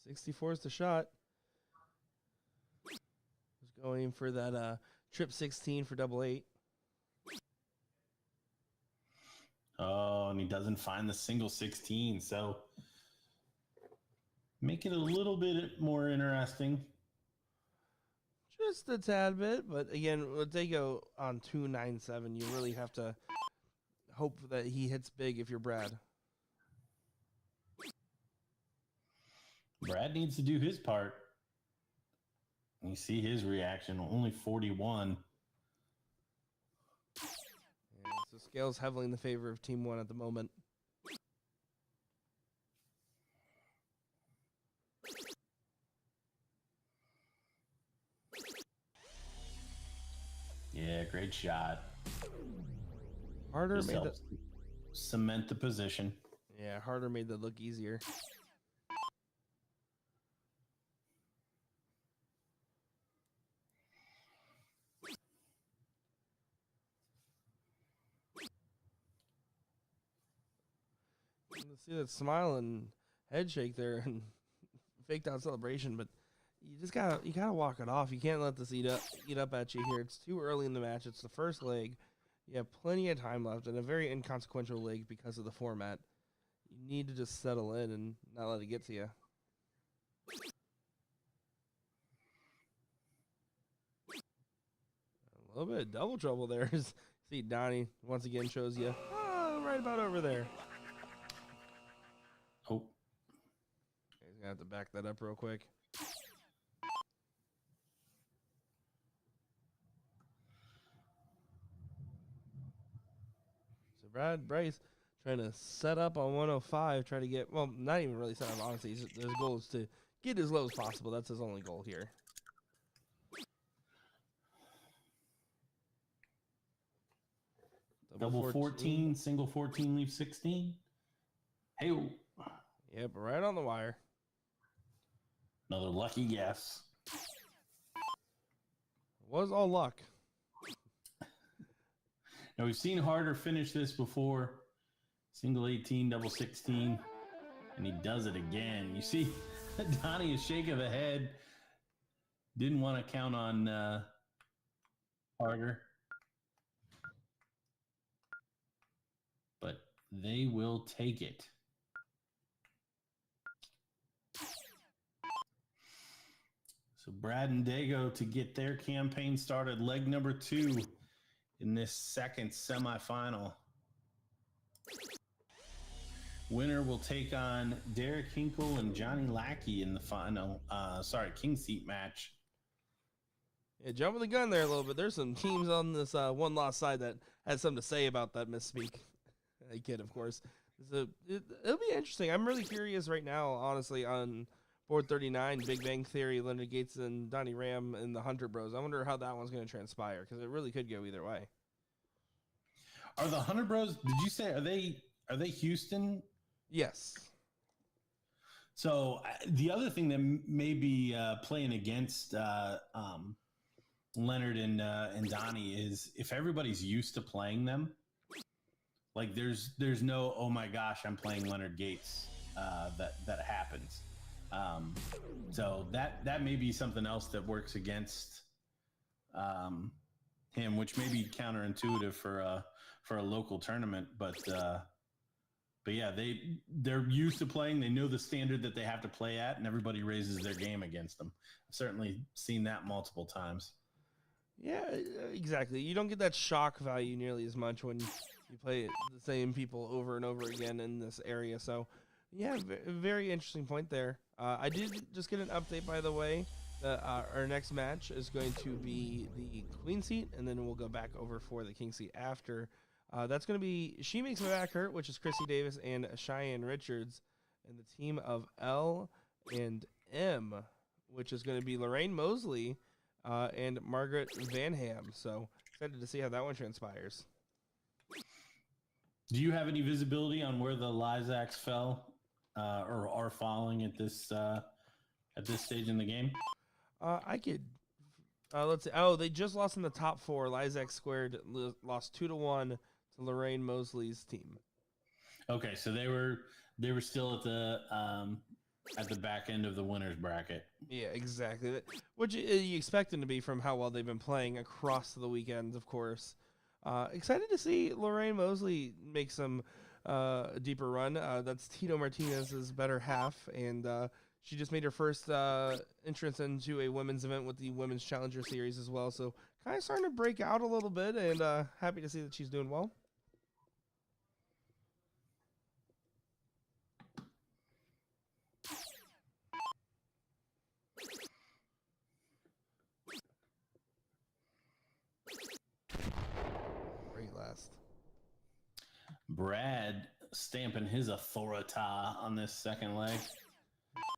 64 is the shot. Was going for that trip 16 for double 8. Oh, and he doesn't find the single 16, so make it a little bit more interesting. Just a tad bit, but again, when they go on 297, you really have to hope that he hits big if you're Brad. Brad needs to do his part. You see his reaction, only 41. Yeah, so scales heavily in the favor of team one at the moment. Yeah, great shot. Harder Just made helps cement the position. Yeah, Harder made that look easier. Let's see that smile and head shake there and faked out celebration, but you gotta walk it off. You can't let this eat up at you here. It's too early in the match. It's the first leg. You have plenty of time left and a very inconsequential leg because of the format. You need to just settle in and not let it get to you. A little bit of double trouble there. See, Donnie once again shows you right about over there. Oh. He's going to have to back that up real quick. So Bryce trying to set up on 105, try to get, well, not even really set up, honestly. His goal is to get as low as possible. That's his only goal here. Double 14, single 14, leave 16. Hey. Yep, right on the wire. Another lucky guess. Was all luck. Now, we've seen Harder finish this before. Single 18, double 16. And he does it again. You see, Donnie is shaking the head. Didn't want to count on Harder. But they will take it. So Brad and Dago to get their campaign started. Leg number 2 in this second semifinal. Winner will take on Derek Hinkle and Johnny Lackey in the final, King Seat match. Yeah, jumping the gun there a little bit. There's some teams on this one-loss side that had something to say about that misspeak. I kid, of course. So it'll be interesting. I'm really curious right now, honestly, on board 39, Big Bang Theory, Leonard Gates, and Donnie Ram, and the Hunter Bros. I wonder how that one's going to transpire, because it really could go either way. Are the Hunter Bros, did you say, are they Houston? Yes. So the other thing that may be playing against Leonard and Donnie is if everybody's used to playing them, like there's no, oh my gosh, I'm playing Leonard Gates that happens. So that may be something else that works against him, which may be counterintuitive for a local tournament, but yeah, they're used to playing. They know the standard that they have to play at, and everybody raises their game against them. I've certainly seen that multiple times. Yeah, exactly. You don't get that shock value nearly as much when you play the same people over and over again in this area. So, yeah, very interesting point there. I did just get an update, by the way, that our next match is going to be the Queen Seat, and then we'll go back over for the King Seat after. That's going to be She Makes My Back Hurt, which is Chrissy Davis and Cheyenne Richards, and the team of L and M, which is going to be Lorraine Mosley and Margaret Van Ham. So excited to see how that one transpires. Do you have any visibility on where the Lysacs fell or are falling at this stage in the game? I could. Let's see. Oh, they just lost in the top 4. Lysac squared lost 2-1 to Lorraine Mosley's team. Okay, so they were still at the back end of the winners bracket. Yeah, exactly. Which you expect them to be from how well they've been playing across the weekends, of course. Excited to see Lorraine Mosley make some deeper run. That's Tito Martinez's better half, and she just made her first entrance into a women's event with the Women's Challenger Series as well. So kind of starting to break out a little bit, and happy to see that she's doing well. Great last. Brad stamping his authority on this second leg.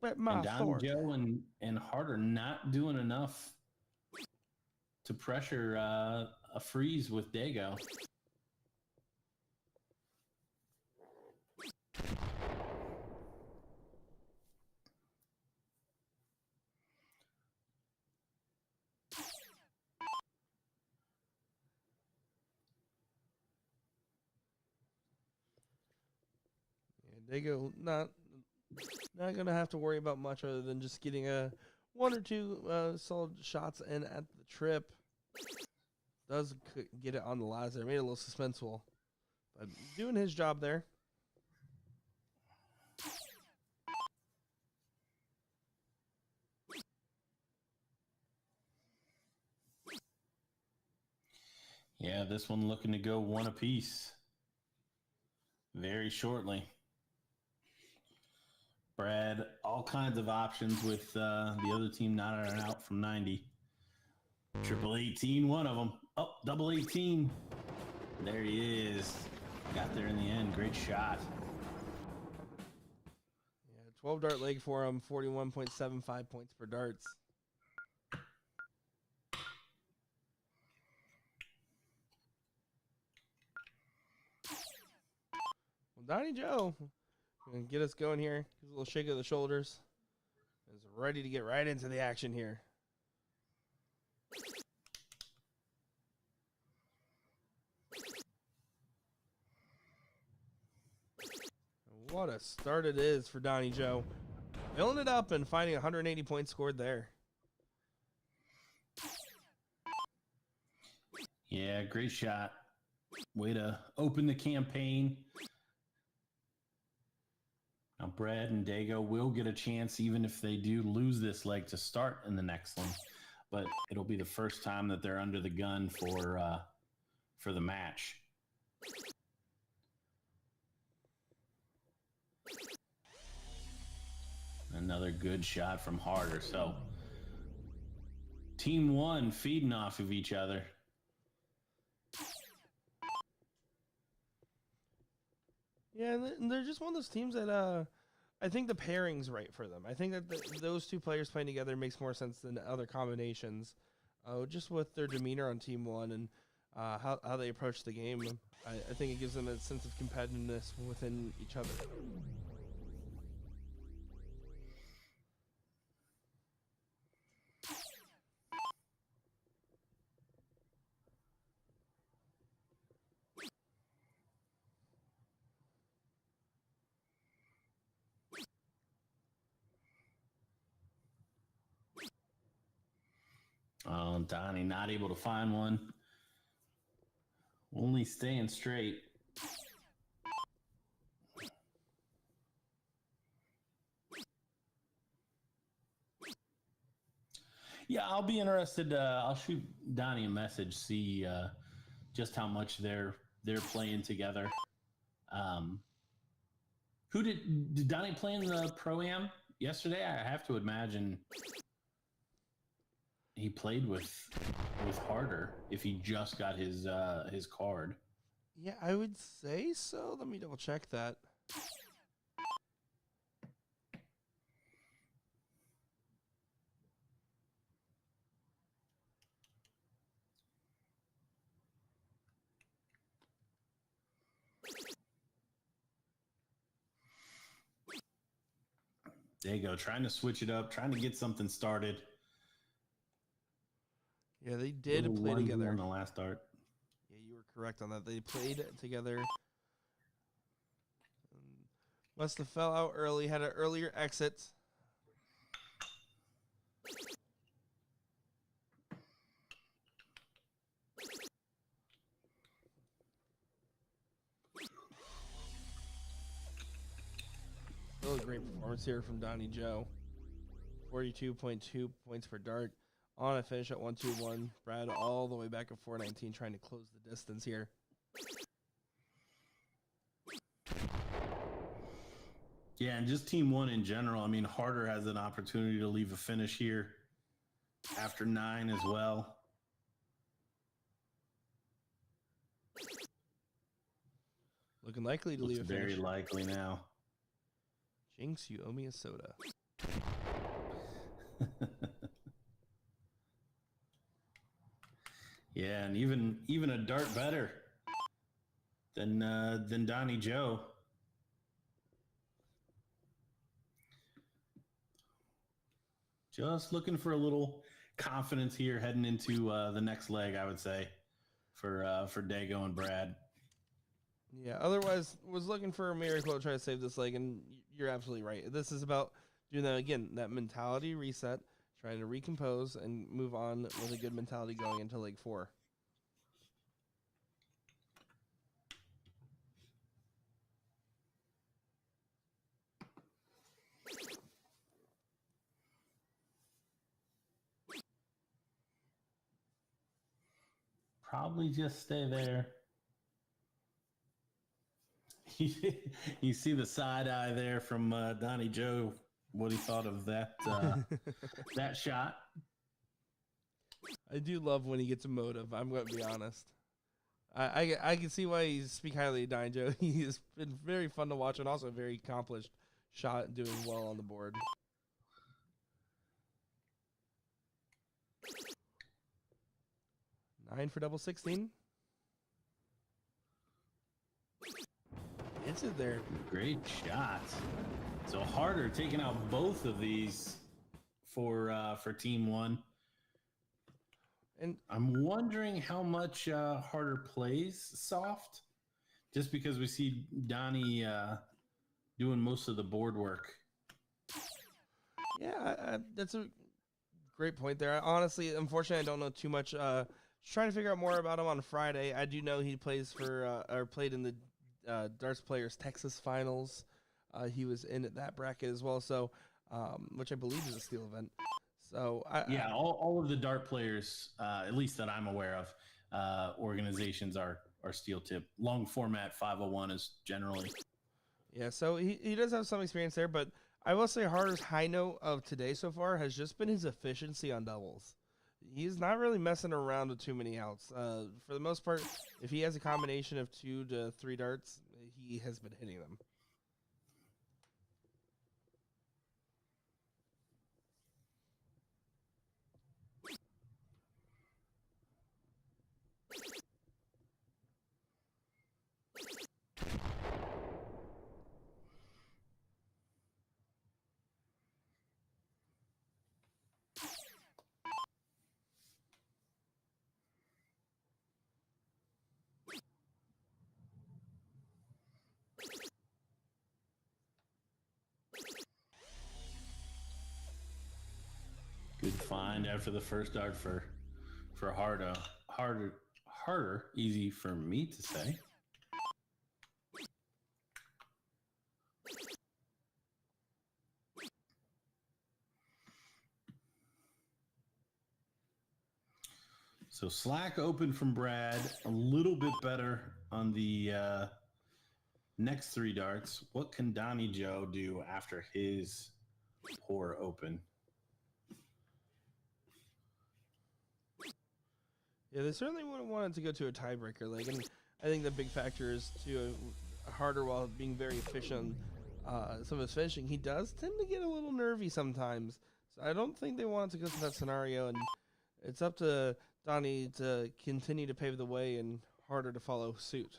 But and Donnie Joe and Hart are not doing enough to pressure a freeze with Dago. Dago not gonna have to worry about much other than just getting a 1 or 2 solid shots in at the trip. Does get it on the laser. Made it a little suspenseful, but doing his job there. Yeah, this one looking to go 1 apiece very shortly. Brad, all kinds of options with the other team not out from 90. Triple 18, one of them. Oh, double 18. There he is. Got there in the end. Great shot. Yeah, 12 dart leg for him, 41.75 points per darts. Well, Donnie Joe gonna get us going here. Gives a little shake of the shoulders. Is ready to get right into the action here. What a start it is for Donnie Joe. Filling it up and finding 180 points scored there. Yeah, great shot. Way to open the campaign. Now, Brad and Dago will get a chance, even if they do lose this leg, to start in the next one. But it'll be the first time that they're under the gun for the match. Another good shot from Harder. So, Team 1 feeding off of each other. Yeah, and they're just one of those teams that I think the pairing's right for them. I think that those 2 players playing together makes more sense than other combinations. Just with their demeanor on Team 1 and how they approach the game, I think it gives them a sense of competitiveness within each other. Donnie not able to find one. Only staying straight. Yeah, I'll be interested. I'll shoot Donnie a message, see just how much they're playing together. Who did Donnie play in the Pro-Am yesterday? I have to imagine he played with Harder if he just got his card. Yeah, I would say so. Let me double check that. There you go. Trying to switch it up, trying to get something started. Yeah, they did play together on the last dart. Yeah, you were correct on that. They played together. Must have fell out early, had an earlier exit. Still a great performance here from Donnie Joe. 42.2 points per dart. On a finish at 121. Brad all the way back at 419, trying to close the distance here. Yeah, and just team one in general. I mean, Harder has an opportunity to leave a finish here after 9 as well. Looking likely to leave a finish. Very likely now. Jinx, you owe me a soda. Yeah, and even a dart better than Donnie Joe. Just looking for a little confidence here heading into the next leg, I would say, for Dago and Brad. Yeah, otherwise, was looking for a miracle to try to save this leg, and you're absolutely right. This is about doing that again, that mentality reset, trying to recompose and move on with a good mentality going into leg 4. Probably just stay there. You see the side eye there from Donnie Joe, what he thought of that that shot. I do love when he gets emotive. I'm going to be honest. I can see why he's speak highly of Donnie Joe. He's been very fun to watch and also a very accomplished shot, doing well on the board. Nine for double 16. It's it there. Great shot. So Harder taking out both of these for team one. And I'm wondering how much Harder plays soft, just because we see Donnie doing most of the board work. Yeah, that's a great point there. Honestly, unfortunately, I don't know too much. Trying to figure out more about him on Friday. I do know he plays for or played in the Darts Players Texas Finals. He was in that bracket as well, so which I believe is a steel event. So all of the dart players, at least that I'm aware of, organizations are steel tip. Long format 501 is generally. Yeah, so he does have some experience there, but I will say Harder's high note of today so far has just been his efficiency on doubles. He's not really messing around with too many outs. For the most part, if he has a combination of 2 to 3 darts, he has been hitting them. Good find after the first dart for Harder. Easy for me to say. So slack open from Brad, a little bit better on the next 3 darts. What can Donnie Joe do after his poor open? Yeah, they certainly wouldn't want it to go to a tiebreaker leg, and I think the big factor is to Harder, while being very efficient some of his finishing, he does tend to get a little nervy sometimes. So I don't think they want it to go to that scenario, and it's up to Donnie to continue to pave the way and Harder to follow suit.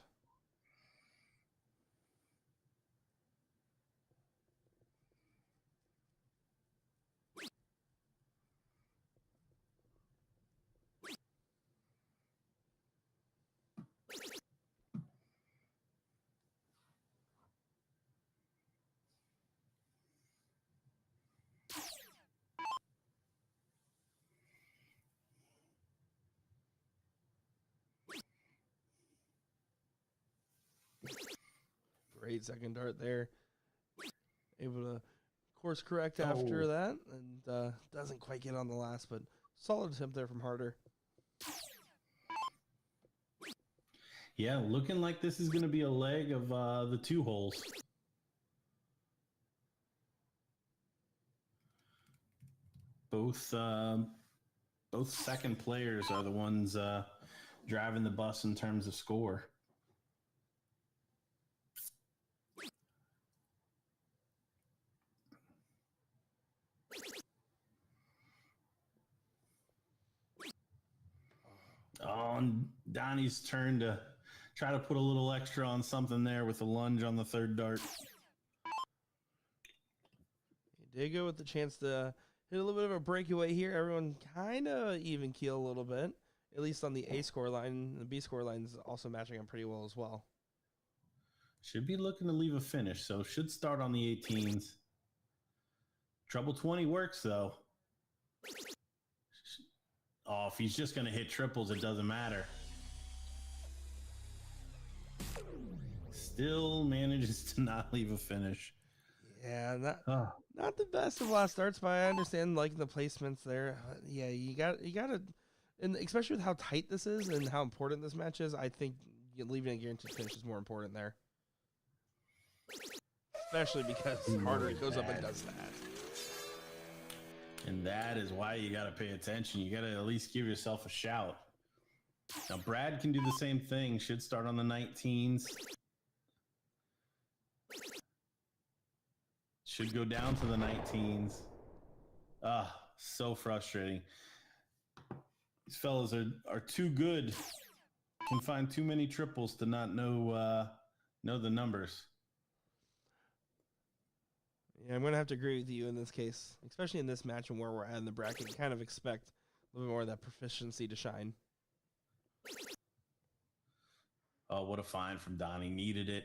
Great second dart there. Able to course correct after that, and doesn't quite get on the last, but solid attempt there from Harder. Yeah, looking like this is going to be a leg of the 2 holes. Both second players are the ones driving the bus in terms of score. Oh, and Donnie's turn to try to put a little extra on something there with a lunge on the 3rd dart. Diego with the chance to hit a little bit of a breakaway here. Everyone kind of even keel a little bit, at least on the A score line. The B score line is also matching up pretty well as well. Should be looking to leave a finish, so should start on the 18s. Treble 20 works, though. Oh, if he's just going to hit triples, it doesn't matter. Still manages to not leave a finish. Yeah, not the best of last starts, but I understand liking the placements there. Yeah, you got to, and especially with how tight this is and how important this match is, I think leaving a guaranteed finish is more important there. Especially because Harder goes up and does that. And that is why you got to pay attention. You got to at least give yourself a shout. Now, Brad can do the same thing. Should start on the 19s. Should go down to the 19s. So frustrating. These fellas are too good. Can find too many triples to not know the numbers. Yeah, I'm going to have to agree with you in this case, especially in this match and where we're at in the bracket. You kind of expect a little bit more of that proficiency to shine. Oh, what a find from Donnie. Needed it.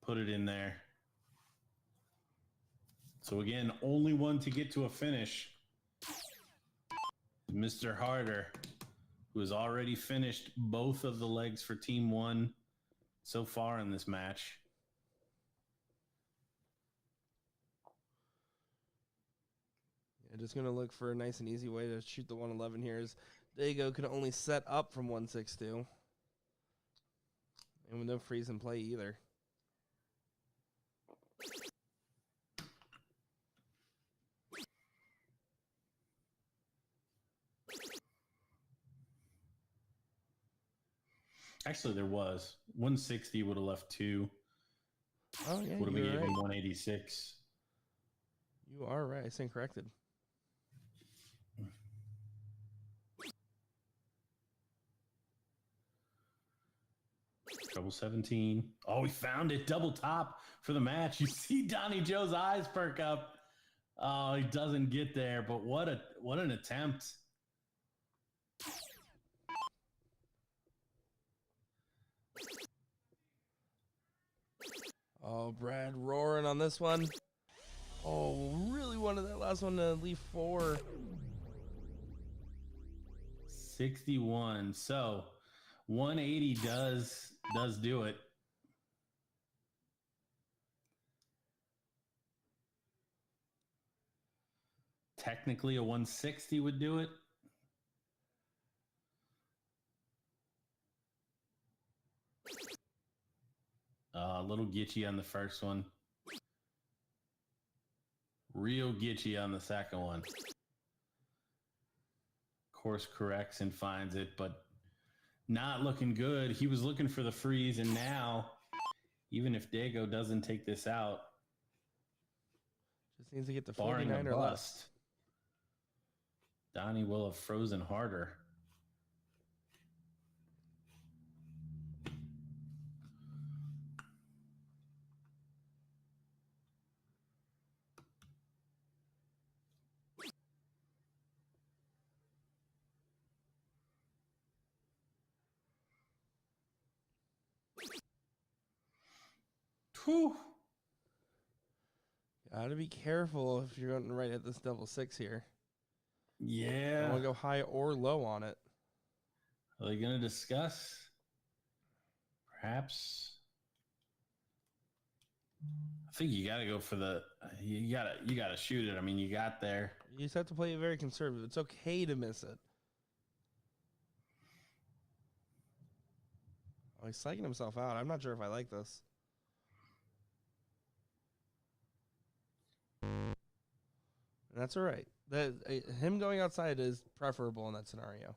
Put it in there. So again, only one to get to a finish. Mr. Harder, who has already finished both of the legs for Team 1 so far in this match. Yeah, just going to look for a nice and easy way to shoot the 111 here. Is Diego could only set up from 162. And with no freeze in play either. Actually, there was. 160 would have left 2. Oh, yeah, would have you're been right. 186. You are right. I stand corrected. Treble 17. Oh, we found it. Double top for the match. You see Donnie Joe's eyes perk up. Oh, he doesn't get there, but what an attempt. Oh, Brad roaring on this one. Oh, really wanted that last one to leave 4. 61. So 180 does do it. Technically, a 160 would do it. A little gitchy on the first one. Real gitchy on the second one. Course corrects and finds it, but not looking good. He was looking for the freeze, and now, even if Diego doesn't take this out, just needs to get to barring 49 a or bust, less. Donnie will have frozen Harder. Whew. Gotta be careful if you're going to right at this double 6 here. Yeah. Don't want to go high or low on it. Are they going to discuss? Perhaps I think you got to go for the. You gotta shoot it. I mean, you got there. You just have to play it very conservative. It's okay to miss it. Oh, he's psyching himself out. I'm not sure if I like this. And that's all right. Him going outside is preferable in that scenario.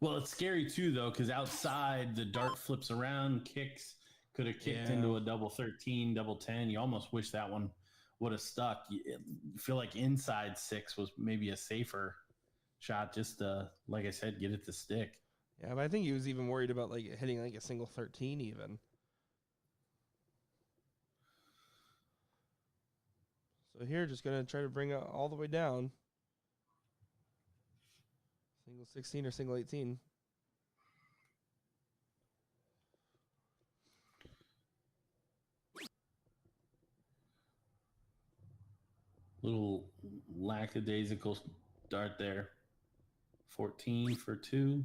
Well, it's scary too, though, because outside the dart flips around, kicks, could have kicked into a double 13, double 10. You almost wish that one would have stuck. You feel like inside 6 was maybe a safer shot, just to, like I said, get it to stick. Yeah, but I think he was even worried about like hitting like a single 13 even. So here, just going to try to bring it all the way down. Single 16 or single 18. Little lackadaisical dart there. 14 for 2.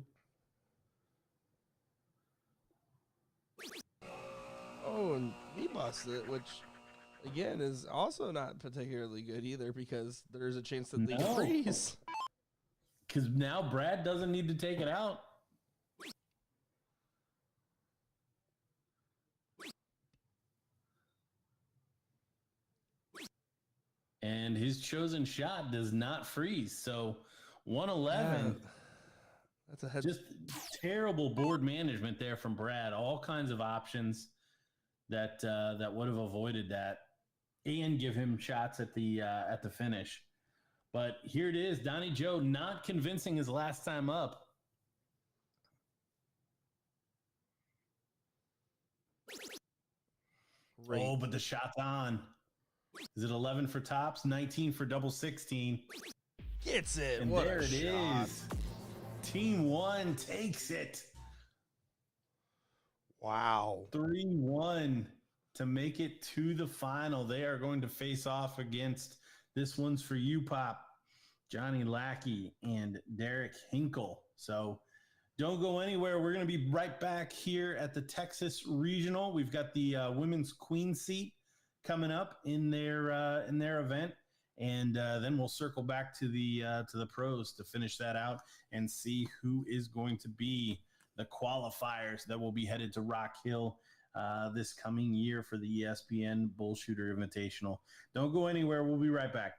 Oh, and he busted it, which again is also not particularly good either because there's a chance that they can freeze. Because now Brad doesn't need to take it out. And his chosen shot does not freeze. So 111. That's a head. Just terrible board management there from Brad. All kinds of options that would have avoided that and give him shots at the finish. But here it is, Donnie Joe not convincing his last time up. Great. Oh, but the shot's on. Is it 11 for tops, 19 for double 16? Gets it. And there it is. Team 1 takes it. Wow. 3-1 to make it to the final. They are going to face off against, this one's for you, Pop, Johnny Lackey and Derek Hinkle. So don't go anywhere. We're going to be right back here at the Texas Regional. We've got the women's queen seat coming up in their event, and then we'll circle back to the pros to finish that out and see who is going to be the qualifiers that will be headed to Rock Hill this coming year for the ESPN BullShooter Invitational. Don't go anywhere. We'll be right back.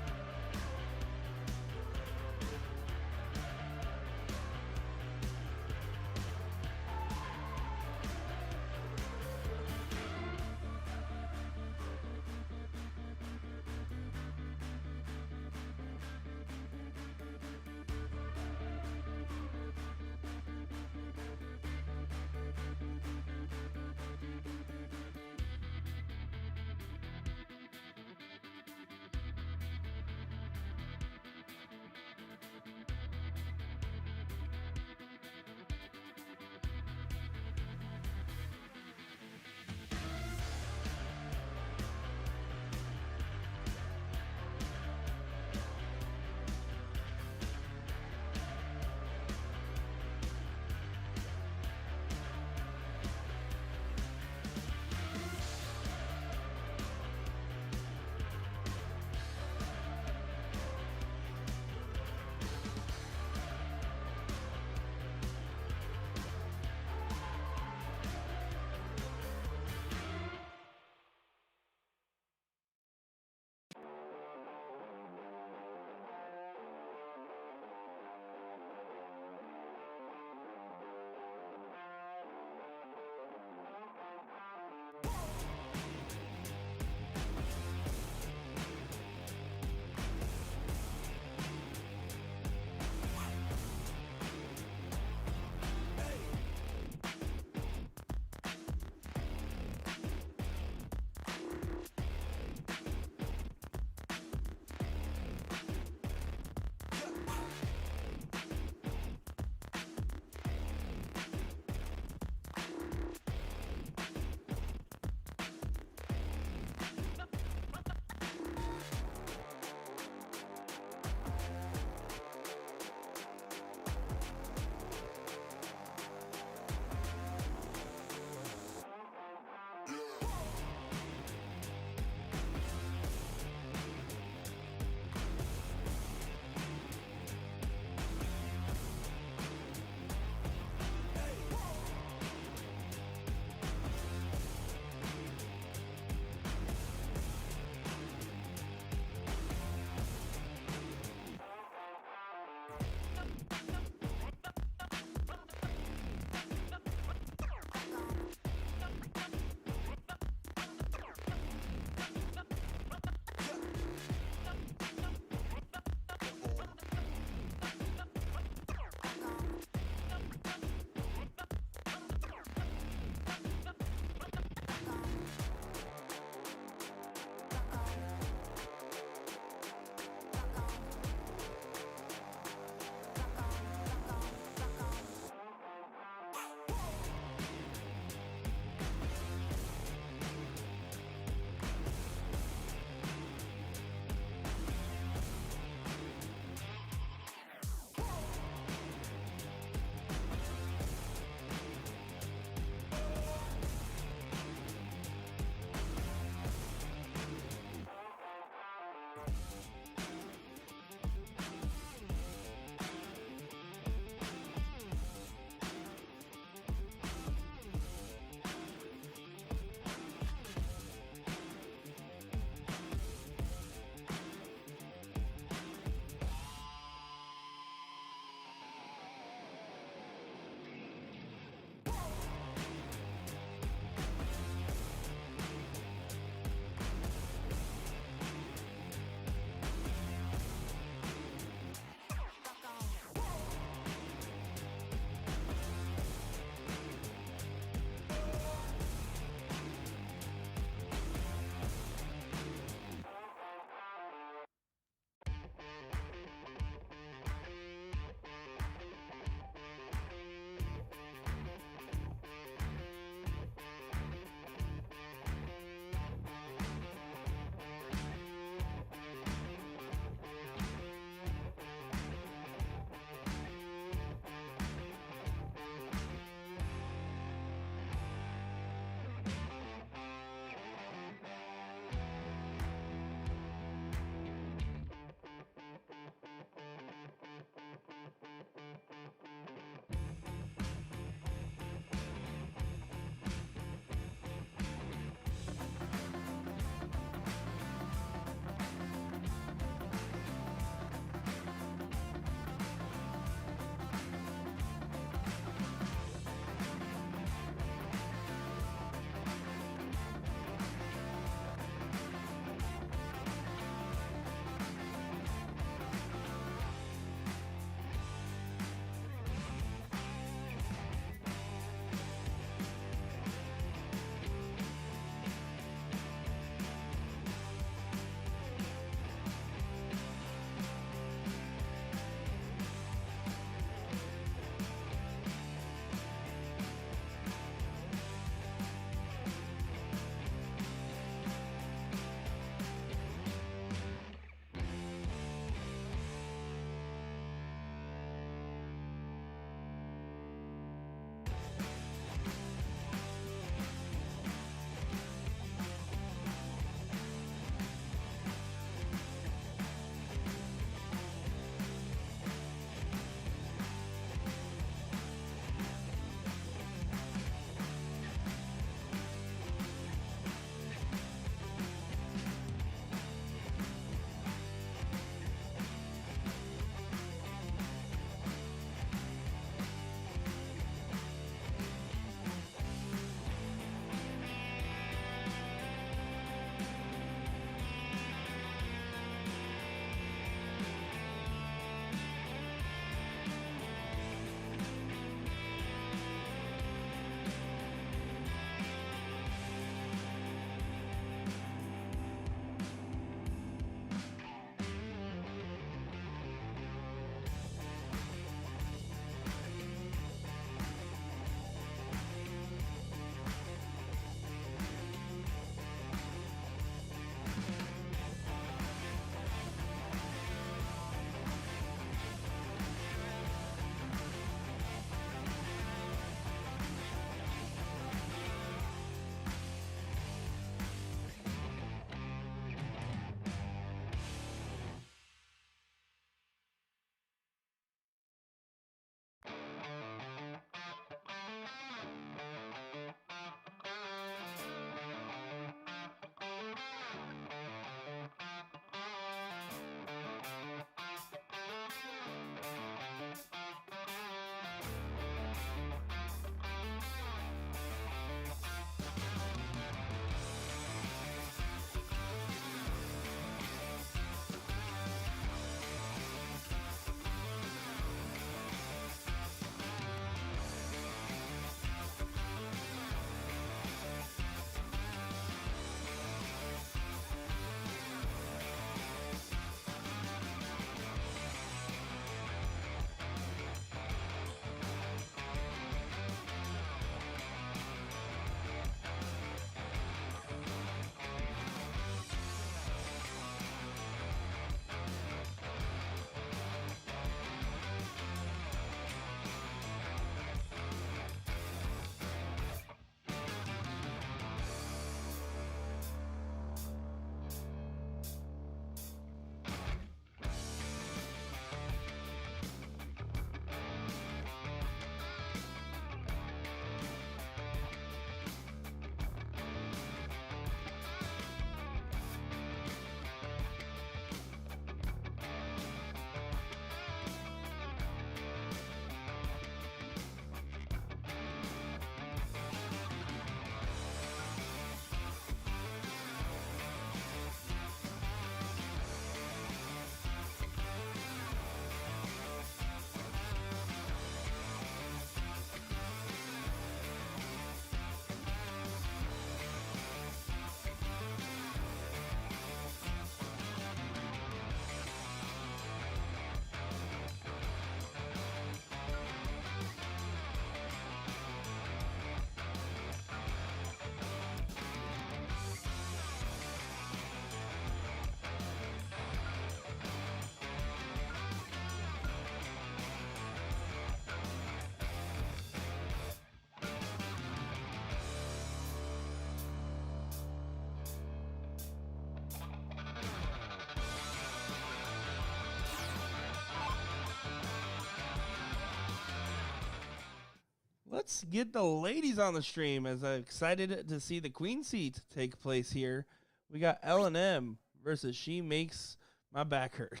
let's get the ladies on the stream as I'm excited to see the queen seat take place here. We got L&M versus She Makes My Back Hurt.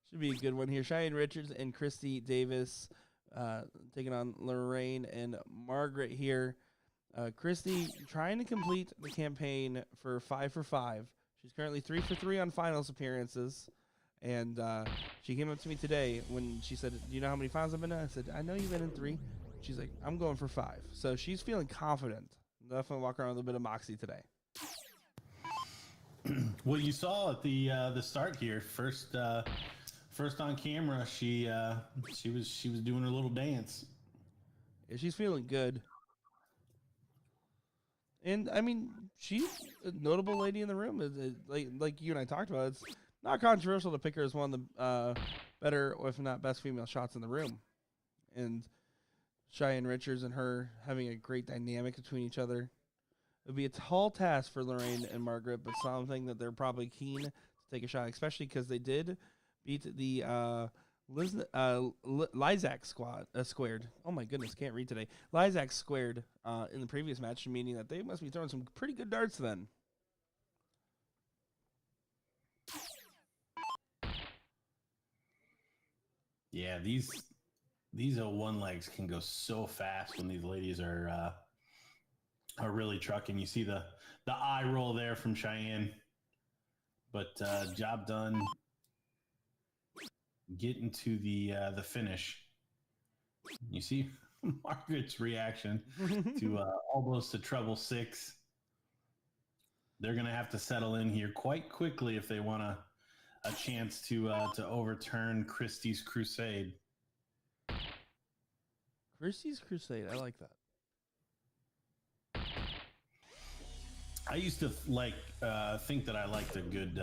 Should be a good one here. Cheyenne Richards and Christy Davis taking on Lorraine and Margaret here. Christy trying to complete the campaign for 5 for 5. She's currently 3 for 3 on finals appearances. And she came up to me today when she said, "Do you know how many finals I've been in?" I said, "I know you've been in 3." She's like, "I'm going for 5." So she's feeling confident. Definitely walk around with a bit of moxie today. Well, you saw at the start here, first on camera, she was doing her little dance. Yeah, she's feeling good. And I mean, she's a notable lady in the room. Like you and I talked about, it's not controversial to pick her as one of the better, or if not best, female shots in the room. And Cheyenne Richards and her having a great dynamic between each other. It would be a tall task for Lorraine and Margaret, but something that they're probably keen to take a shot, especially because they did beat the Lysac squared. Oh my goodness, can't read today. Lysac squared in the previous match, meaning that they must be throwing some pretty good darts then. Yeah, these 01 legs can go so fast when these ladies are really trucking. You see the eye roll there from Cheyenne, but job done. Getting to the finish. You see Margaret's reaction to almost a treble 6. They're going to have to settle in here quite quickly if they want a chance to overturn Christie's crusade. Christie's crusade, I like that. I used to think that I liked a good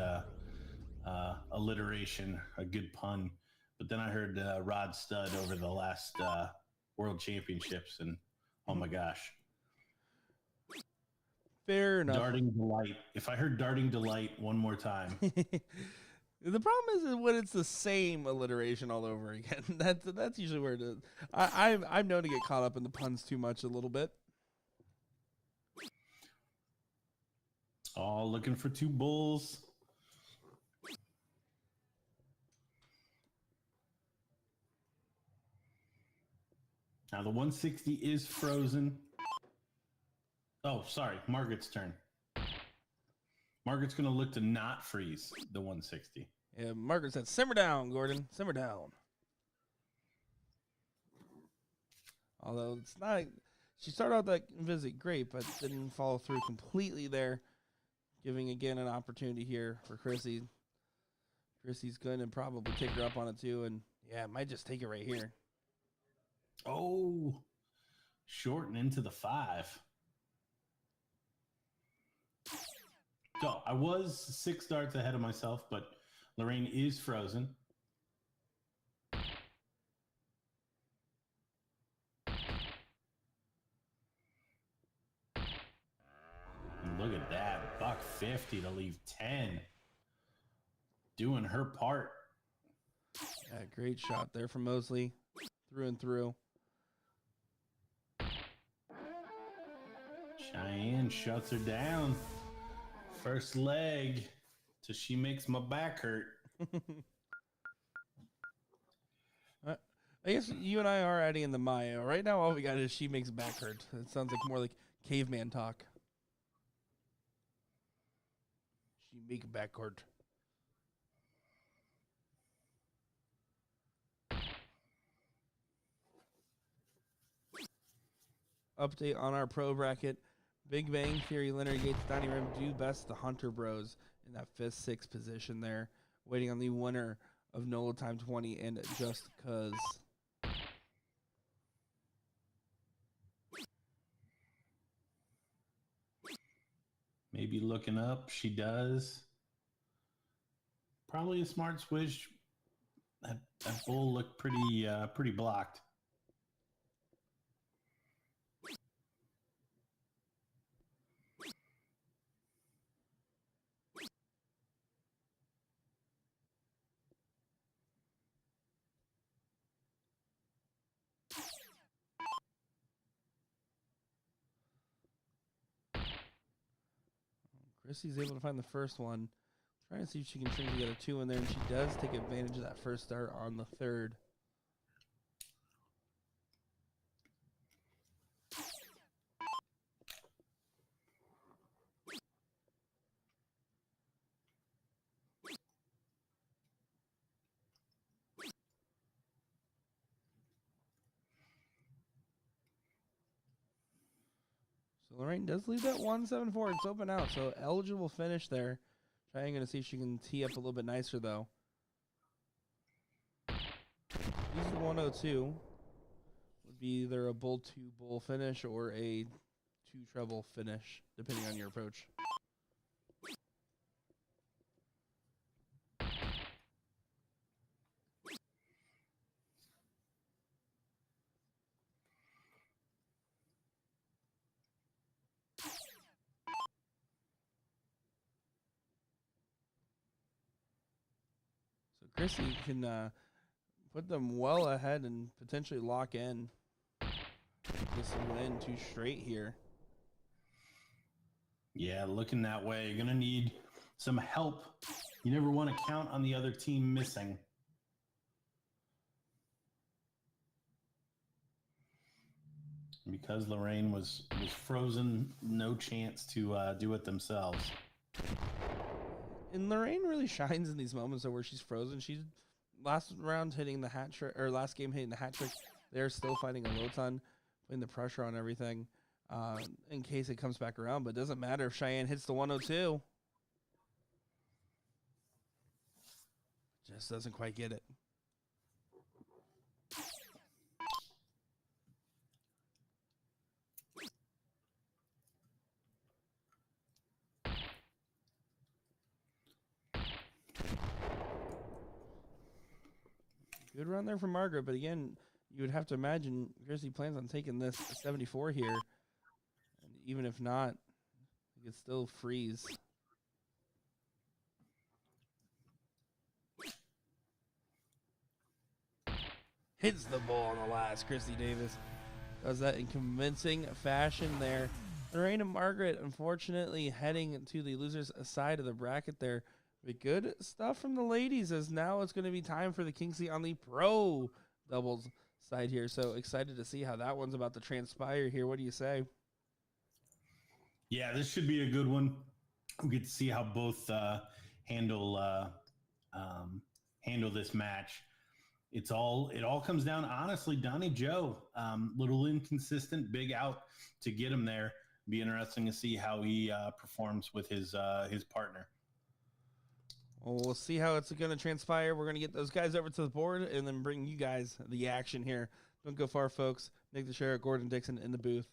alliteration, a good pun, but then I heard Rod Stud over the last World Championships, and oh my gosh. Fair enough. Darting Delight. If I heard Darting Delight one more time. The problem is when it's the same alliteration all over again. That's usually where it is. I'm known to get caught up in the puns too much a little bit. Oh, looking for 2 bulls. Now the 160 is frozen. Oh, sorry. Margaret's turn. Margaret's going to look to not freeze the 160. Yeah, Margaret said, "Simmer down, Gordon. Simmer down." Although it's not, she started out that visit great, but didn't follow through completely there, giving again an opportunity here for Chrissy. Chrissy's going to probably take her up on it too, and yeah, might just take it right here. Oh, shorten into the 5. So I was 6 darts ahead of myself, but Lorraine is frozen. And look at that, $150 to leave 10. Doing her part. Yeah, great shot there from Mosley, through and through. Cheyenne shuts her down. First leg to She Makes My Back Hurt. I guess you and I are adding in the Maya. Right now, all we got is She Makes Back Hurt. It sounds like more like caveman talk. She make back hurt. Update on our pro bracket. Big Bang Theory, Leonard Gates, Donnie Rim do best the Hunter Bros in that 5th, 6th position there. Waiting on the winner of Nola Time 20 and Just Cuz. Maybe looking up. She does. Probably a smart switch. That bull looked pretty blocked. Chrissy's able to find the first one. Trying to see if she can string together 2 in there, and she does take advantage of that first start on the third. So Lorraine does leave that 174. It's open out, so eligible finish there. Trying to see if she can tee up a little bit nicer, though. Use the 102. Would be either a bull 2 bull finish or a 2 treble finish, depending on your approach. So Chrissy can put them well ahead and potentially lock in this win 2 straight here. Yeah, looking that way. You're going to need some help. You never want to count on the other team missing. Because Lorraine was frozen, no chance to do it themselves. And Lorraine really shines in these moments where she's frozen. She's last round hitting the hat trick, or last game hitting the hat trick. They're still fighting a low ton, putting the pressure on everything in case it comes back around. But it doesn't matter if Cheyenne hits the 102. Just doesn't quite get it. Good run there from Margaret, but again, you would have to imagine Chrissy plans on taking this 74 here. And even if not, he could still freeze. Hits the ball on the last. Chrissy Davis does that in convincing fashion there. Lorraine and Margaret, unfortunately, heading to the losers' side of the bracket there. But good stuff from the ladies, as now it's going to be time for the Kingsley on the pro doubles side here. So excited to see how that one's about to transpire here. What do you say? Yeah, this should be a good one. We get to see how both handle this match. It all comes down, honestly, Donnie Joe, little inconsistent, big out to get him there. Be interesting to see how he performs with his partner. Well, we'll see how it's going to transpire. We're going to get those guys over to the board and then bring you guys the action here. Don't go far, folks. Nick the Sheriff, Gordon Dixon in the booth.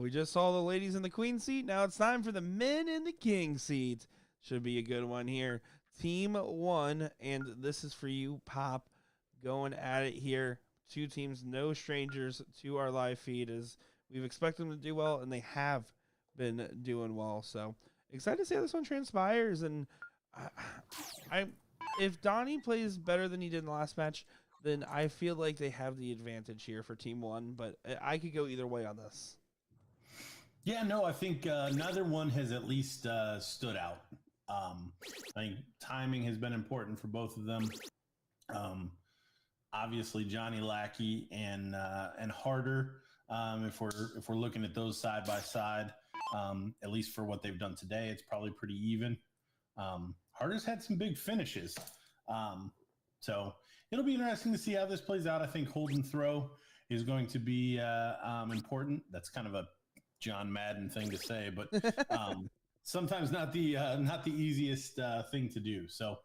We just saw the ladies in the queen seat. Now it's time for the men in the king seat. Should be a good one here. Team 1, and this is for you, Pop, going at it here. Two teams, no strangers to our live feed, as we've expected them to do well, and they have been doing well. So excited to see how this one transpires. And if Donnie plays better than he did in the last match, then I feel like they have the advantage here for Team 1. But I could go either way on this. Yeah, no, I think neither one has at least stood out. I think timing has been important for both of them. Obviously, Johnny Lackey and Harder. If we're looking at those side by side, at least for what they've done today, it's probably pretty even. Harder's had some big finishes, so it'll be interesting to see how this plays out. I think hold and throw is going to be important. That's kind of a John Madden thing to say, but sometimes not the easiest thing to do. So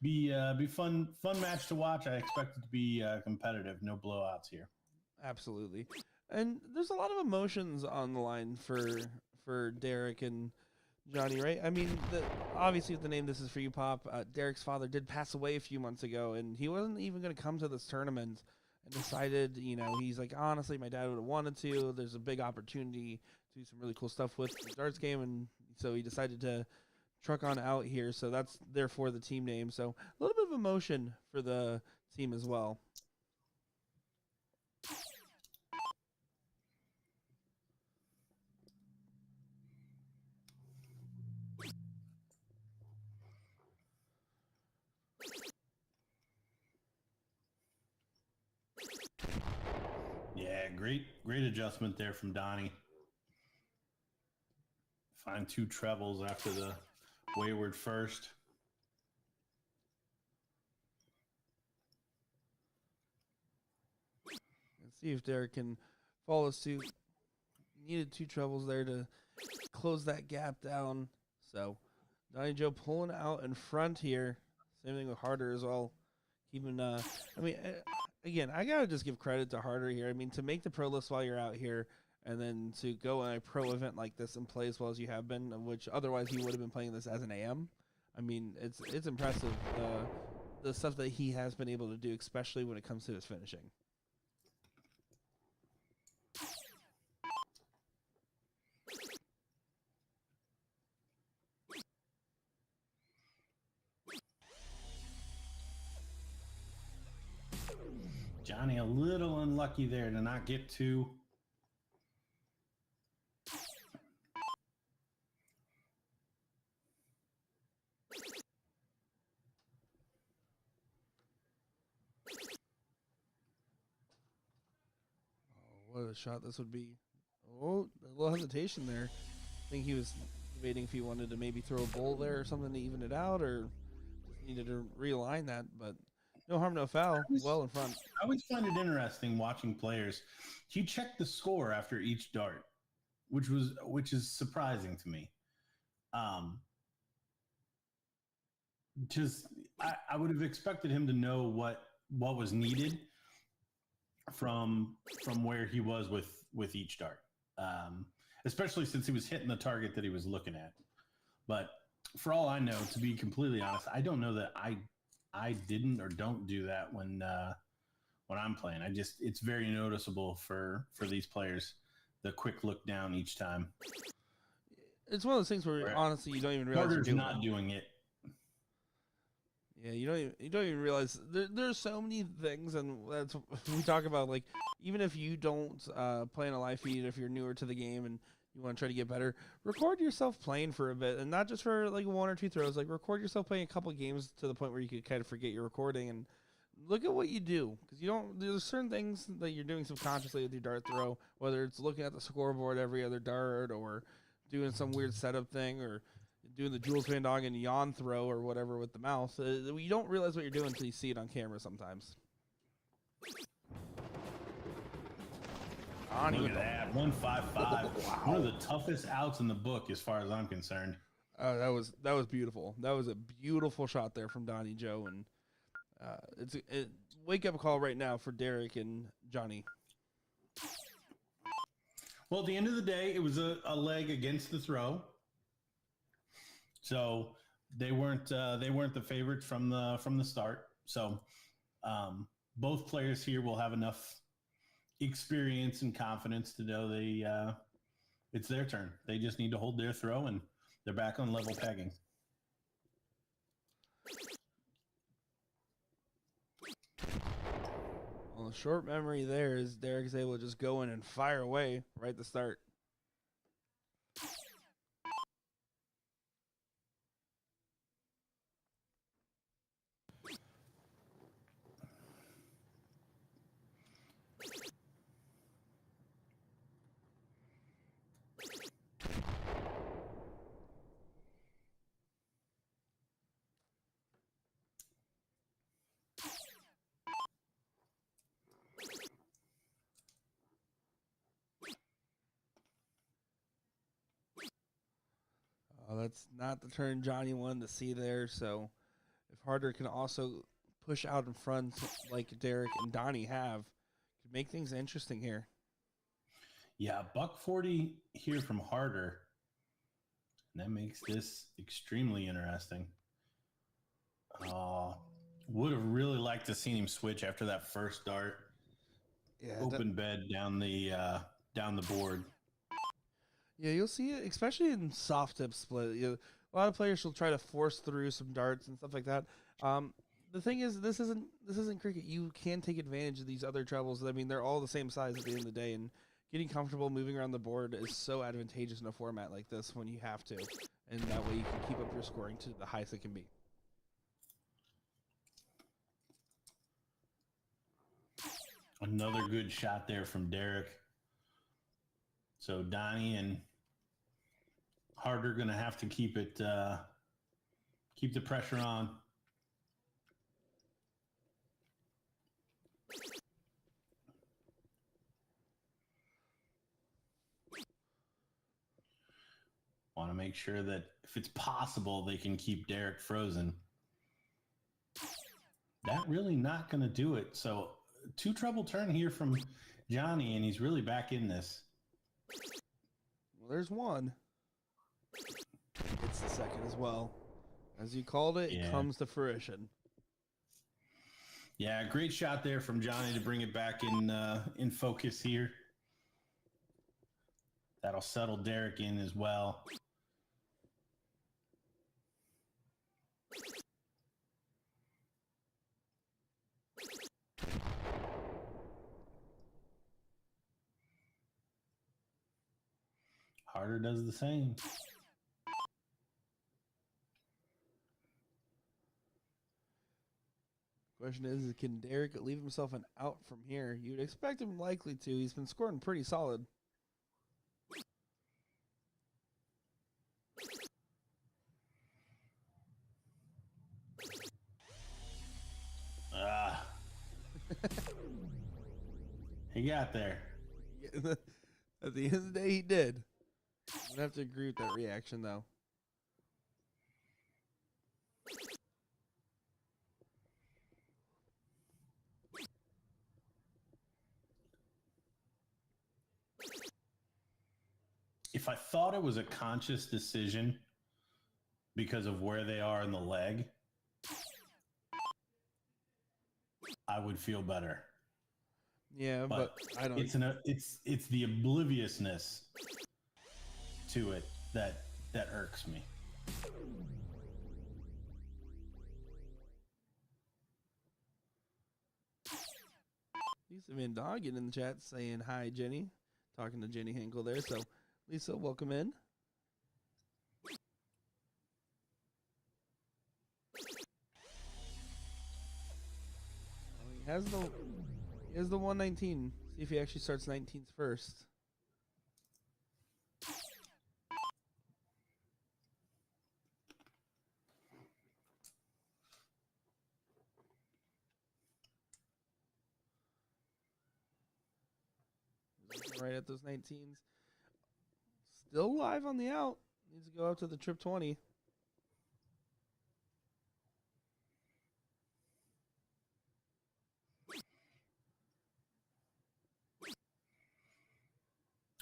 be fun match to watch. I expect it to be competitive, no blowouts here. Absolutely, and there's a lot of emotions on the line for Derek and Johnny, right? I mean, obviously with the name "This Is For You," Pop, Derek's father did pass away a few months ago, and he wasn't even going to come to this tournament. And decided, he's like, honestly, my dad would have wanted to. There's a big opportunity to do some really cool stuff with the darts game, and so he decided to truck on out here. So that's therefore the team name. So a little bit of emotion for the team as well. Yeah, great adjustment there from Donnie. Find 2 trebles after the wayward first. Let's see if Derek can follow suit. Needed 2 trebles there to close that gap down. So Donnie Joe pulling out in front here. Same thing with Harder as well. Keeping, again, I gotta just give credit to Harder here. I mean, to make the pro list while you're out here, and then to go in a pro event like this and play as well as you have been, which otherwise you would have been playing this as an AM. I mean, it's impressive the stuff that he has been able to do, especially when it comes to his finishing. Johnny a little unlucky there to not get 2. What a shot this would be. Oh, a little hesitation there. I think he was debating if he wanted to maybe throw a bull there or something to even it out, or just needed to realign that, but no harm, no foul. Well in front. I always find it interesting watching players. He checked the score after each dart, which is surprising to me. Just I would have expected him to know what was needed from where he was with each dart, especially since he was hitting the target that he was looking at. But for all I know, to be completely honest, I don't know that I didn't or don't do that when I'm playing. It's very noticeable for these players, the quick look down each time. It's one of those things where honestly you don't even realize Carter's not doing it. Yeah, you don't even realize there's so many things, and that's we talk about. Like, even if you don't play on a live feed, if you're newer to the game and you want to try to get better, record yourself playing for a bit, and not just for like 1 or 2 throws. Like, record yourself playing a couple games to the point where you could kind of forget you're recording, and look at what you do, because you don't. There's certain things that you're doing subconsciously with your dart throw, whether it's looking at the scoreboard every other dart, or doing some weird setup thing, or doing the Jules Van Dog and yawn throw or whatever with the mouth. You don't realize what you're doing until you see it on camera sometimes. Look at that, 155. Wow. One of the toughest outs in the book, as far as I'm concerned. That was beautiful. That was a beautiful shot there from Donnie Joe, and it's a wake up call right now for Derek and Johnny. Well, at the end of the day, it was a leg against the throw, so they weren't the favorites from the start. So um, both players here will have enough experience and confidence to know it's their turn. They just need to hold their throw, and they're back on level pegging. Well, the short memory there is Derek's able to just go in and fire away right at the start. That's not the turn Johnny wanted to see there. So if Harder can also push out in front like Derek and Donnie have, could make things interesting here. Yeah, $140 here from Harder. And that makes this extremely interesting. Would have really liked to seen him switch after that first dart. Yeah, Open bed down the board. Yeah, you'll see it, especially in soft tip split. A lot of players will try to force through some darts and stuff like that. The thing is, this isn't cricket. You can take advantage of these other trebles. I mean, they're all the same size at the end of the day, and getting comfortable moving around the board is so advantageous in a format like this when you have to, and that way you can keep up your scoring to the highest it can be. Another good shot there from Derek. So Donnie and Harder going to have to keep the pressure on. Want to make sure that if it's possible, they can keep Derek frozen. That really not going to do it. So 2 treble turn here from Johnny, and he's really back in this. Well, there's one. It's the second as well. As you called it, Yeah. It comes to fruition. Yeah, great shot there from Johnny to bring it back in focus here. That'll settle Derek in as well. Harder does the same. Question is, can Derek leave himself an out from here? You'd expect him likely to. He's been scoring pretty solid. He got there. At the end of the day, he did. I'm gonna have to agree with that reaction, though. If I thought it was a conscious decision because of where they are in the leg, I would feel better. Yeah, but I don't. It's the obliviousness to it that irks me. Lisa Van Doggen in the chat saying hi, Jenny. Talking to Jenny Hinkle there. So, Lisa, welcome in. He has the 119. See if he actually starts 19th first. Right at those 19s. Still live on the out. Needs to go up to the trip 20.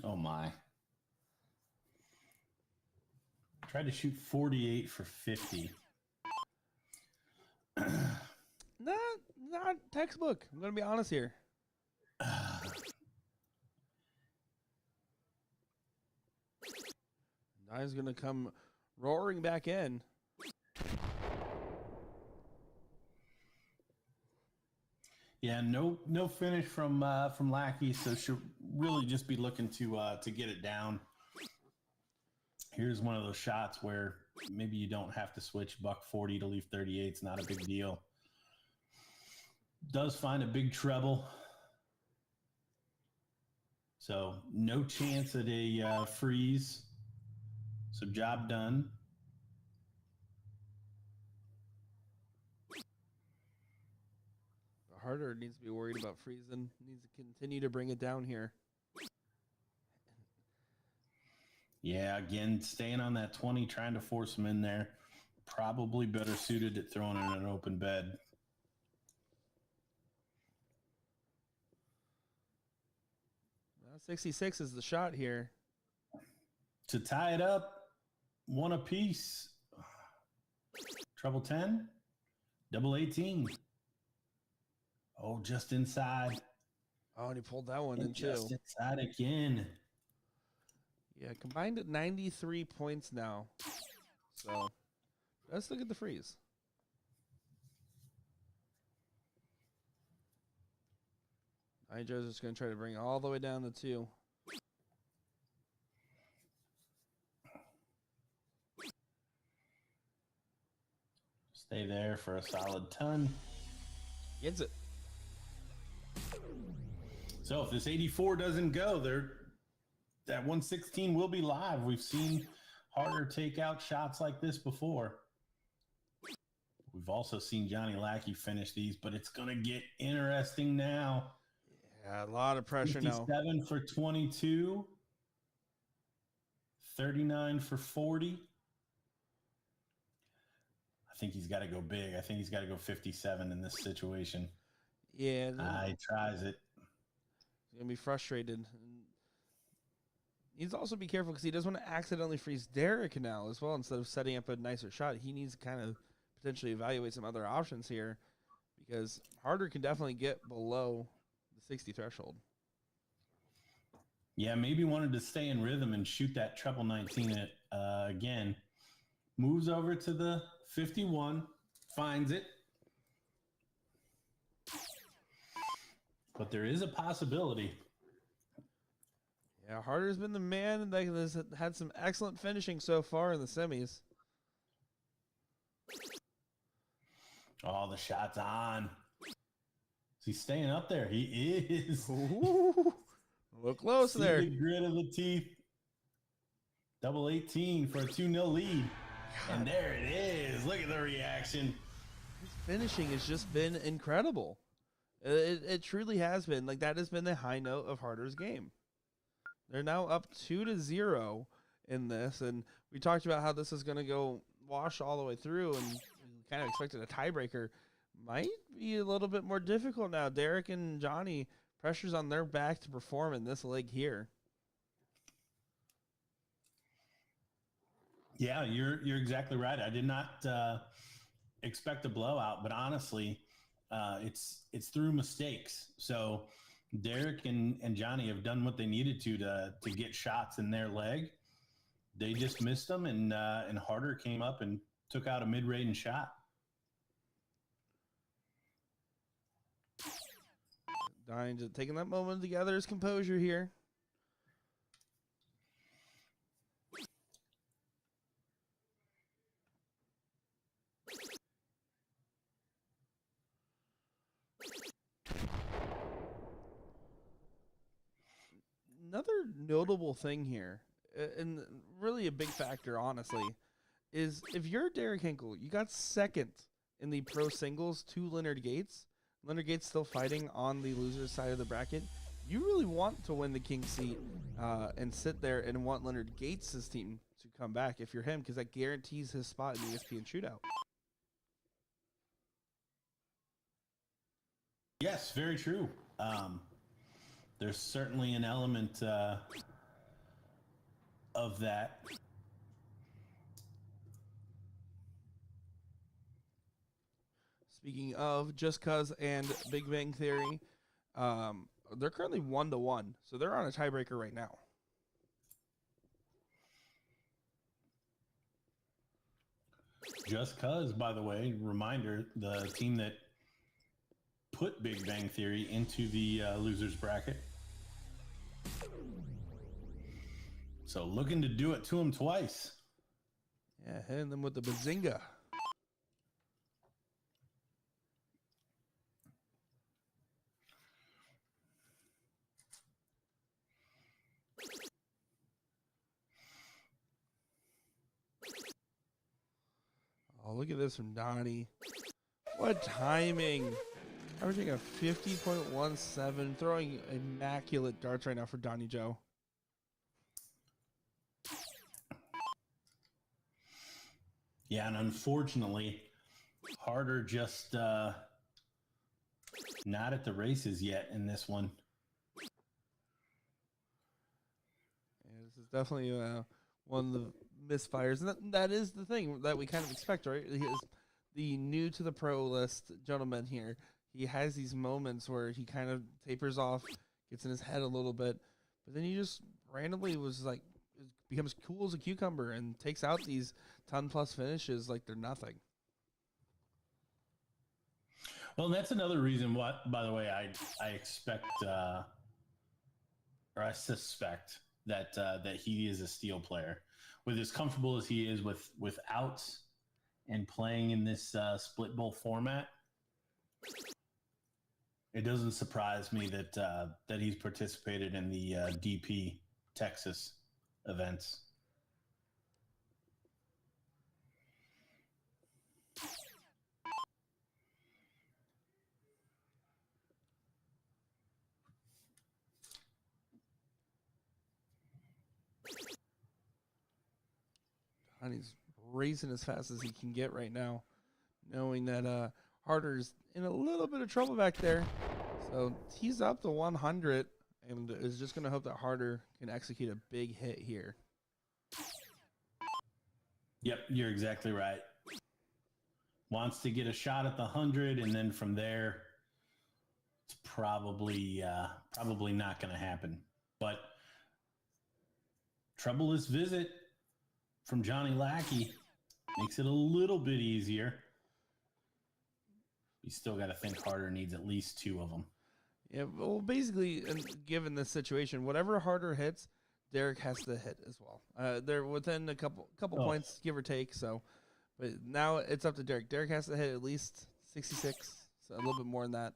Oh my. Tried to shoot 48 for 50. Not textbook. I'm gonna be honest here. Now he's gonna come roaring back in. Yeah, no finish from Lackey, so she'll really just be looking to get it down. Here's one of those shots where maybe you don't have to switch buck 40 to leave 38. It's not a big deal. Does find a big treble. So no chance at a freeze. So job done. Harder needs to be worried about freezing. Needs to continue to bring it down here. Yeah, again, staying on that 20, trying to force him in there. Probably better suited at throwing in an open bed. Well, 66 is the shot here. To tie it up, one apiece. Treble 10, double 18. Oh, just inside. Oh, and he pulled that one in too. Just inside again. Yeah, combined at 93 points now. So let's look at the freeze. Joe's just going to try to bring it all the way down to 2. Stay there for a solid ton. Gets it. So if this 84 doesn't go, that 116 will be live. We've seen harder takeout shots like this before. We've also seen Johnny Lackey finish these, but it's going to get interesting now. Yeah, a lot of pressure now. 57 for 22. 39 for 40. I think he's got to go big. I think he's got to go 57 in this situation. Yeah. He tries it. He's going to be frustrated. He needs to also be careful because he doesn't want to accidentally freeze Derek now as well. Instead of setting up a nicer shot, he needs to kind of potentially evaluate some other options here because Harder can definitely get below the 60 threshold. Yeah, maybe wanted to stay in rhythm and shoot that treble 19 again. Moves over to the 51, finds it. But there is a possibility. Yeah, Harder's been the man that has had some excellent finishing so far in the semis. Oh, the shot's on. Is he staying up there? He is. Ooh, a little close there. The grit of the teeth. Double 18 for a 2-0 lead. God. And there it is. Look at the reaction. His finishing has just been incredible. It truly has been. Like, that has been the high note of Harder's game. They're now up 2-0 in this, and we talked about how this is going to go wash all the way through, and we kind of expected a tiebreaker. Might be a little bit more difficult now. Derek and Johnny, pressure's on their back to perform in this leg here. Yeah, you're exactly right. I did not expect a blowout, but honestly, it's through mistakes. So Derek and Johnny have done what they needed to get shots in their leg. They just missed them, and Harder came up and took out a mid-range shot. Dying, just taking that moment to gather his composure here. Another notable thing here, and really a big factor, honestly, is if you're Derek Hinkle, you got second in the pro singles to Leonard Gates. Leonard Gates still fighting on the loser's side of the bracket. You really want to win the king seat and sit there and want Leonard Gates' team to come back if you're him, because that guarantees his spot in the ESPN shootout. Yes, very true. There's certainly an element of that. Speaking of Just Cuz and Big Bang Theory, they're currently 1-1, so they're on a tiebreaker right now. Just Cuz, by the way, reminder, the team that put Big Bang Theory into the losers bracket. So looking to do it to them twice. Yeah, hitting them with the bazinga. Oh, look at this from Donnie. What timing. Averaging a 50.17, throwing immaculate darts right now for Donnie Joe. Yeah, and unfortunately, Harder just not at the races yet in this one. Yeah, this is definitely one of the misfires. And that is the thing that we kind of expect, right? He is the new to the pro list gentleman here. He has these moments where he kind of tapers off, gets in his head a little bit, but then he just randomly becomes cool as a cucumber and takes out these 10+ finishes like they're nothing. Well, that's another reason why, by the way, I expect or I suspect that that he is a steel player. With as comfortable as he is with outs and playing in this split bowl format, it doesn't surprise me that that he's participated in the DP Texas events. And he's racing as fast as he can get right now, knowing that Harder's in a little bit of trouble back there. So he's up to 100 and is just going to hope that Harder can execute a big hit here. Yep, you're exactly right. Wants to get a shot at the 100, and then from there, it's probably not going to happen. But troubleless visit from Johnny Lackey makes it a little bit easier. You still got to think Harder needs at least 2 of them. Yeah, well, basically, given this situation, whatever Harder hits, Derek has to hit as well. They're within a couple points, give or take. So, but now it's up to Derek. Derek has to hit at least 66, so a little bit more than that,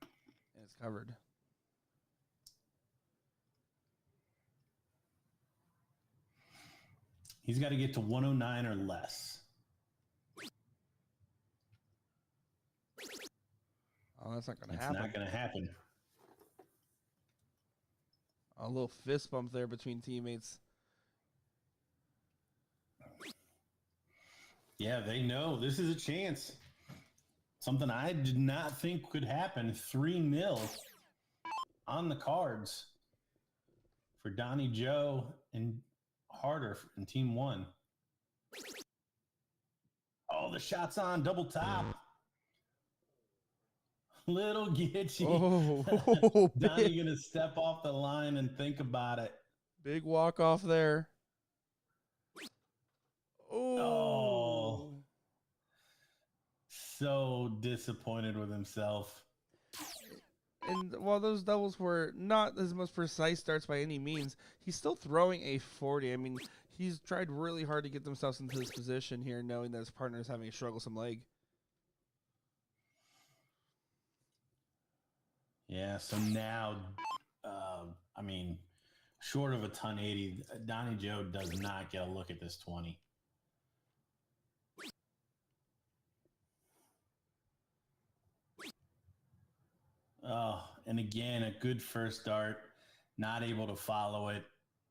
and it's covered. He's got to get to 109 or less. Oh, that's not going to happen. It's not going to happen. A little fist bump there between teammates. Yeah, they know this is a chance. Something I did not think could happen. 3-0 on the cards for Donnie Joe and Harder in Team 1. Oh, the shot's on, double top. Little Gitchy. Oh, Donnie going to step off the line and think about it. Big walk off there. Oh. So disappointed with himself. And while those doubles were not as most precise starts by any means, he's still throwing a 40. I mean, he's tried really hard to get themselves into this position here, knowing that his partner is having a strugglesome leg. Yeah, so now, I mean, short of a 1080, Donnie Joe does not get a look at this 20. Oh, and again, a good first dart, not able to follow it.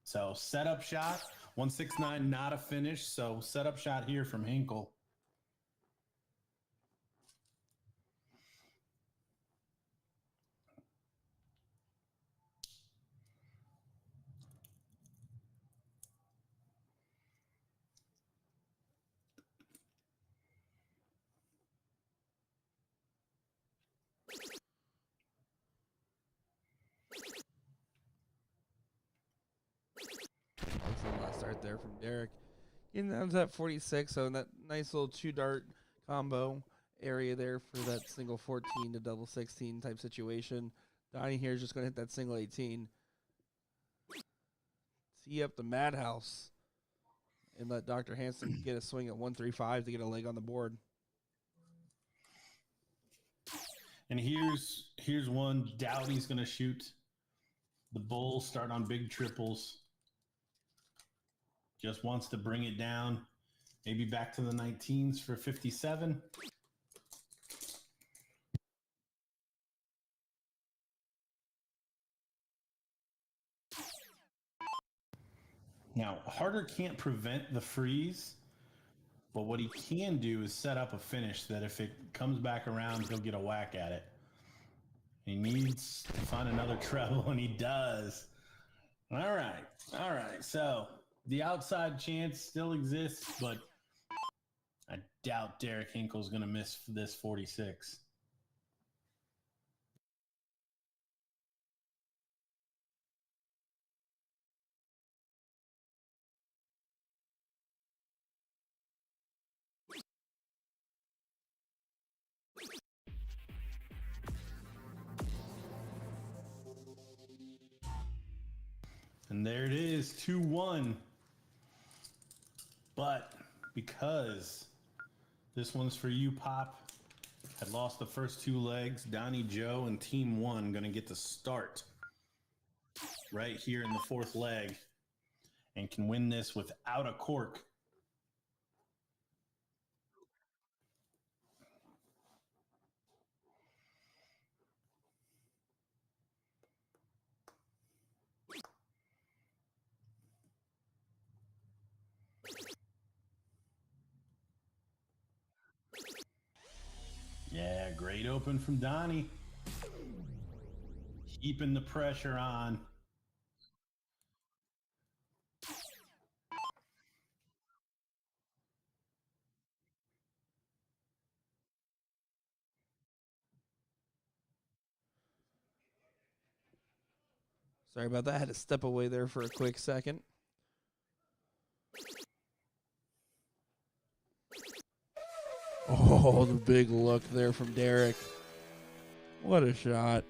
So setup shot, 169, not a finish. So setup shot here from Hinkle. there from Derek. And that was at 46, so that nice little 2-dart combo area there for that single 14 to double 16 type situation. Donnie here is just going to hit that single 18. Tee up the madhouse and let Dr. Hansen get a swing at 135 to get a leg on the board. And here's one. Dowdy's going to shoot. The Bulls start on big triples. Just wants to bring it down. Maybe back to the 19s for 57. Now, Harder can't prevent the freeze, but what he can do is set up a finish that if it comes back around, he'll get a whack at it. He needs to find another treble, and he does. All right. So the outside chance still exists, but I doubt Derek Hinkle's going to miss this 46. And there it is, 2-1. But because this one's for you, Pop, had lost the first two legs, Donnie Joe and Team 1 going to get to start right here in the fourth leg and can win this without a cork. Yeah, great open from Donnie. Keeping the pressure on. Sorry about that. I had to step away there for a quick second. Oh, the big look there from Derek. What a shot.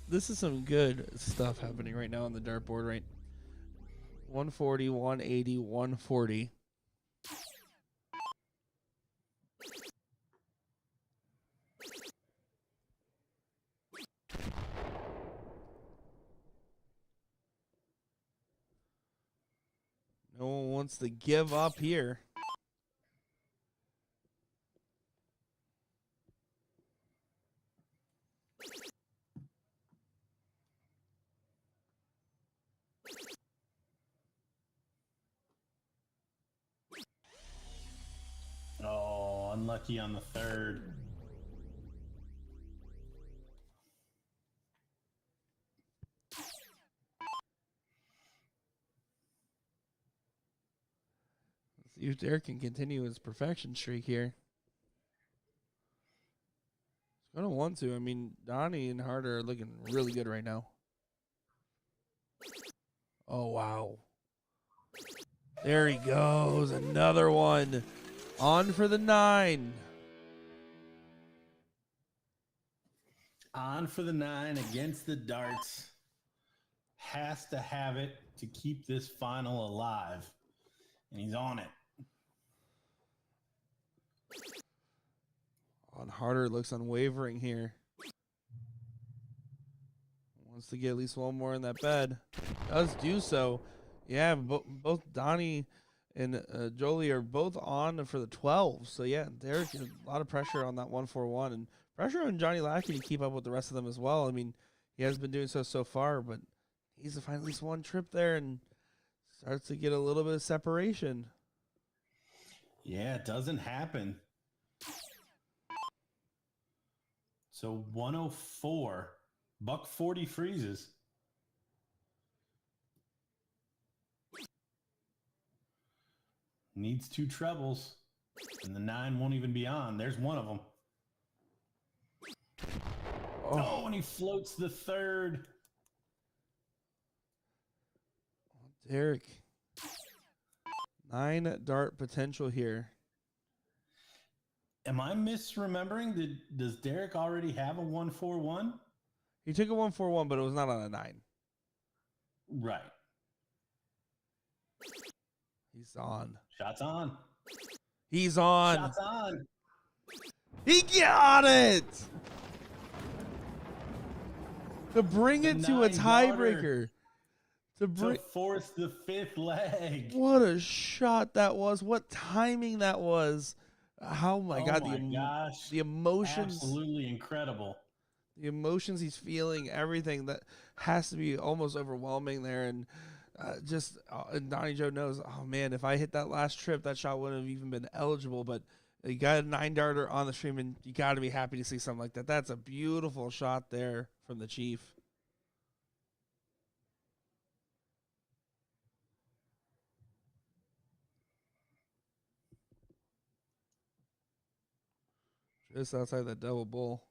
This is some good stuff happening right now on the dartboard, right? 140, 180, 140. No one wants to give up here. Oh, unlucky on the third. Let's see if Derek can continue his perfection streak here. He's going to want to. I mean, Donnie and Harder are looking really good right now. Oh, wow. There he goes. Another one. On for the 9. On for the 9 against the darts. Has to have it to keep this final alive. And he's on it. On Harder looks unwavering here. Wants to get at least one more in that bed. Does do so. Yeah, both Donnie and Jolie are both on for the 12. So, yeah, Derek, a lot of pressure on that 141. And pressure on Johnny Lackey to keep up with the rest of them as well. I mean, he has been doing so far, but he needs to find at least one trip there and starts to get a little bit of separation. Yeah, it doesn't happen. So 104. Buck 40 freezes. needs 2 trebles, and the 9 won't even be on. There's one of them. Oh, and he floats the 3rd. Derek. 9 dart potential here. Am I misremembering? Does Derek already have a 1-4-1? He took a 1-4-1, but it was not on a 9. Right. He's on. Shots on. He's on. Shots on. He got it! To bring it to a tiebreaker. To force the 5th leg. What a shot that was. What timing that was. Oh my God. Gosh. The emotions. Absolutely incredible. The emotions he's feeling, everything that has to be almost overwhelming there. And Donnie Joe knows, oh man, if I hit that last trip, that shot wouldn't have even been eligible. But you got a 9-darter on the stream, and you got to be happy to see something like that. That's a beautiful shot there from the Chief. Just outside that double bull.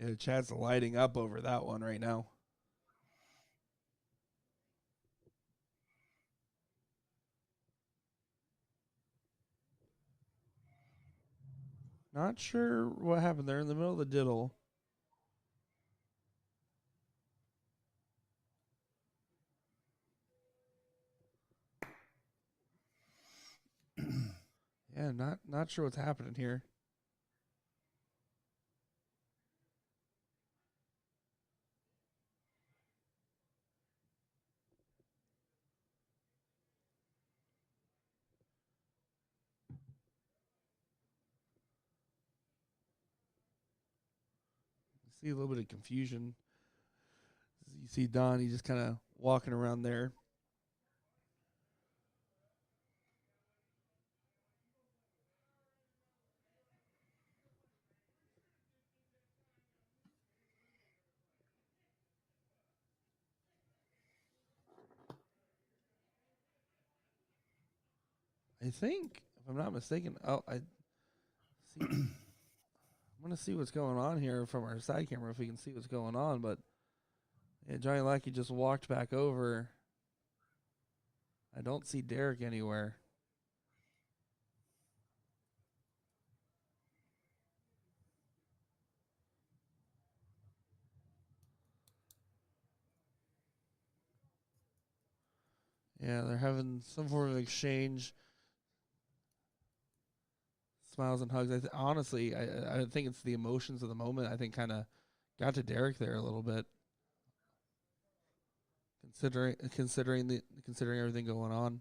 Yeah, chat's lighting up over that one right now. Not sure what happened there in the middle of the diddle. Yeah, not sure what's happening here. See a little bit of confusion. You see Don, he's just kind of walking around there. I think, if I'm not mistaken, I see. I'm gonna see what's going on here from our side camera if we can see what's going on. But yeah, Johnny Lackey just walked back over. I don't see Derek anywhere. Yeah, they're having some form of exchange. Smiles and hugs. Honestly, I think it's the emotions of the moment. I think kind of got to Derek there a little bit, considering everything going on.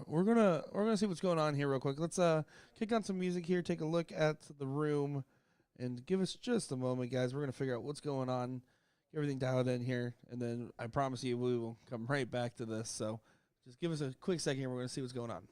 We're gonna see what's going on here real quick. Let's kick on some music here, take a look at the room, and give us just a moment, guys. We're gonna figure out what's going on, get everything dialed in here, and then I promise you we will come right back to this. So just give us a quick second here. We're gonna see what's going on.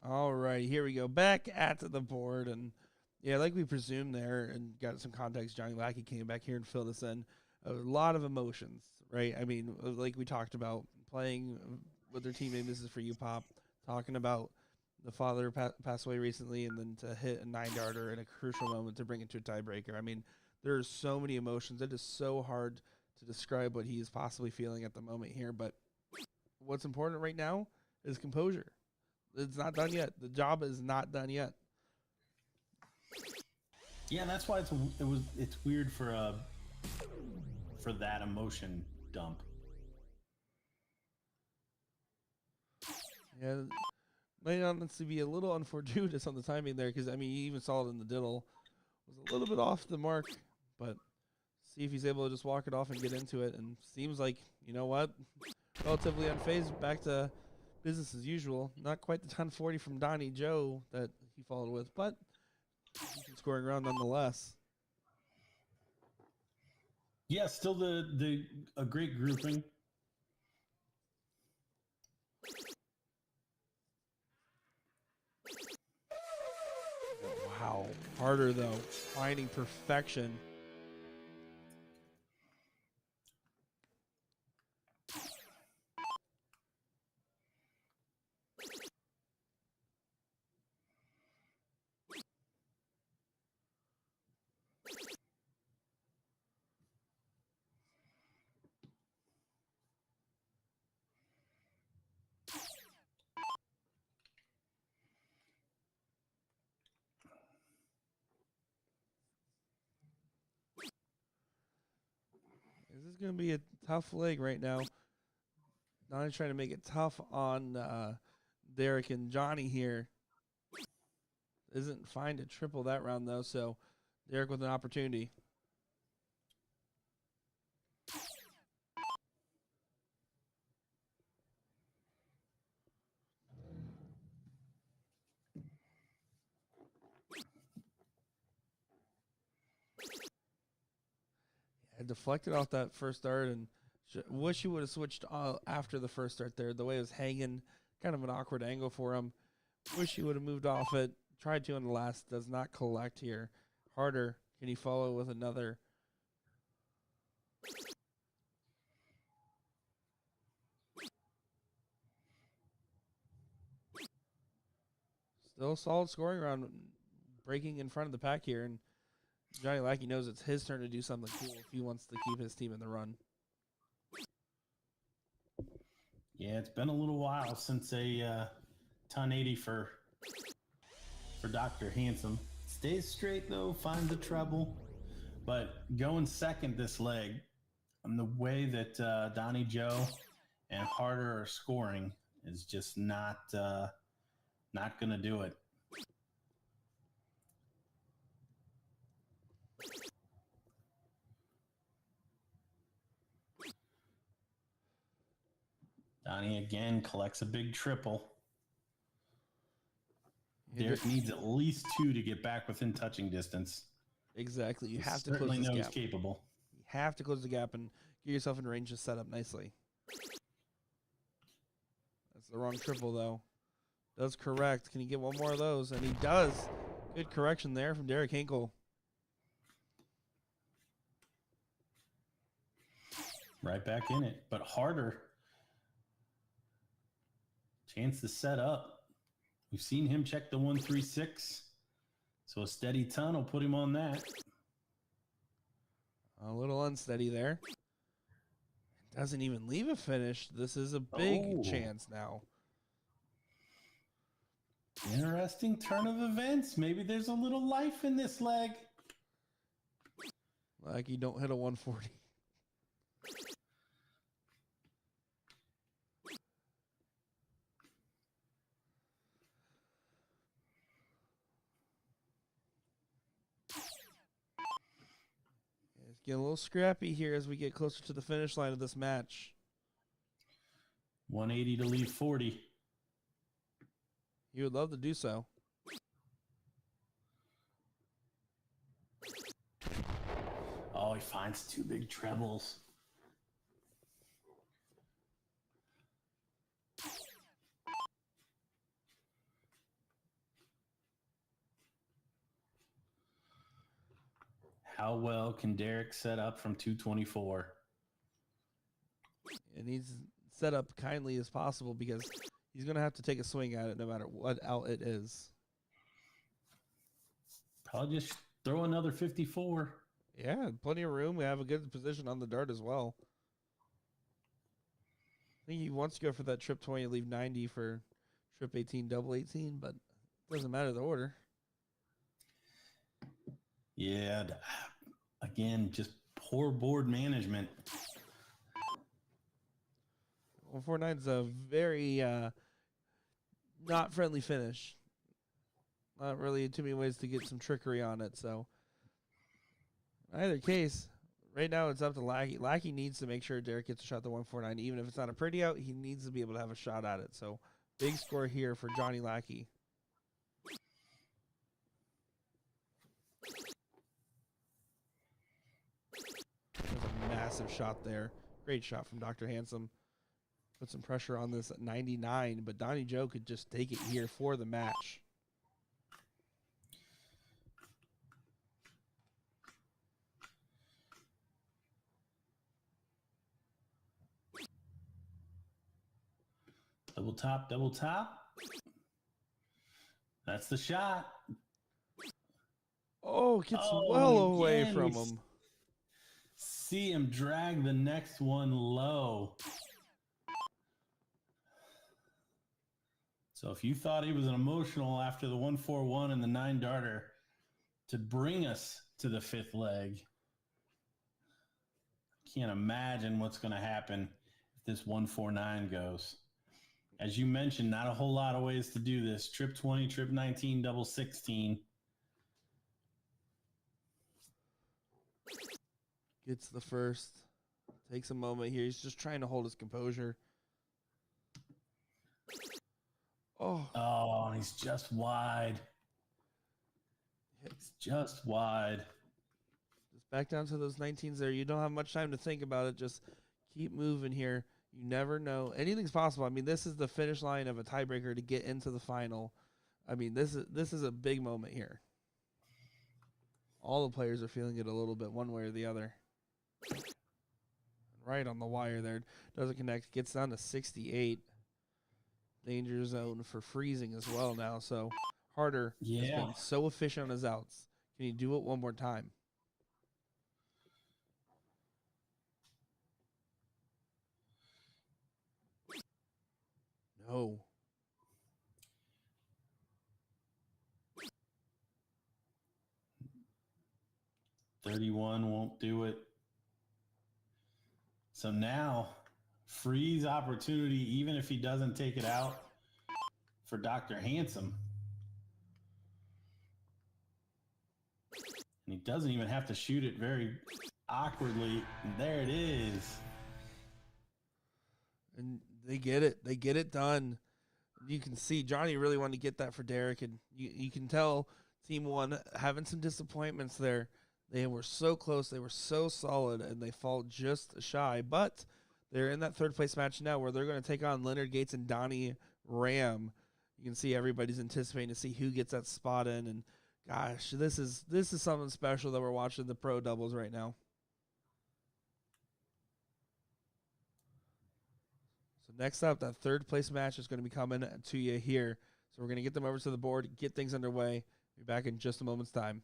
All right, here we go. Back at the board. And yeah, like we presumed there and got some context, Johnny Lackey came back here and filled us in. A lot of emotions, right? I mean, like we talked about, playing with their teammate, This Is For You Pop, talking about the father passed away recently, and then to hit a 9-darter in a crucial moment to bring it to a tiebreaker. I mean, there are so many emotions. It is so hard to describe what he is possibly feeling at the moment here. But what's important right now is composure. It's not done yet. The job is not done yet. Yeah, that's why it's weird for that emotion dump. Yeah, might honestly be a little unfortuitous on the timing there, because I mean, you even saw it in the diddle. Was a little bit off the mark, but see if he's able to just walk it off and get into it. And seems like, you know what, relatively unfazed, back to business as usual. Not quite the 1040 from Donnie Joe that he followed with, but scoring around nonetheless. Yeah, still a great grouping. Wow. Harder, though. Finding perfection. This is going to be a tough leg right now. Donnie's trying to make it tough on Derek and Johnny here. Isn't fine to triple that round, though, so Derek with an opportunity. Had deflected off that first dart, and wish he would have switched after the first dart there. The way it was hanging, kind of an awkward angle for him. Wish he would have moved off it. Tried to on the last. Does not collect here. Harder. Can he follow with another? Still solid scoring round. Breaking in front of the pack here. And Johnny Lackey knows it's his turn to do something cool if he wants to keep his team in the run. Yeah, it's been a little while since a 1080 for Dr. Handsome. Stays straight, though, finds the treble. But going second this leg, and the way that Donnie Joe and Harder are scoring is just not going to do it. Donnie again collects a big triple. Derek needs at least 2 to get back within touching distance. Exactly. You have to close certainly this know gap. He's capable. You have to close the gap and get yourself in range to set up nicely. That's the wrong triple, though. Does correct. Can he get one more of those? And he does. Good correction there from Derek Hinkle. Right back in it, but Harder. Chance to set up. We've seen him check the 136. So a steady ton will put him on that. A little unsteady there. Doesn't even leave a finish. This is a big chance now. Interesting turn of events. Maybe there's a little life in this leg. Like you don't hit a 140. It's getting a little scrappy here as we get closer to the finish line of this match. 180 to leave 40. He would love to do so. Oh, he finds 2 big trebles. How well can Derek set up from 224? And he's set up kindly as possible because he's going to have to take a swing at it no matter what out it is. Probably just throw another 54. Yeah, plenty of room. We have a good position on the dart as well. I think he wants to go for that trip 20, leave 90 for trip 18, double 18, but it doesn't matter the order. Yeah, again, just poor board management. 149 is a very not friendly finish. Not really too many ways to get some trickery on it. So, in either case, right now it's up to Lackey. Lackey needs to make sure Derek gets a shot at the 149. Even if it's not a pretty out, he needs to be able to have a shot at it. So, big score here for Johnny Lackey. There's a massive shot there. Great shot from Dr. Handsome. Put some pressure on this at 99, but Donnie Joe could just take it here for the match. Double top, double top. That's the shot. Oh, gets well away from him. See him drag the next one low. So if you thought he was an emotional after the 141 and the 9 darter to bring us to the 5th leg, can't imagine what's going to happen if this 149 goes. As you mentioned, not a whole lot of ways to do this. Trip 20, trip 19, double 16. Gets the first. Takes a moment here. He's just trying to hold his composure. Oh, he's just wide. It's just wide. Just back down to those 19s there. You don't have much time to think about it. Just keep moving here. You never know. Anything's possible. I mean, this is the finish line of a tiebreaker to get into the final. I mean, this is a big moment here. All the players are feeling it a little bit one way or the other. Right on the wire there. Doesn't connect. Gets down to 68. Danger zone for freezing as well now. So Harder has been so efficient on his outs. Can you do it one more time? No. .31 won't do it. So now, freeze opportunity, even if he doesn't take it out, for Dr. Handsome. And he doesn't even have to shoot it very awkwardly. And there it is. And they get it. They get it done. You can see Johnny really wanted to get that for Derek, and you can tell Team 1 having some disappointments there. They were so close. They were so solid, and they fall just shy. But they're in that third place match now where they're going to take on Leonard Gates and Donnie Ram. You can see everybody's anticipating to see who gets that spot in. And, gosh, this is something special that we're watching the pro doubles right now. So next up, that third place match is going to be coming to you here. So we're going to get them over to the board, get things underway. Be back in just a moment's time.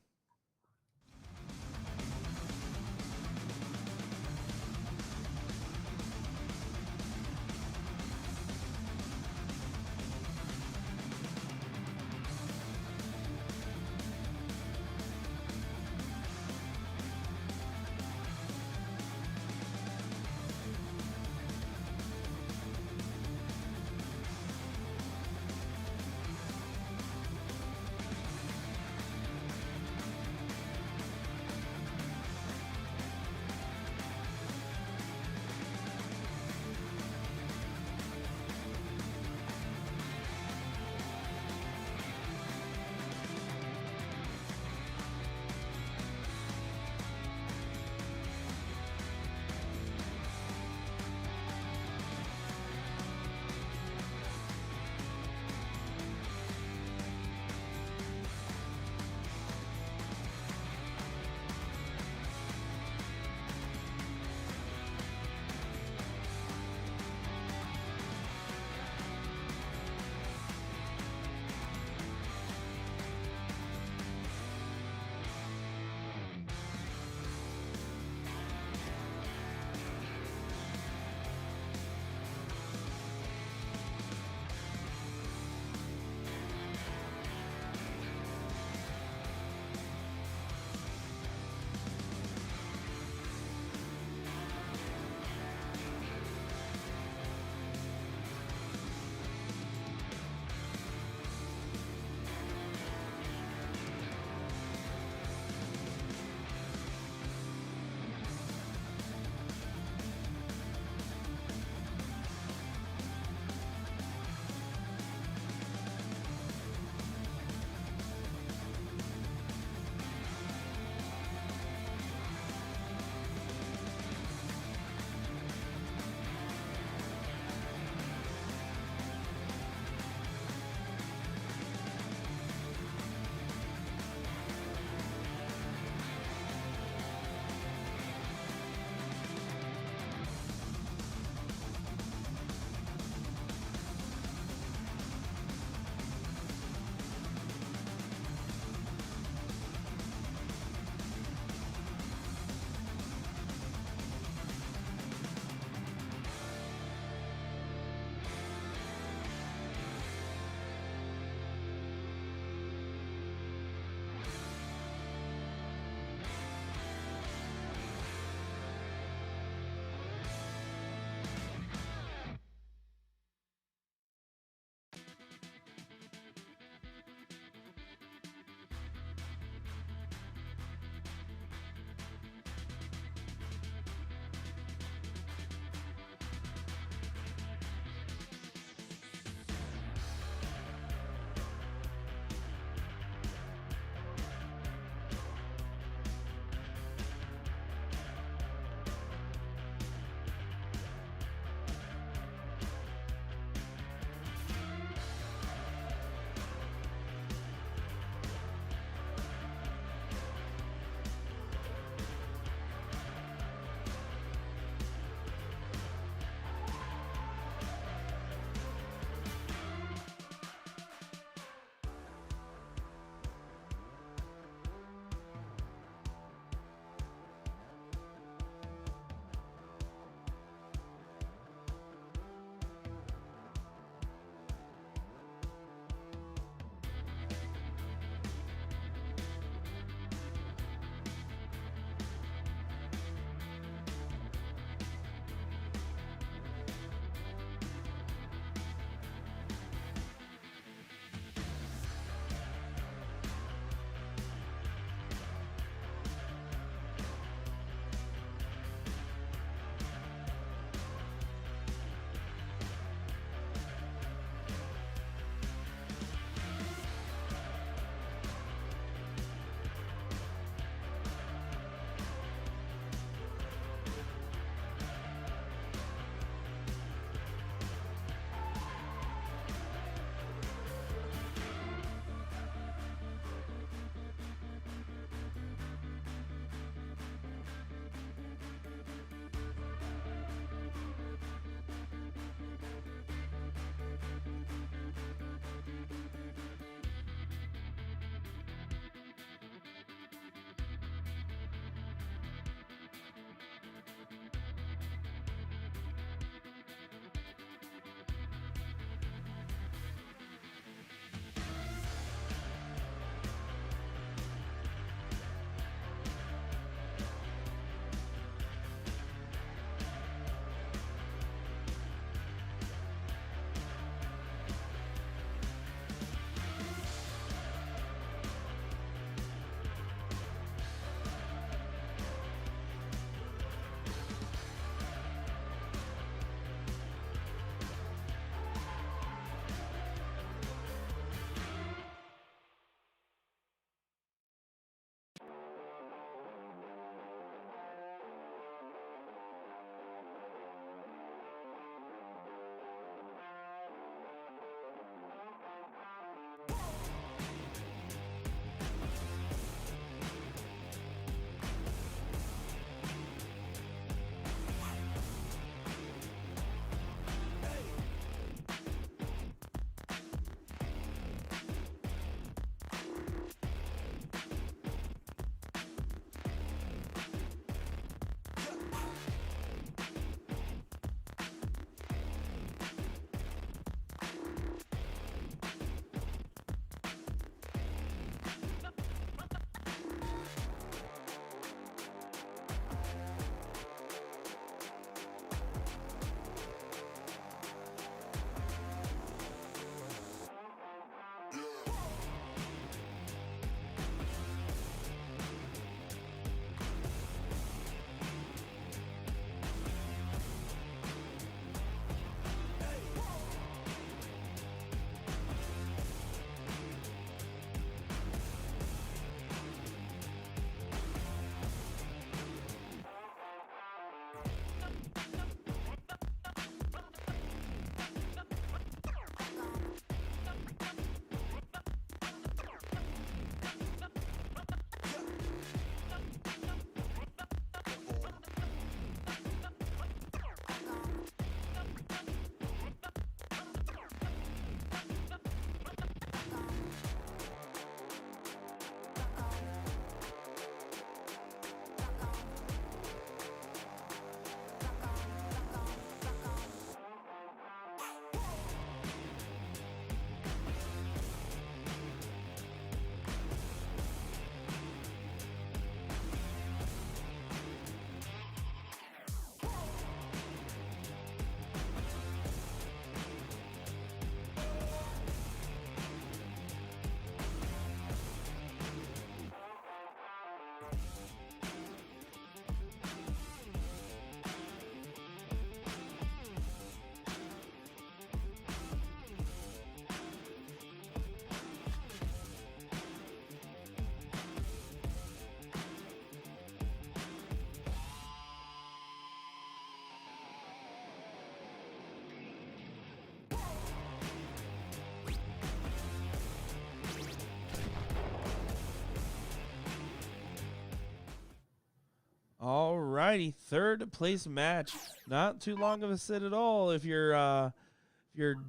All righty, third place match. Not too long of a sit at all if you're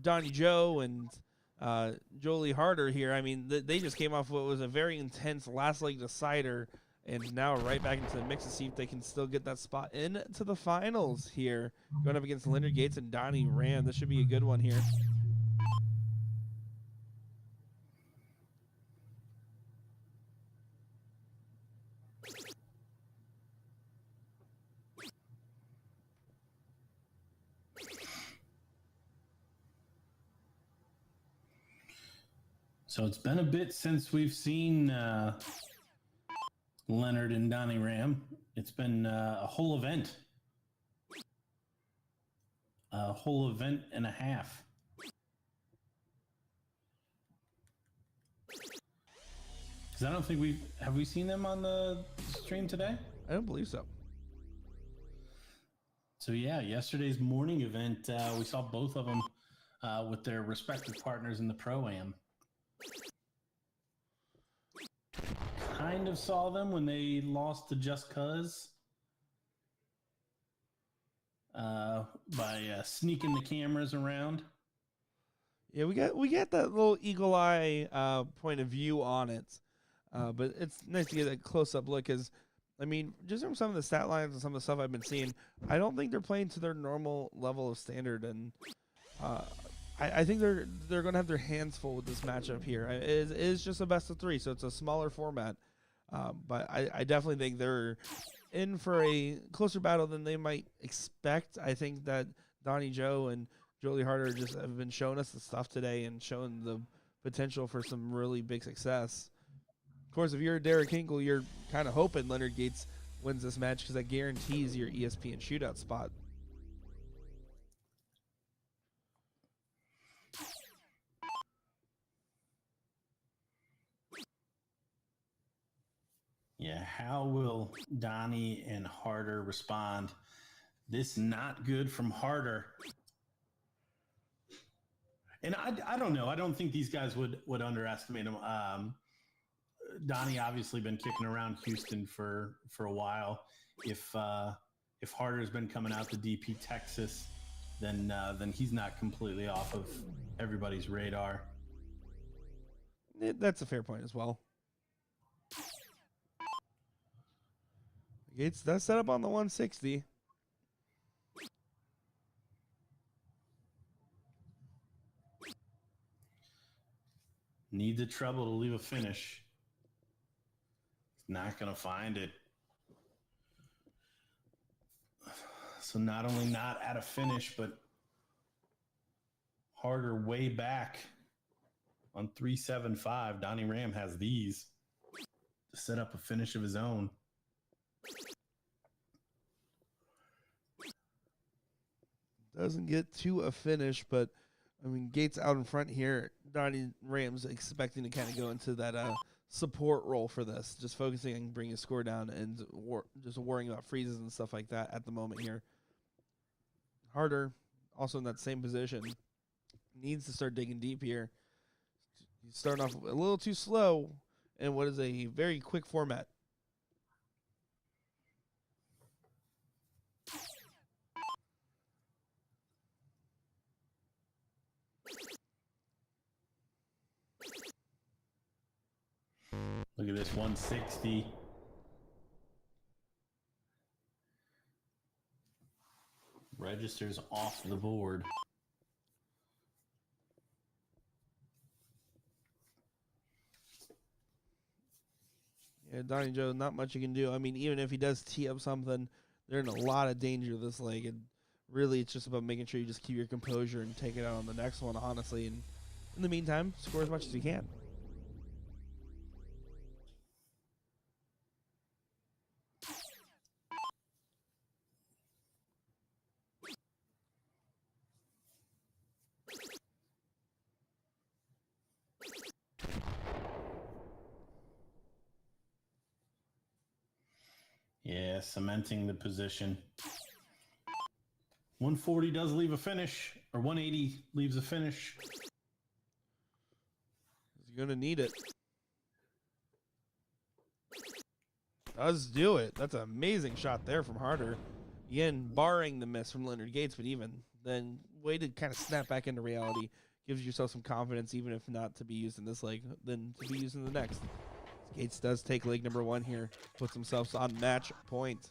Donnie Joe and Jolie Harder here. I mean, they just came off what was a very intense last leg decider, and now right back into the mix to see if they can still get that spot into the finals here. Going up against Leonard Gates and Donnie Ram. This should be a good one here. So it's been a bit since we've seen Leonard and Donnie Ram. It's been a whole event. A whole event and a half. Because I don't think have we seen them on the stream today? I don't believe so. So yeah, yesterday's morning event, we saw both of them with their respective partners in the Pro-Am. Kind of saw them when they lost to Just Cuz by sneaking the cameras around. Yeah, we get that little eagle eye point of view on it, but it's nice to get a close up look. Because I mean, just from some of the stat lines and some of the stuff I've been seeing, I don't think they're playing to their normal level of standard, and I think they're going to have their hands full with this matchup here. It is just a best of three, so it's a smaller format. But I definitely think they're in for a closer battle than they might expect. I think that Donnie Joe and Jolie Harder just have been showing us the stuff today and showing the potential for some really big success. Of course, if you're Derek Hinkle, you're kind of hoping Leonard Gates wins this match because that guarantees your ESPN shootout spot. Yeah, how will Donnie and Harder respond? This not good from Harder. And I don't know. I don't think these guys would underestimate him. Donnie obviously been kicking around Houston for a while. If Harder's been coming out to DP Texas, then he's not completely off of everybody's radar. That's a fair point as well. Gates does set up on the 160. Needs a treble to leave a finish. He's not going to find it. So not only not at a finish, but Harder way back on 375. Donnie Ram has these to set up a finish of his own. Doesn't get to a finish, but I mean, Gates out in front here. Donnie Ram's expecting to kind of go into that support role for this, just focusing on bringing a score down and just worrying about freezes and stuff like that at the moment here. Harder, also in that same position, needs to start digging deep here. He's starting off a little too slow in what is a very quick format. Look at this 160. Registers off the board. Yeah, Donnie Joe, not much you can do. I mean, even if he does tee up something, they're in a lot of danger this leg. And really, it's just about making sure you just keep your composure and take it out on the next one, honestly. And in the meantime, score as much as you can. Yeah, cementing the position. 140 does leave a finish, or 180 leaves a finish. He's going to need it. Does do it. That's an amazing shot there from Harder. Again, barring the miss from Leonard Gates, but even then, way to kind of snap back into reality. Gives yourself some confidence, even if not to be used in this leg, then to be used in the next. Gates does take leg number 1 here. Puts himself on match point.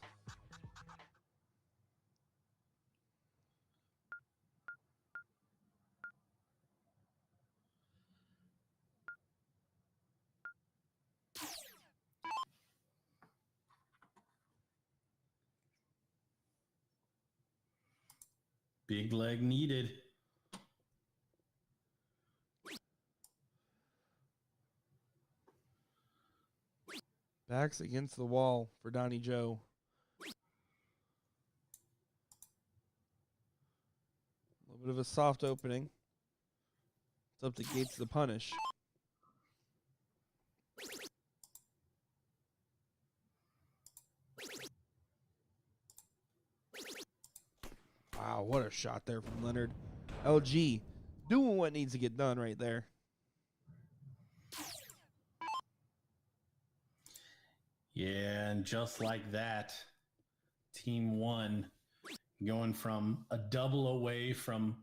Big leg needed. Backs against the wall for Donnie Joe. A little bit of a soft opening. It's up to Gates to punish. Wow, what a shot there from Leonard. LG doing what needs to get done right there. Yeah, and just like that, Team 1 going from a double away from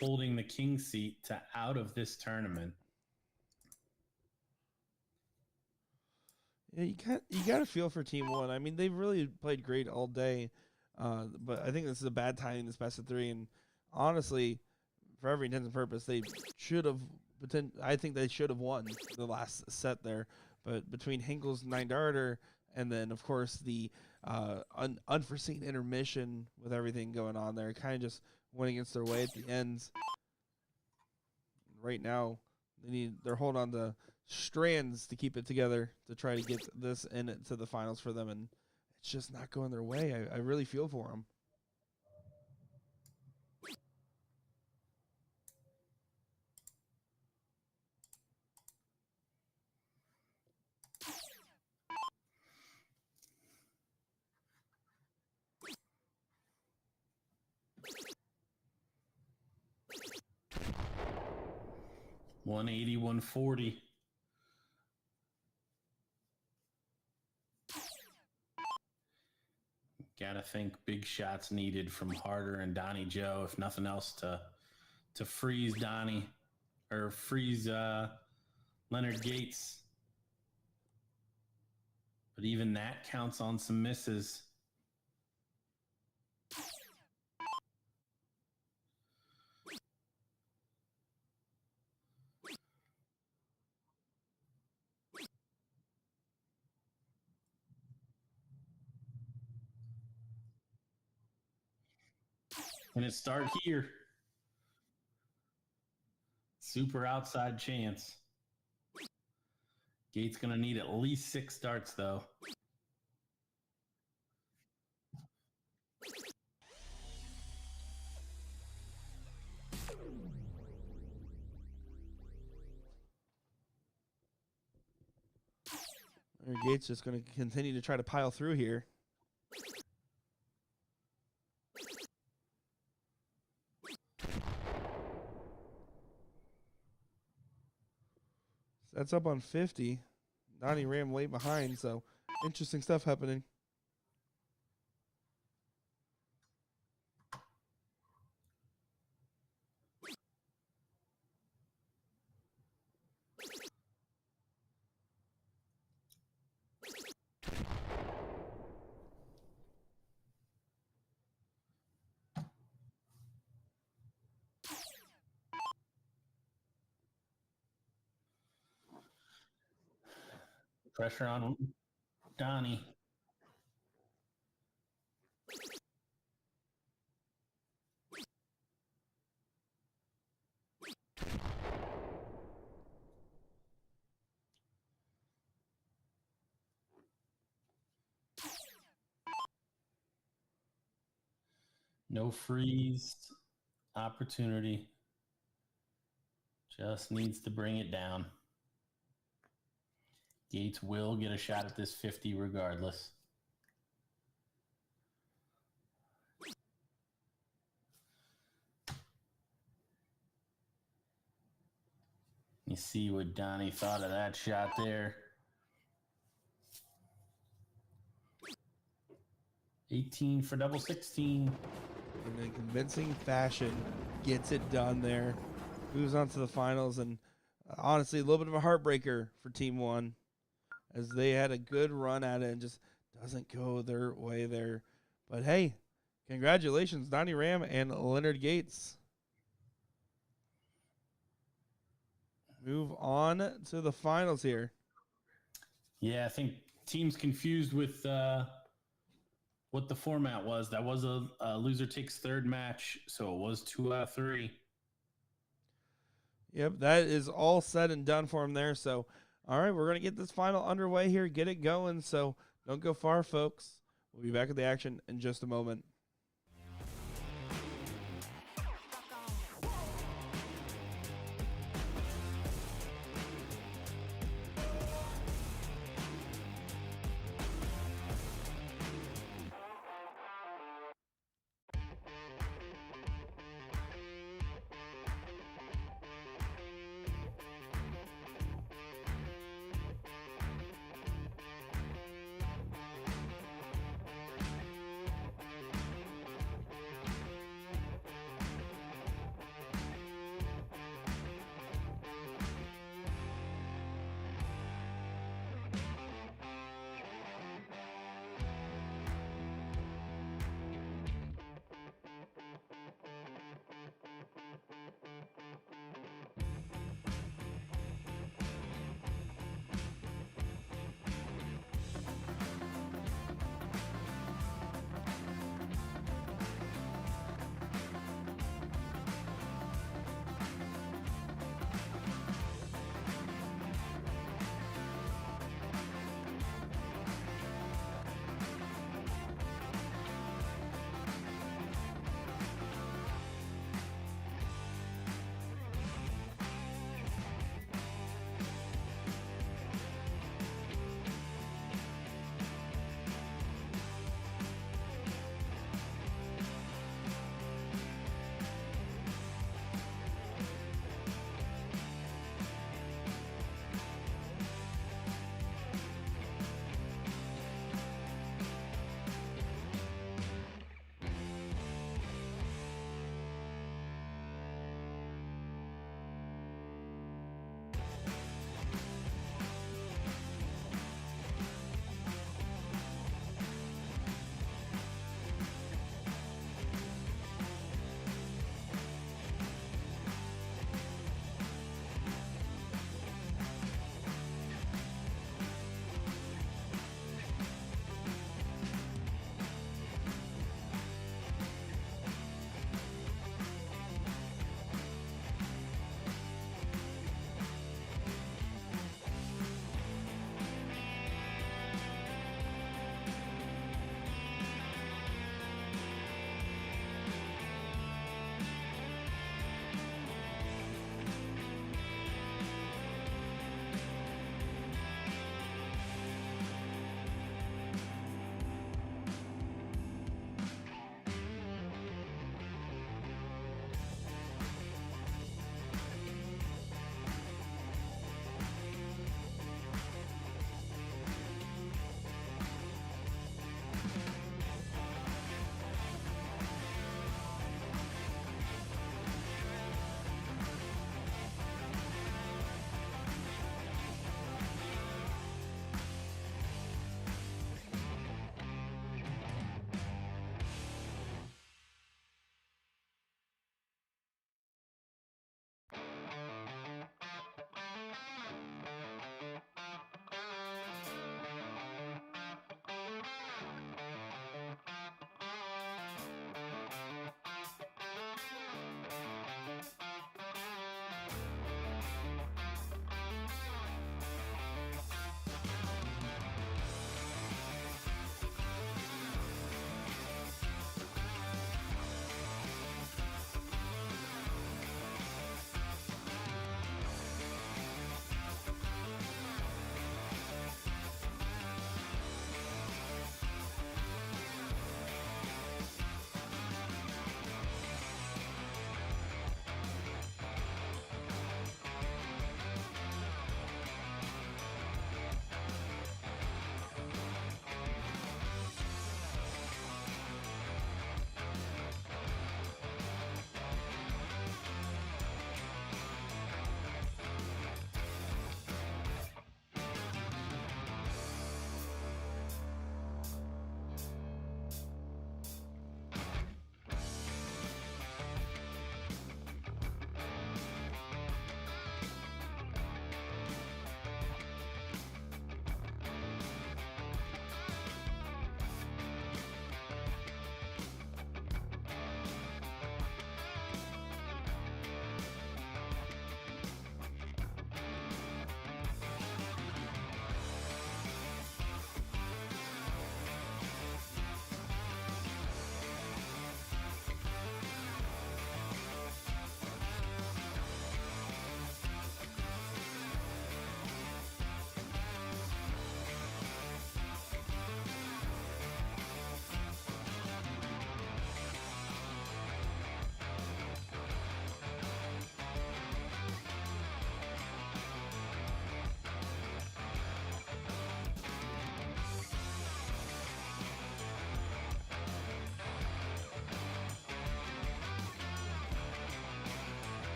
holding the king seat to out of this tournament. Yeah, you got to feel for Team 1. I mean, they've really played great all day, but I think this is a bad timing, this best of 3. And honestly, for every intents and purpose, they should have. I think they should have won the last set there. But between Hinkle's 9-darter and then, of course, the unforeseen intermission with everything going on there, kind of just went against their way at the ends. Right now, they're holding on to strands to keep it together to try to get this into the finals for them, and it's just not going their way. I really feel for them. $180, $140. Gotta think big shots needed from Harder and Donnie Joe, if nothing else, to freeze Donnie or freeze Leonard Gates. But even that counts on some misses. And it start here. Super outside chance. Gates going to need at least 6 starts, though. Gates just going to continue to try to pile through here. That's up on 50. Donnie ran way behind, so interesting stuff happening. Pressure on Donnie. No freeze opportunity. Just needs to bring it down. Gates will get a shot at this 50 regardless. You see what Donnie thought of that shot there. 18 for double 16. In a convincing fashion, gets it done there. Moves on to the finals, and honestly, a little bit of a heartbreaker for Team One, as they had a good run at it and just doesn't go their way there. But hey, congratulations, Donnie Ram and Leonard Gates. Move on to the finals here. Yeah, I think teams confused with what the format was. That was a loser takes third match, so it was 2 out of 3. Yep, that is all said and done for him there. So, all right, we're going to get this final underway here, get it going. So, don't go far, folks. We'll be back at the action in just a moment.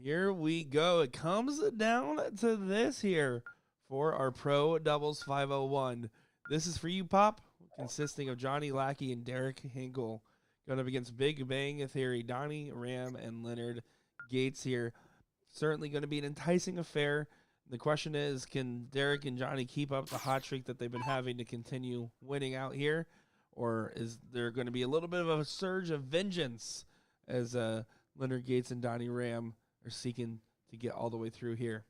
Here we go. It comes down to this here for our Pro Doubles 501. This is for you, Pop, consisting of Johnny Lackey and Derek Hinkle. Going up against Big Bang Theory, Donnie Ram, and Leonard Gates here. Certainly going to be an enticing affair. The question is, can Derek and Johnny keep up the hot streak that they've been having to continue winning out here? Or is there going to be a little bit of a surge of vengeance as Leonard Gates and Donnie Ram are seeking to get all the way through here?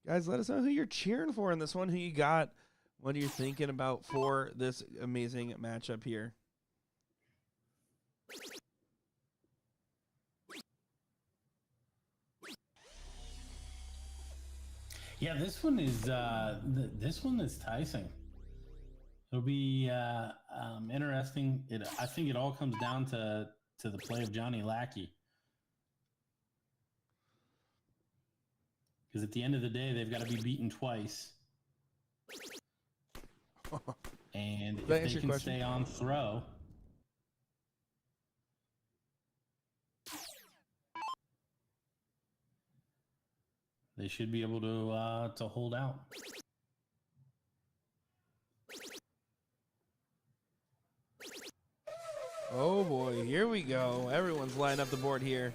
Guys, let us know who you're cheering for in this one, who you got, what are you thinking about for this amazing matchup here. Yeah, this one is enticing. It'll be interesting. I think it all comes down to the play of Johnny Lackey. Because at the end of the day, they've got to be beaten twice. And if they can stay on throw, they should be able to hold out. Oh boy, here we go. Everyone's lining up the board here.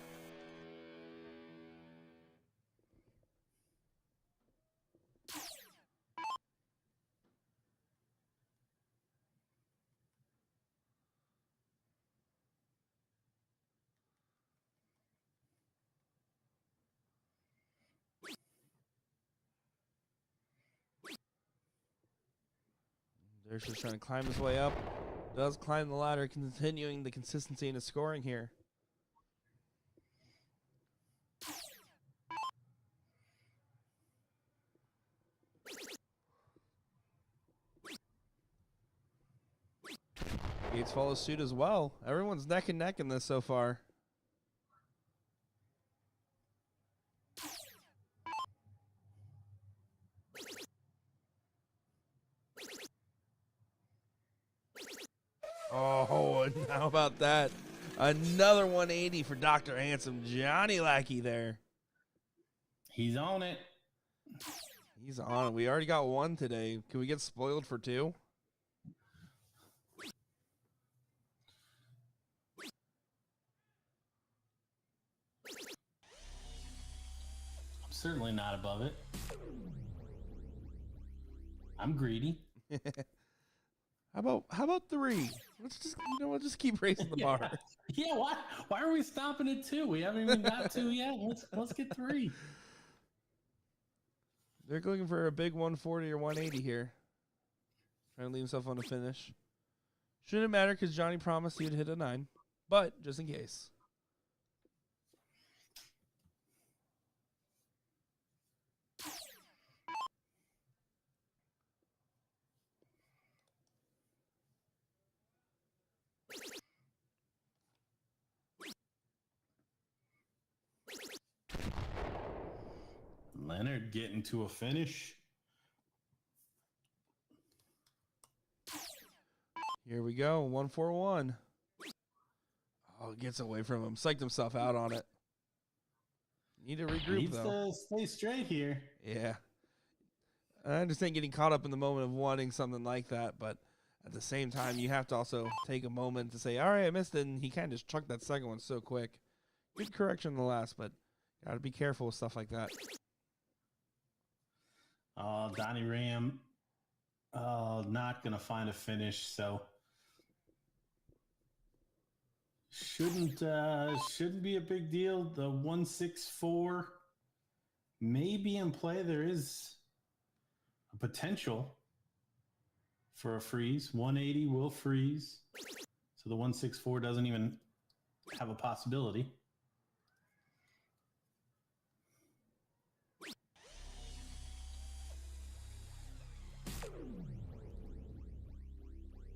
They're just trying to climb his way up. Does climb the ladder, continuing the consistency in his scoring here. Gates follows suit as well. Everyone's neck and neck in this so far. Oh, and how about that? Another 180 for Dr. Handsome. Johnny Lackey there. He's on it. He's on it. We already got one today. Can we get spoiled for two? I'm certainly not above it. I'm greedy. How about three? Let's just keep raising the bar. Yeah, why are we stopping at two? We haven't even got two yet. Let's get three. They're looking for a big 140 or 180 here. Trying to leave himself on the finish. Shouldn't matter because Johnny promised he'd hit a 9, but just in case. Leonard getting to a finish. Here we go, 141. Oh, gets away from him. Psyched himself out on it. Need to regroup, Needs though. to stay straight here. Yeah. I understand getting caught up in the moment of wanting something like that, but at the same time, you have to also take a moment to say, all right, I missed it, and he kind of just chucked that second one so quick. Good correction in the last, but got to be careful with stuff like that. Oh, Donnie Ram. Not going to find a finish, so shouldn't be a big deal. The 164 may be in play. There is a potential for a freeze. 180 will freeze. So the 164 doesn't even have a possibility.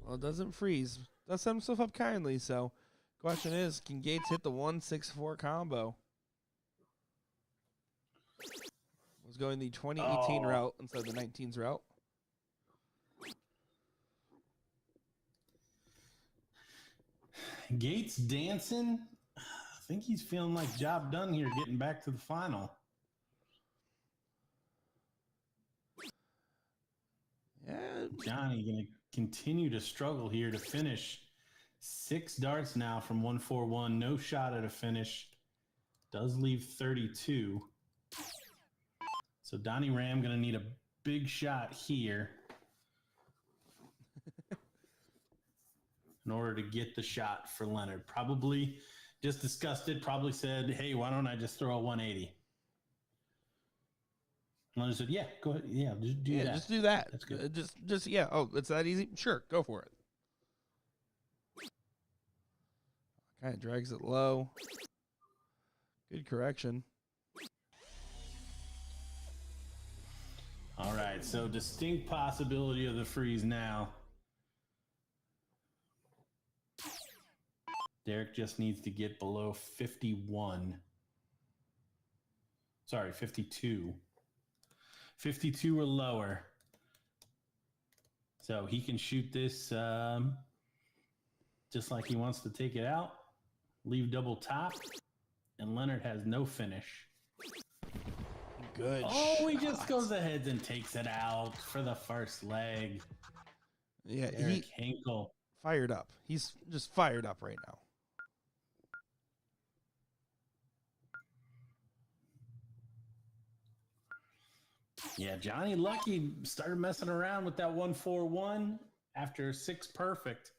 Well, Well, it doesn't freeze. Does set himself up kindly. So, question is, can Gates hit the 1-6-4 combo? Was going the 2018 route instead of the 19s route. Gates dancing. I think he's feeling like job done here, getting back to the final. Yeah. Johnny going to continue to struggle here to finish. 6 darts now from 141. No shot at a finish. Does leave 32. So Donnie Ram going to need a big shot here in order to get the shot for Leonard. Probably just discussed it. Probably said, hey, why don't I just throw a 180? Leonard said, yeah, go ahead. Yeah, just do that. Just do that. That's good. Just yeah. Oh, it's that easy? Sure, go for it. Kind of drags it low. Good correction. All right, so distinct possibility of the freeze now. Derek just needs to get below 51. Sorry, 52. 52 or lower. So he can shoot this just like he wants to take it out. Leave double top. And Leonard has no finish. Good. Oh, he just goes ahead and takes it out for the first leg. Yeah, Derek Hinkle. Fired up. He's just fired up right now. Yeah, Johnny Lucky started messing around with that 141 after 6 perfect.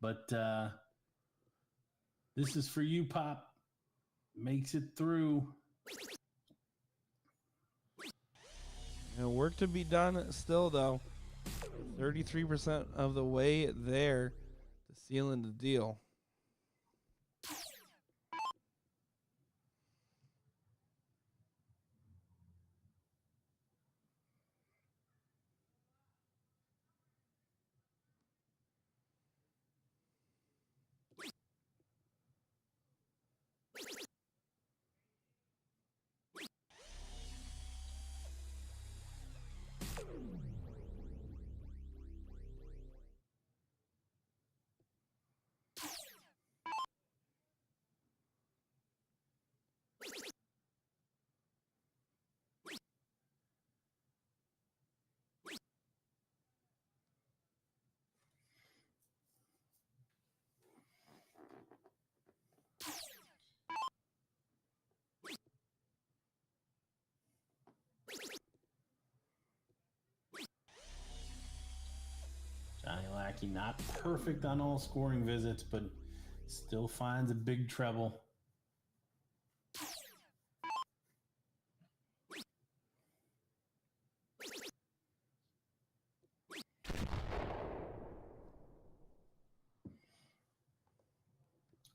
But this is for you, Pop. Makes it through. Work to be done still, though. 33% of the way there to sealing the deal. Johnny Lackey not perfect on all scoring visits, but still finds a big treble.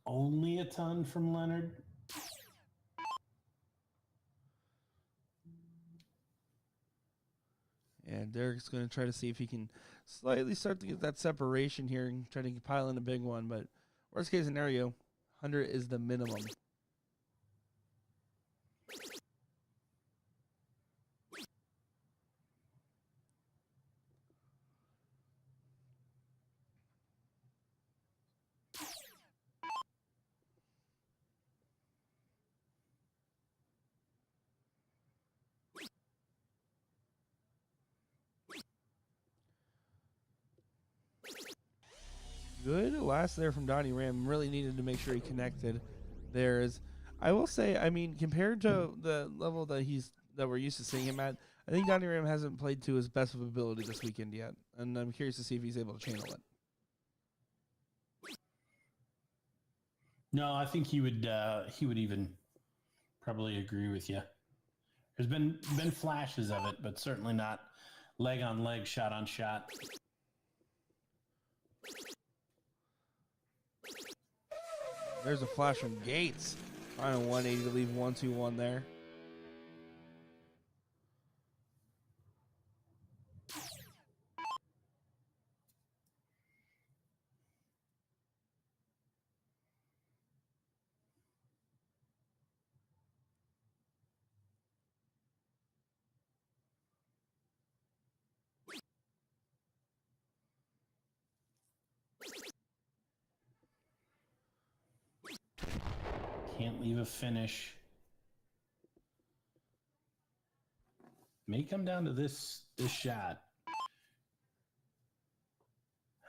Only a ton from Leonard. And Derek's going to try to see if he can slightly start to get that separation here and try to pile in a big one. But worst case scenario, 100 is the minimum. Good last there from Donnie Ram. Really needed to make sure he connected. I will say, I mean, compared to the level that we're used to seeing him at, I think Donnie Ram hasn't played to his best of ability this weekend yet, and I'm curious to see if he's able to channel it. No, I think he would even probably agree with you. There's been flashes of it, but certainly not leg on leg, shot on shot. There's a flash from Gates. Final 180 to leave 1-2-1 there. Can't leave a finish. May come down to this shot.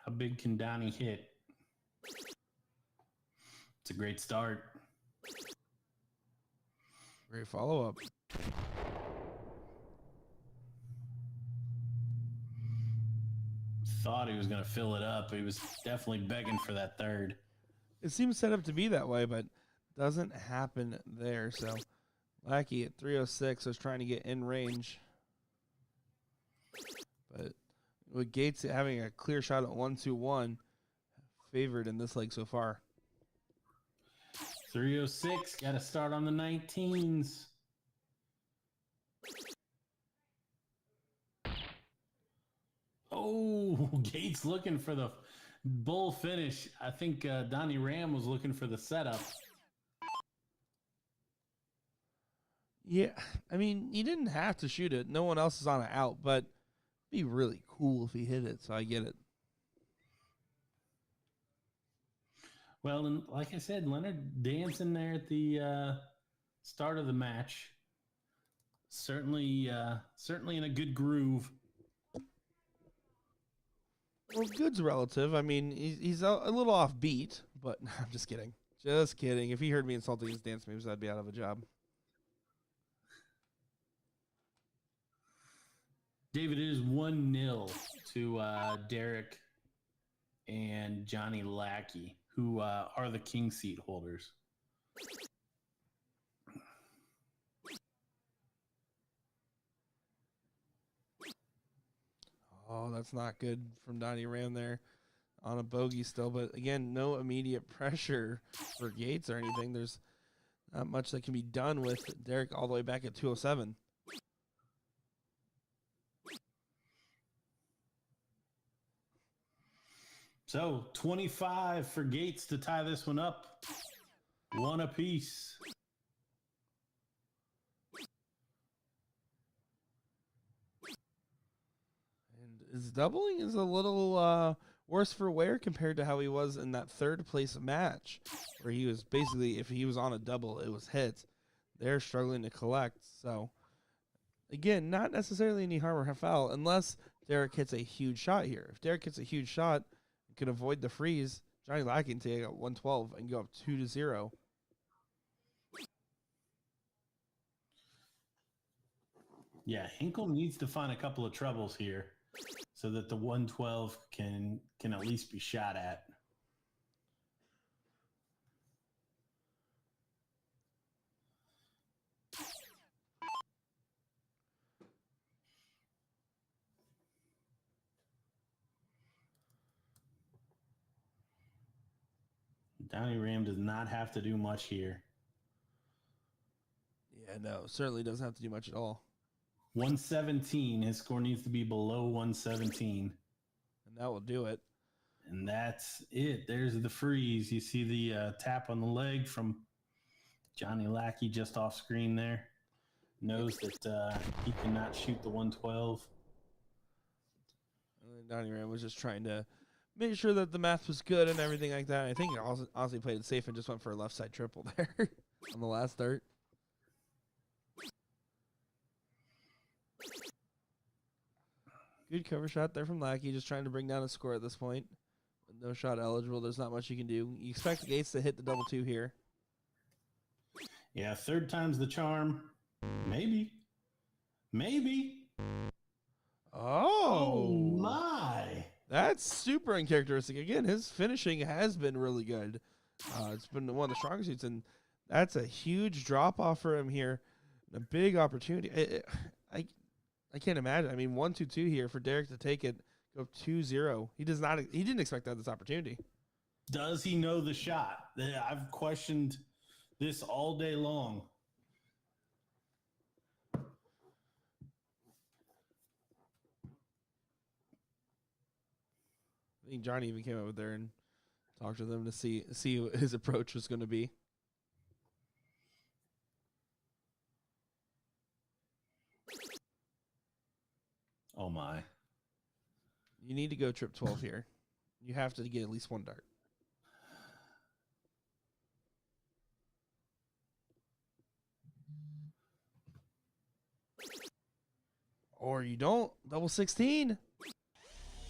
How big can Donnie hit? It's a great start. Great follow-up. Thought he was going to fill it up. He was definitely begging for that third. It seems set up to be that way, but doesn't happen there. So Lackey at 306 was trying to get in range. But with Gates having a clear shot at 1-2-1, favored in this leg so far. 306, got to start on the 19s. Oh, Gates looking for the bull finish. I think Donnie Ram was looking for the setup. Yeah, I mean, he didn't have to shoot it. No one else is on it out, but it'd be really cool if he hit it, so I get it. Well, and like I said, Leonard dancing there at the start of the match. Certainly in a good groove. Well, good's relative. I mean, he's a little off beat, but I'm just kidding. Just kidding. If he heard me insulting his dance moves, I'd be out of a job. David, it is 1-0 to Derek and Johnny Lackey, who are the king seat holders. Oh, that's not good from Donnie Ram there on a bogey still. But again, no immediate pressure for Gates or anything. There's not much that can be done with Derek all the way back at 207. So 25 for Gates to tie this one up. One apiece. And his doubling is a little worse for wear compared to how he was in that third place match, where he was basically, if he was on a double, it was hits. They're struggling to collect. So, again, not necessarily any harm or foul unless Derek hits a huge shot here. If Derek hits a huge shot and can avoid the freeze, Johnny Lackey can take out 112 and go up 2-0. Yeah, Hinkle needs to find a couple of troubles here so that the 112 can at least be shot at. Donnie Ram does not have to do much here. Yeah, no, certainly doesn't have to do much at all. 117. His score needs to be below 117. And that will do it. And that's it. There's the freeze. You see the tap on the leg from Johnny Lackey just off screen there. Knows that he cannot shoot the 112. And Donnie Ram was just trying to make sure that the math was good and everything like that. I think he honestly played it safe and just went for a left side triple there on the last start. Good cover shot there from Lackey, just trying to bring down a score at this point. With no shot eligible, there's not much you can do. You expect Gates to hit the double two here. Yeah, third time's the charm. Maybe. Oh my. That's super uncharacteristic. Again, his finishing has been really good. It's been one of the strongest suits, and that's a huge drop off for him here. A big opportunity. I can't imagine. I mean, 1-2-2 here for Derek to take it, go 2-0. He didn't expect to have this opportunity. Does he know the shot? I've questioned this all day long. I think Johnny even came over there and talked to them to see what his approach was going to be. Oh, my. You need to go trip 12 here. You have to get at least one dart. Or you don't. Double 16.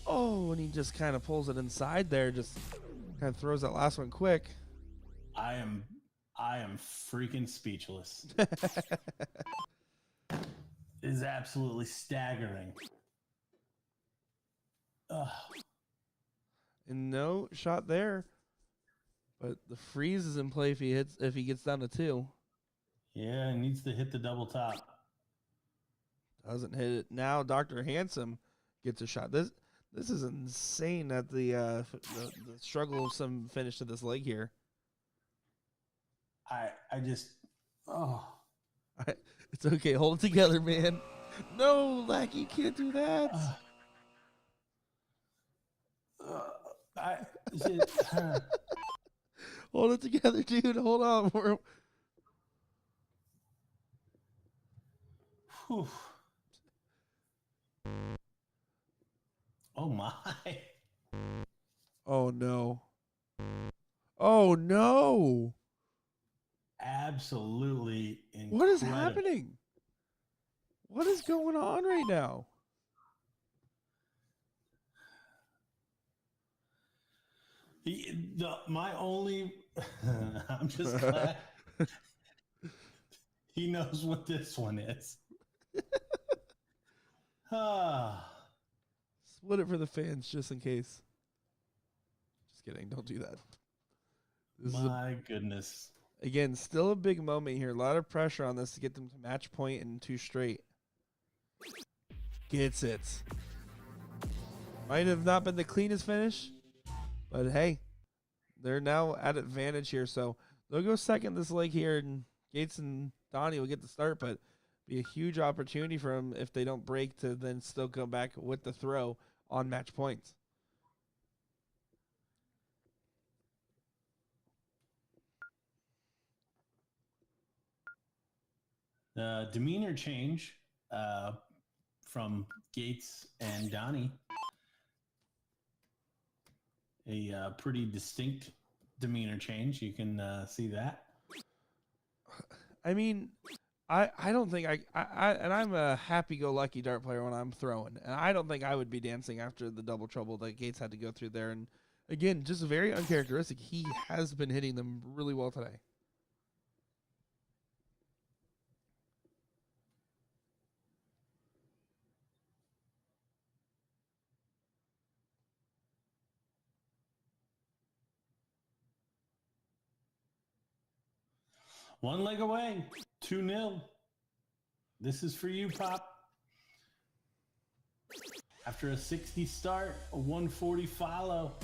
Oh, and he just kind of pulls it inside there. Just kind of throws that last one quick. I am freaking speechless. It is absolutely staggering. Ugh. And no shot there. But the freeze is in play if he gets down to 2. Yeah, he needs to hit the double top. Doesn't hit it. Now Dr. Handsome gets a shot. This is insane at the struggle of some finish to this leg here. I just It's okay. Hold it together, man. No, Lackey, you can't do that. Hold it together, dude. Hold on. Oh my. Oh no. Oh no. Absolutely incredible. What is happening? What is going on right now? I'm just glad he knows what this one is. Split it for the fans just in case. Just kidding. Don't do that. My goodness. Again, still a big moment here. A lot of pressure on this to get them to match point in 2 straight. Gets it. Might have not been the cleanest finish, but hey, they're now at advantage here. So they'll go second this leg here, and Gates and Donnie will get the start, but be a huge opportunity for them if they don't break to then still go back with the throw on match points. Demeanor change from Gates and Donnie. A pretty distinct demeanor change. You can see that. I mean, I don't think and I'm a happy-go-lucky dart player when I'm throwing, and I don't think I would be dancing after the double trouble that Gates had to go through there. And again, just very uncharacteristic. He has been hitting them really well today. One leg away, 2-0. This is for you, Pop. After a 60 start, a 140 follow.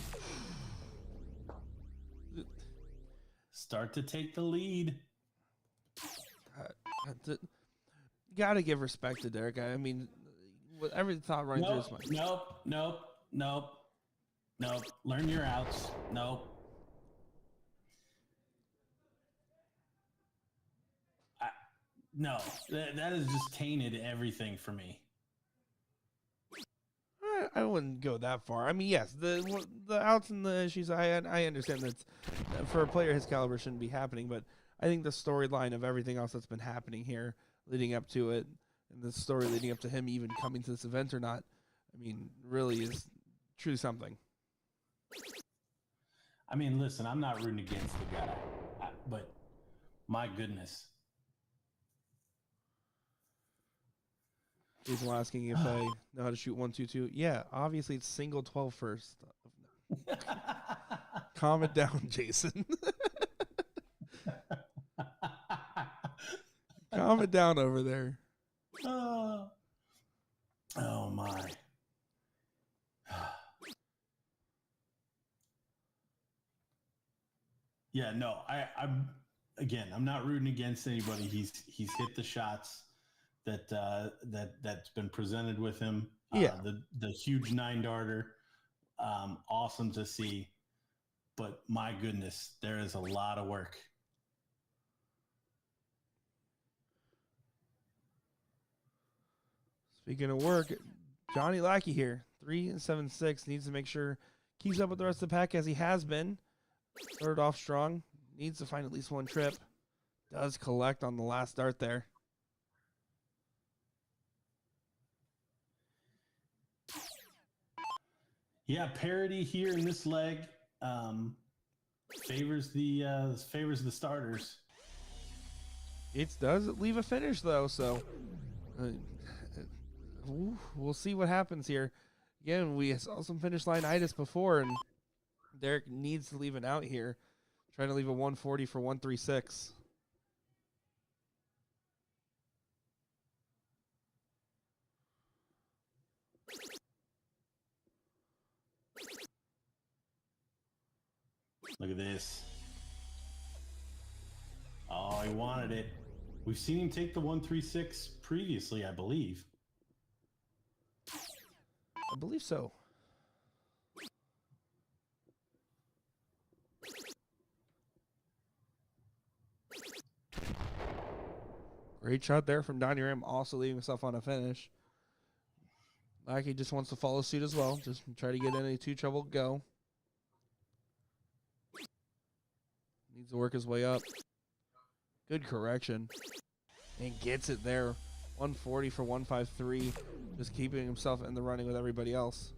Start to take the lead. Gotta give respect to Derek. I mean, with every thought running through his mind. Nope. Learn your outs. Nope. No, that has just tainted everything for me. I wouldn't go that far. I mean, yes, the outs and the issues, I understand that for a player his caliber shouldn't be happening, but I think the storyline of everything else that's been happening here leading up to it, and the story leading up to him even coming to this event or not, I mean, really is truly something. I mean, listen, I'm not rooting against the guy, but my goodness. Jason asking if I know how to shoot 1-2-2. Yeah, obviously it's single 12 first. Calm it down, Jason. Calm it down over there. Oh my. Yeah, no, I'm not rooting against anybody. He's hit the shots that's been presented with him. Yeah. The huge 9-darter, awesome to see. But my goodness, there is a lot of work. Speaking of work, Johnny Lackey here, 3-7-6, needs to make sure keeps up with the rest of the pack as he has been. Started off strong, needs to find at least one trip. Does collect on the last dart there. Yeah, parity here in this leg favors the starters. It does leave a finish though, so uh, we'll see what happens here. Again, we saw some finish line itis before, and Derek needs to leave an out here, trying to leave a 140 for 136. Look at this. Oh, he wanted it. We've seen him take the 136 previously, I believe. I believe so. Great shot there from Donnie Ram, also leaving himself on a finish. Like he just wants to follow suit as well. Just try to get any two trouble go. Needs to work his way up. Good correction. And gets it there. 140 for 153. Just keeping himself in the running with everybody else.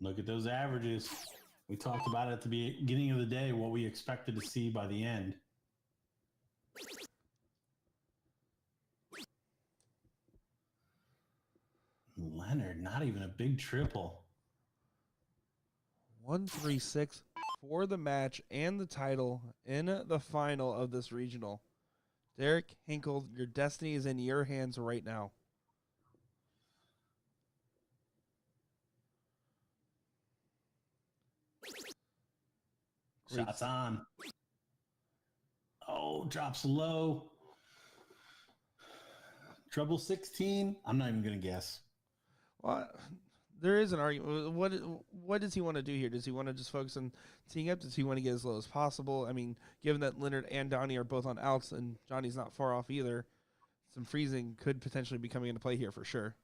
Look at those averages. We talked about it at the beginning of the day, what we expected to see by the end. Leonard, not even a big triple. 136 for the match and the title in the final of this regional. Derek Hinkle, your destiny is in your hands right now. Great. Shots on. Oh, drops low. Treble 16. I'm not even going to guess. Well, there is an argument. What does he want to do here? Does he want to just focus on teeing up? Does he want to get as low as possible? I mean, given that Leonard and Donnie are both on outs and Johnny's not far off either, some freezing could potentially be coming into play here for sure.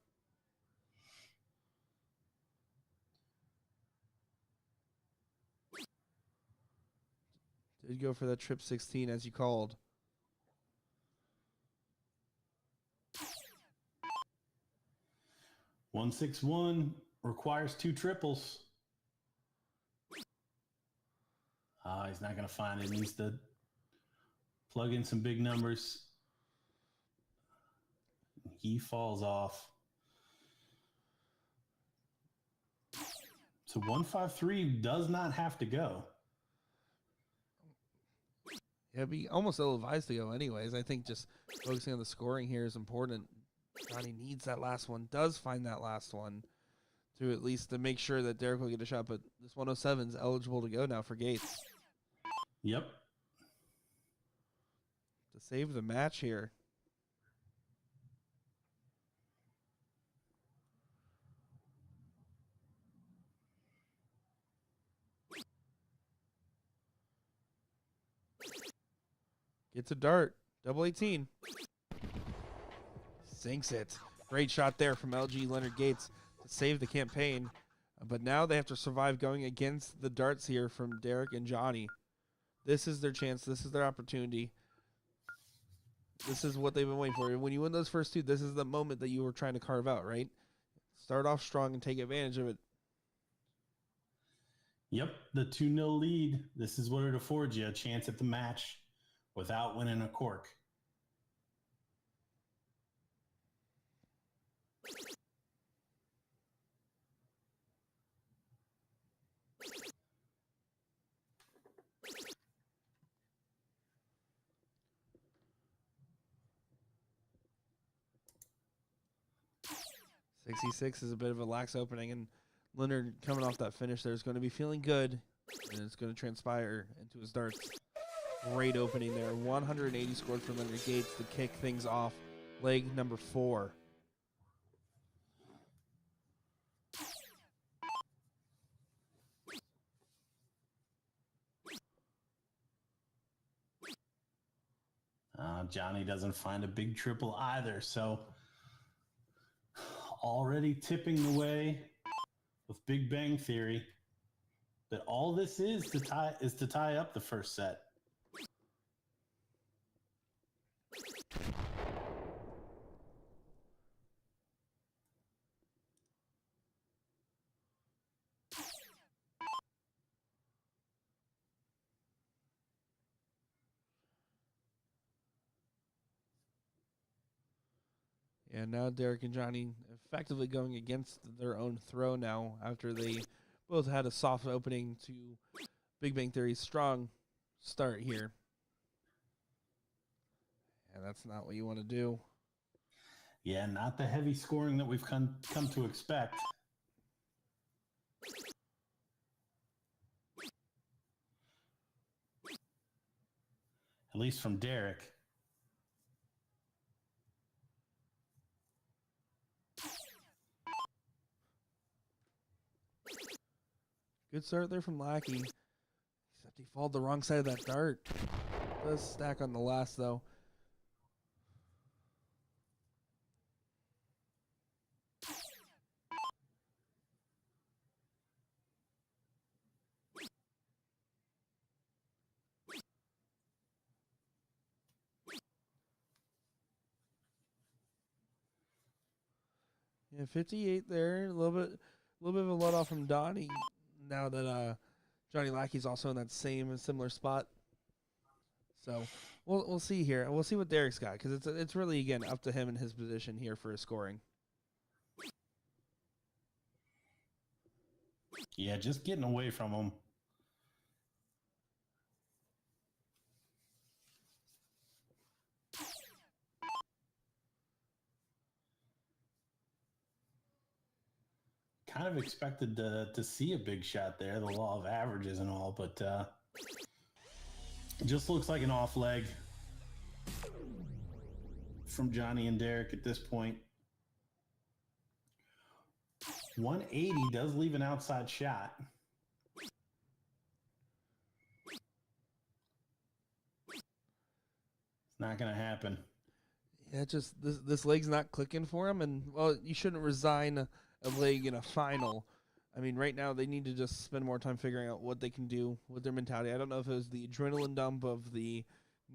Did go for that trip 16 as you called. $161 requires two triples. He's not going to find it. He needs to plug in some big numbers. He falls off. So 153 does not have to go. Yeah, it'd be almost ill-advised to go anyways. I think just focusing on the scoring here is important. Johnny needs that last one, does find that last one to at least to make sure that Derek will get a shot, but this 107 is eligible to go now for Gates. Yep. To save the match here. Gets a dart. Double 18. Sinks it. Great shot there from LG Leonard Gates to save the campaign. But now they have to survive going against the darts here from Derek and Johnny. This is their chance. This is their opportunity. This is what they've been waiting for. When you win those first two, this is the moment that you were trying to carve out, right? Start off strong and take advantage of it. Yep, the 2-0 lead. This is what it affords you, a chance at the match without winning a cork. $66 is a bit of a lax opening, and Leonard coming off that finish there is going to be feeling good, and it's going to transpire into his darts. Great opening there. 180 scored for Leonard Gates to kick things off. Leg number 4. Johnny doesn't find a big triple either, so already tipping the way with Big Bang Theory. That all this is to tie up the first set. And now Derek and Johnny effectively going against their own throw now after they both had a soft opening to Big Bang Theory's strong start here. And that's not what you want to do. Yeah, not the heavy scoring that we've come to expect. At least from Derek. Good start there from Lackey. Except he followed the wrong side of that dart. Does stack on the last, though. Yeah, 58 there. A little bit of a let off from Donnie. Now that Johnny Lackey's also in that same similar spot. So we'll see here. We'll see what Derek's got because it's really again up to him and his position here for his scoring. Yeah, just getting away from him. Kind of expected to see a big shot there, the law of averages and all, but it just looks like an off leg from Johnny and Derek at this point. 180 does leave an outside shot. It's not going to happen. Yeah, just this leg's not clicking for him, and well, you shouldn't resign a leg in a final. I mean, right now they need to just spend more time figuring out what they can do with their mentality. I don't know if it was the adrenaline dump of the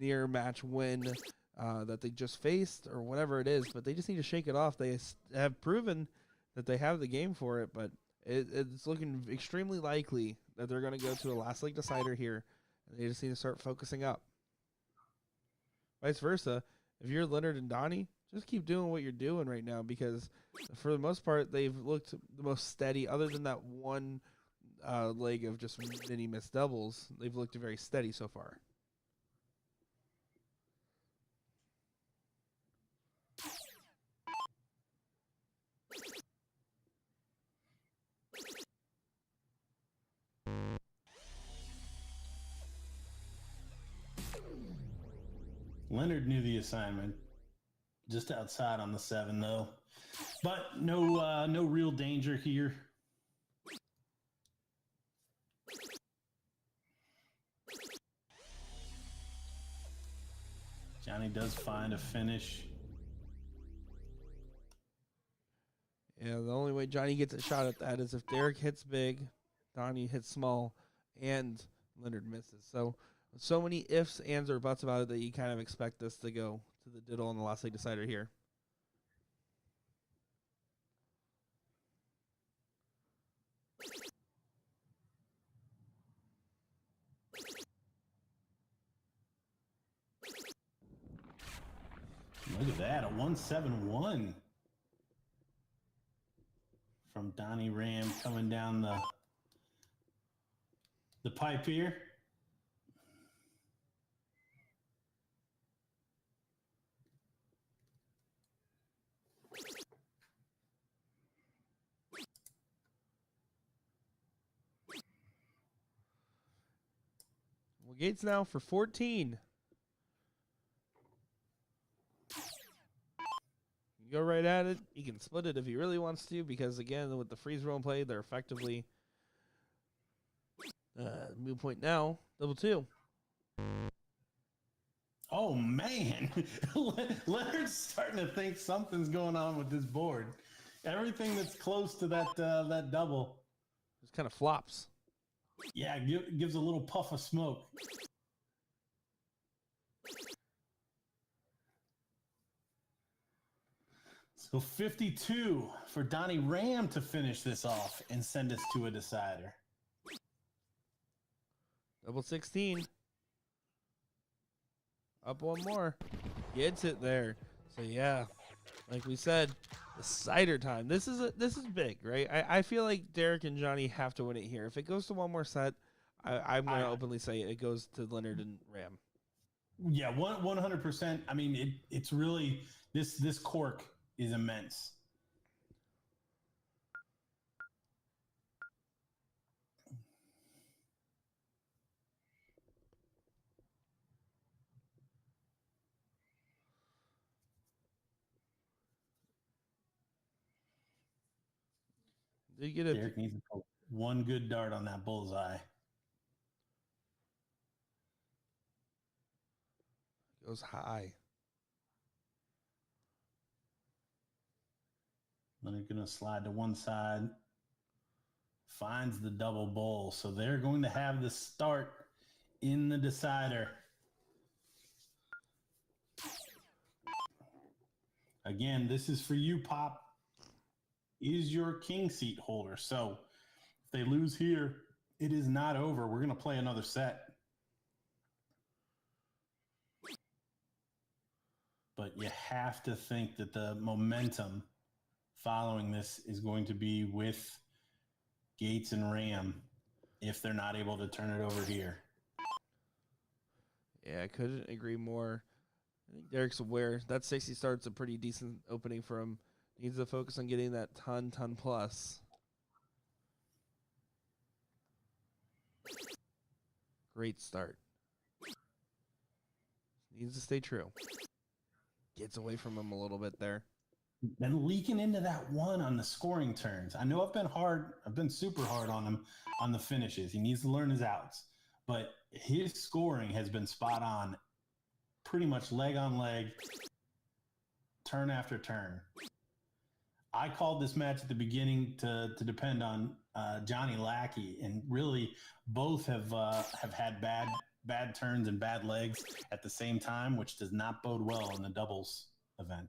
near match win that they just faced or whatever it is, but they just need to shake it off. They have proven that they have the game for it, but it's looking extremely likely that they're going to go to a last leg decider here. And they just need to start focusing up. Vice versa, if you're Leonard and Donnie, just keep doing what you're doing right now because for the most part, they've looked the most steady other than that one leg of just mini missed doubles. They've looked very steady so far. Leonard knew the assignment. Just outside on the 7, though. But no real danger here. Johnny does find a finish. Yeah, the only way Johnny gets a shot at that is if Derek hits big, Donnie hits small, and Leonard misses. So many ifs, ands, or buts about it that you kind of expect this to go to the diddle on the last leg decider here. Look at that, a 171 from Donnie Ram coming down the pipe here. Well, Gates now for 14. Go right at it. He can split it if he really wants to because, again, with the freeze roll play, they're effectively moot point now. Double two. Oh, man. Leonard's starting to think something's going on with this board. Everything that's close to that double Just kind of flops. Yeah, gives a little puff of smoke. So 52 for Donnie Ram to finish this off and send us to a decider. Double 16. Up one more. Gets it there. So, yeah, like we said, decider time. This is big, right? I feel like Derek and Johnny have to win it here. If it goes to one more set, I'm going to openly say it goes to Leonard and Ram. Yeah, 100%. I mean, it's really this cork is immense. Did you get a Derek needs to put one good dart on that bullseye. goes high? Leonard going to slide to one side. Finds the double bowl. So they're going to have the start in the decider. Again, this is for you, Pop. Is your king seat holder. So if they lose here, it is not over. We're going to play another set. But you have to think that the momentum following this is going to be with Gates and Ram if they're not able to turn it over here. Yeah, I couldn't agree more. I think Derek's aware that 60 start's a pretty decent opening for him. Needs to focus on getting that ton plus. Great start. Needs to stay true. Gets away from him a little bit there. Been leaking into that one on the scoring turns. I know I've been super hard on him on the finishes. He needs to learn his outs. But his scoring has been spot on, pretty much leg on leg, turn after turn. I called this match at the beginning to depend on Johnny Lackey, and really both have had bad turns and bad legs at the same time, which does not bode well in the doubles event.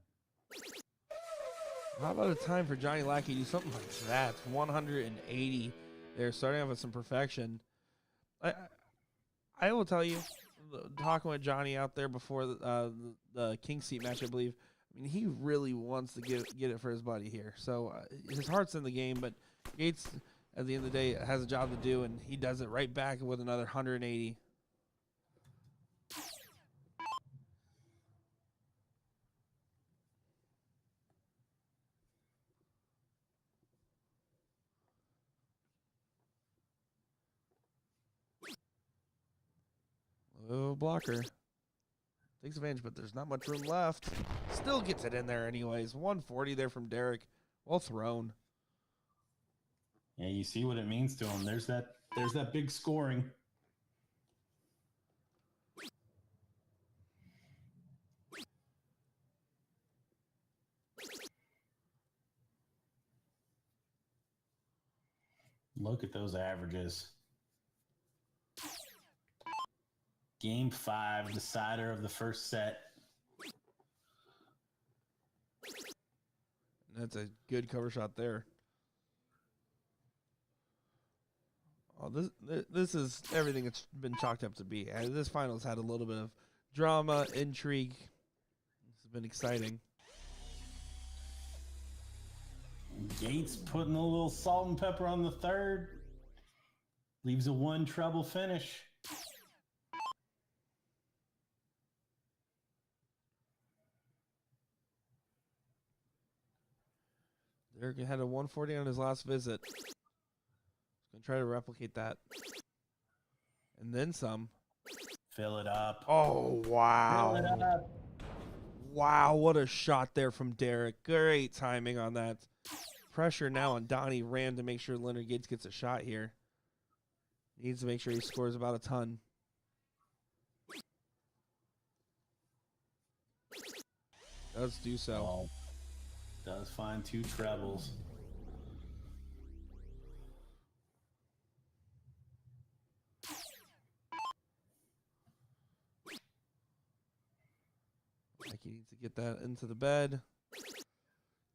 How about a time for Johnny Lackey to do something like that? 180. They're starting off with some perfection. I will tell you, talking with Johnny out there before the king seat match, I believe. I mean, he really wants to get it for his buddy here. So his heart's in the game, but Gates, at the end of the day, has a job to do, and he does it right back with another 180. Oh, blocker. Takes advantage, but there's not much room left. Still gets it in there anyways. 140 there from Derek. Well thrown. Yeah, you see what it means to him. There's that big scoring. Look at those averages. Game 5, decider of the first set. That's a good cover shot there. Oh, this is everything it's been chalked up to be. This finals had a little bit of drama, intrigue. This has been exciting. Gates putting a little salt and pepper on the third. Leaves a one treble finish. Derek had a 140 on his last visit. He's going to try to replicate that. And then some. Fill it up. Oh, wow. Fill it up. Wow, what a shot there from Derek. Great timing on that. Pressure now on Donnie Ram to make sure Leonard Gates gets a shot here. Needs to make sure he scores about a ton. Does do so. Oh, does find two trebles. Like he needs to get that into the bed.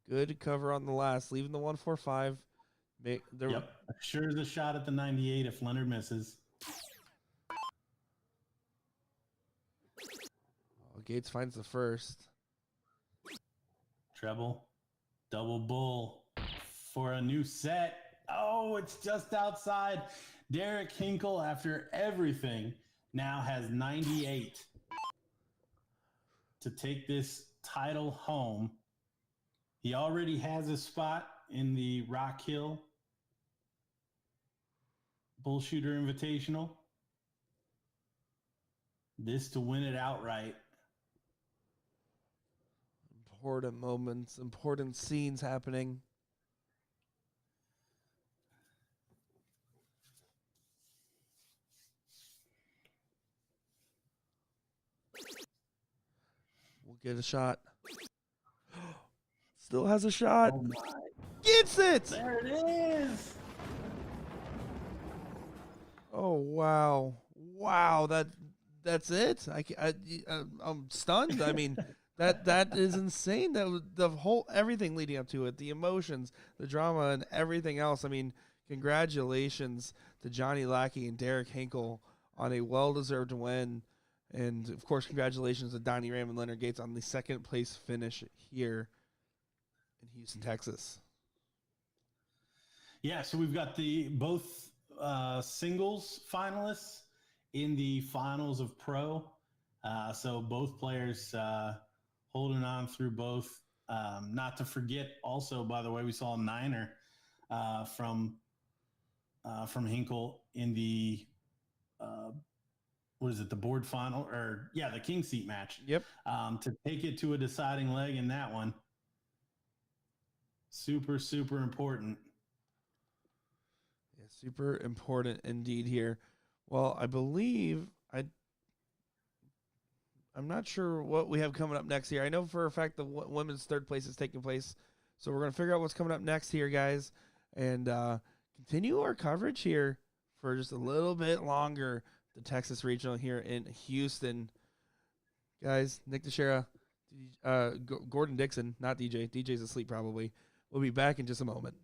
Good cover on the last, leaving the 145. Yep, sure is a shot at the 98 if Leonard misses. Oh, Gates finds the first. Treble, double bull for a new set. Oh, it's just outside. Derek Hinkle, after everything, now has 98 to take this title home. He already has a spot in the Rock Hill BullShooter Invitational. This to win it outright. Important moments, important scenes happening. We'll get a shot. Still has a shot. Oh my. Gets it. There it is. Oh wow, wow! That's it. I'm stunned. I mean, that is insane. That was the whole everything leading up to it, the emotions, the drama, and everything else. I mean, congratulations to Johnny Lackey and Derek Hinkle on a well-deserved win, and of course, congratulations to Donnie Ram and Leonard Gates on the second place finish here in Houston, Texas. Yeah, so we've got the both singles finalists in the finals of pro. So both players holding on through both. Not to forget, also, by the way, we saw a niner from Hinkle in the what is it, the board final, or the king seat match. Yep. To take it to a deciding leg in that one. Super, super important. Yeah, super important indeed here. Well, I believe I'm not sure what we have coming up next here. I know for a fact the women's third place is taking place, so we're gonna figure out what's coming up next here, guys, and continue our coverage here for just a little bit longer. The Texas Regional here in Houston, guys. Nick Teixeira, Gordon Dixon, not DJ. DJ's asleep probably. We'll be back in just a moment.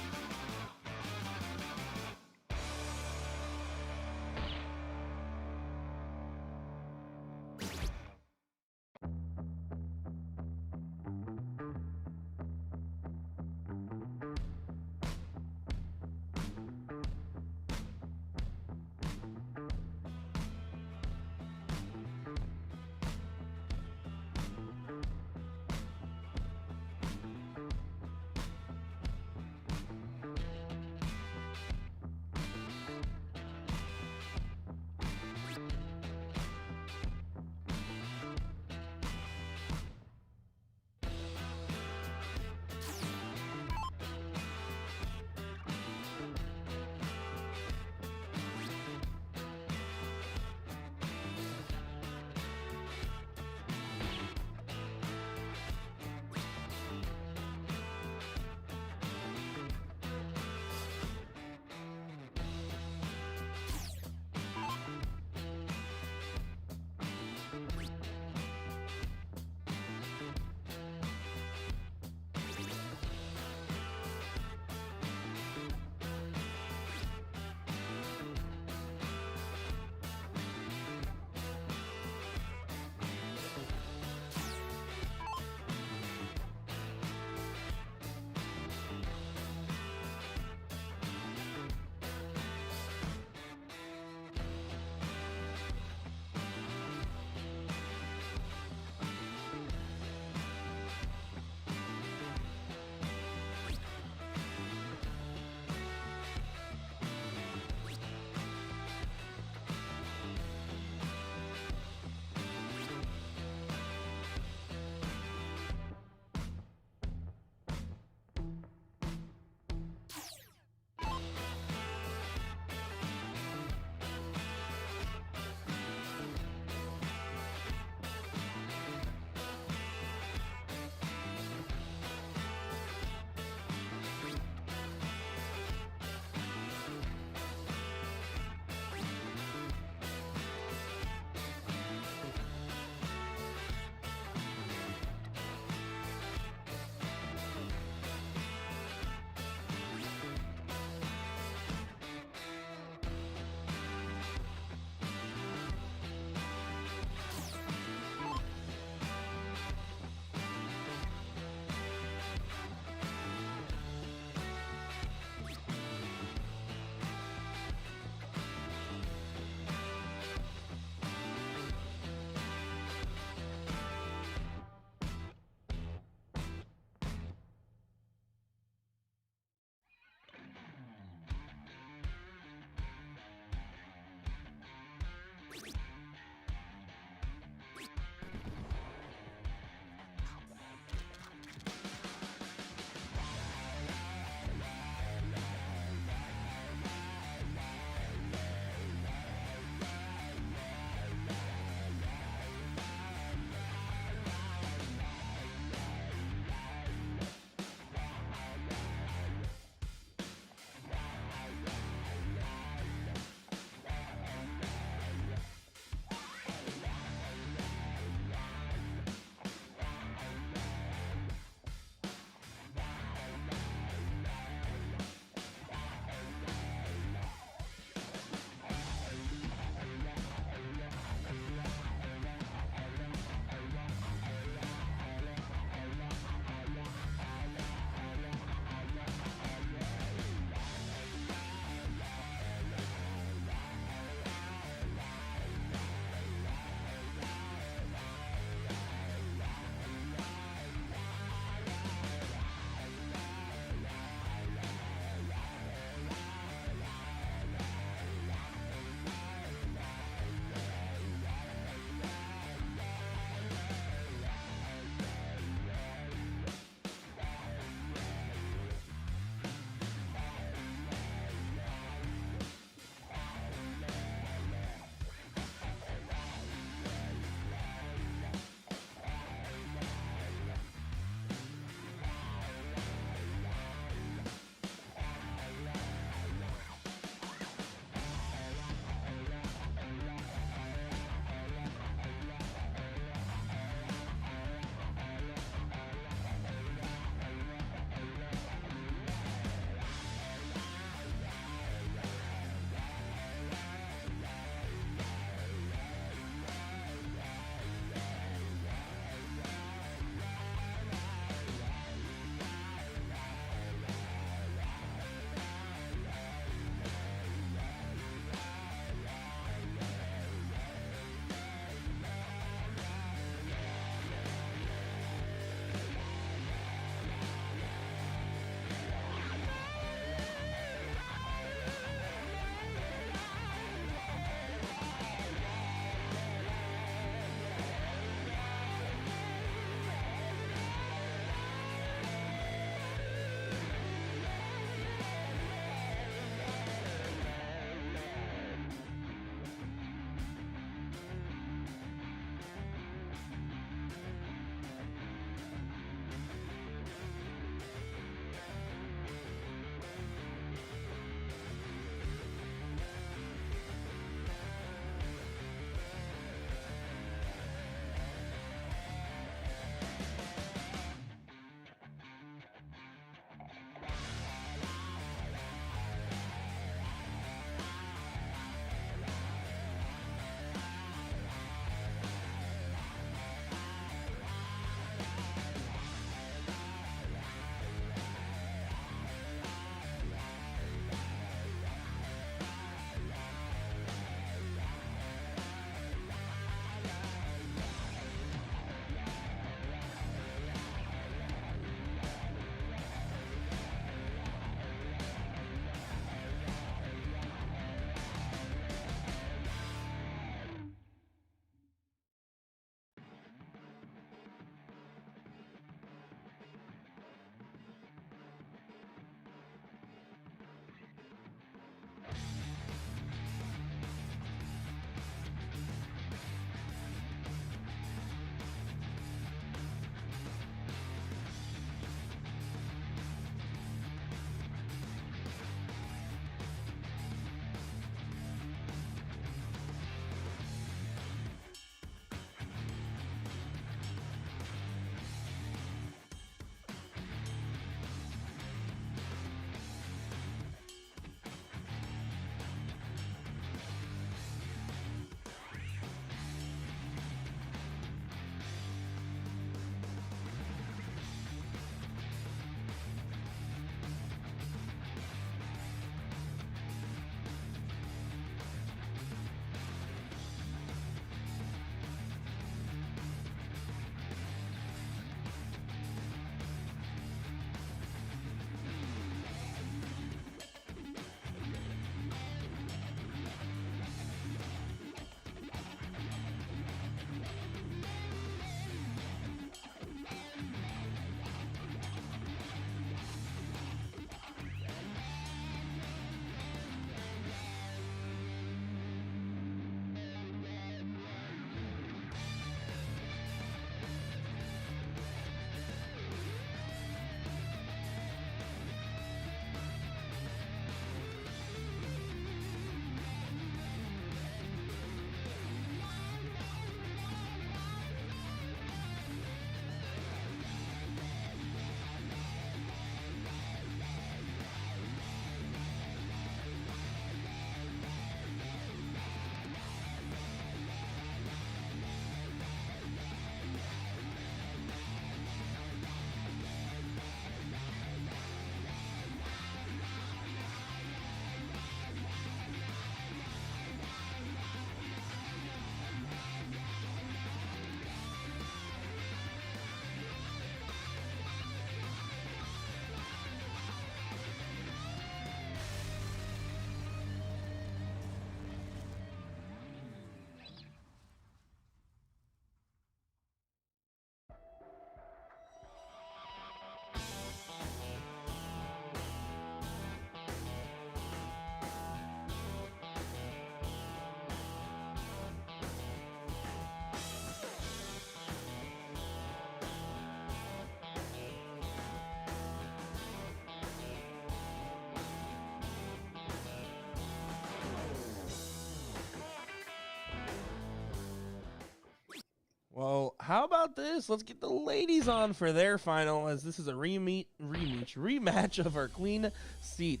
how about this? Let's get the ladies on for their final, as this is a rematch of our queen seat.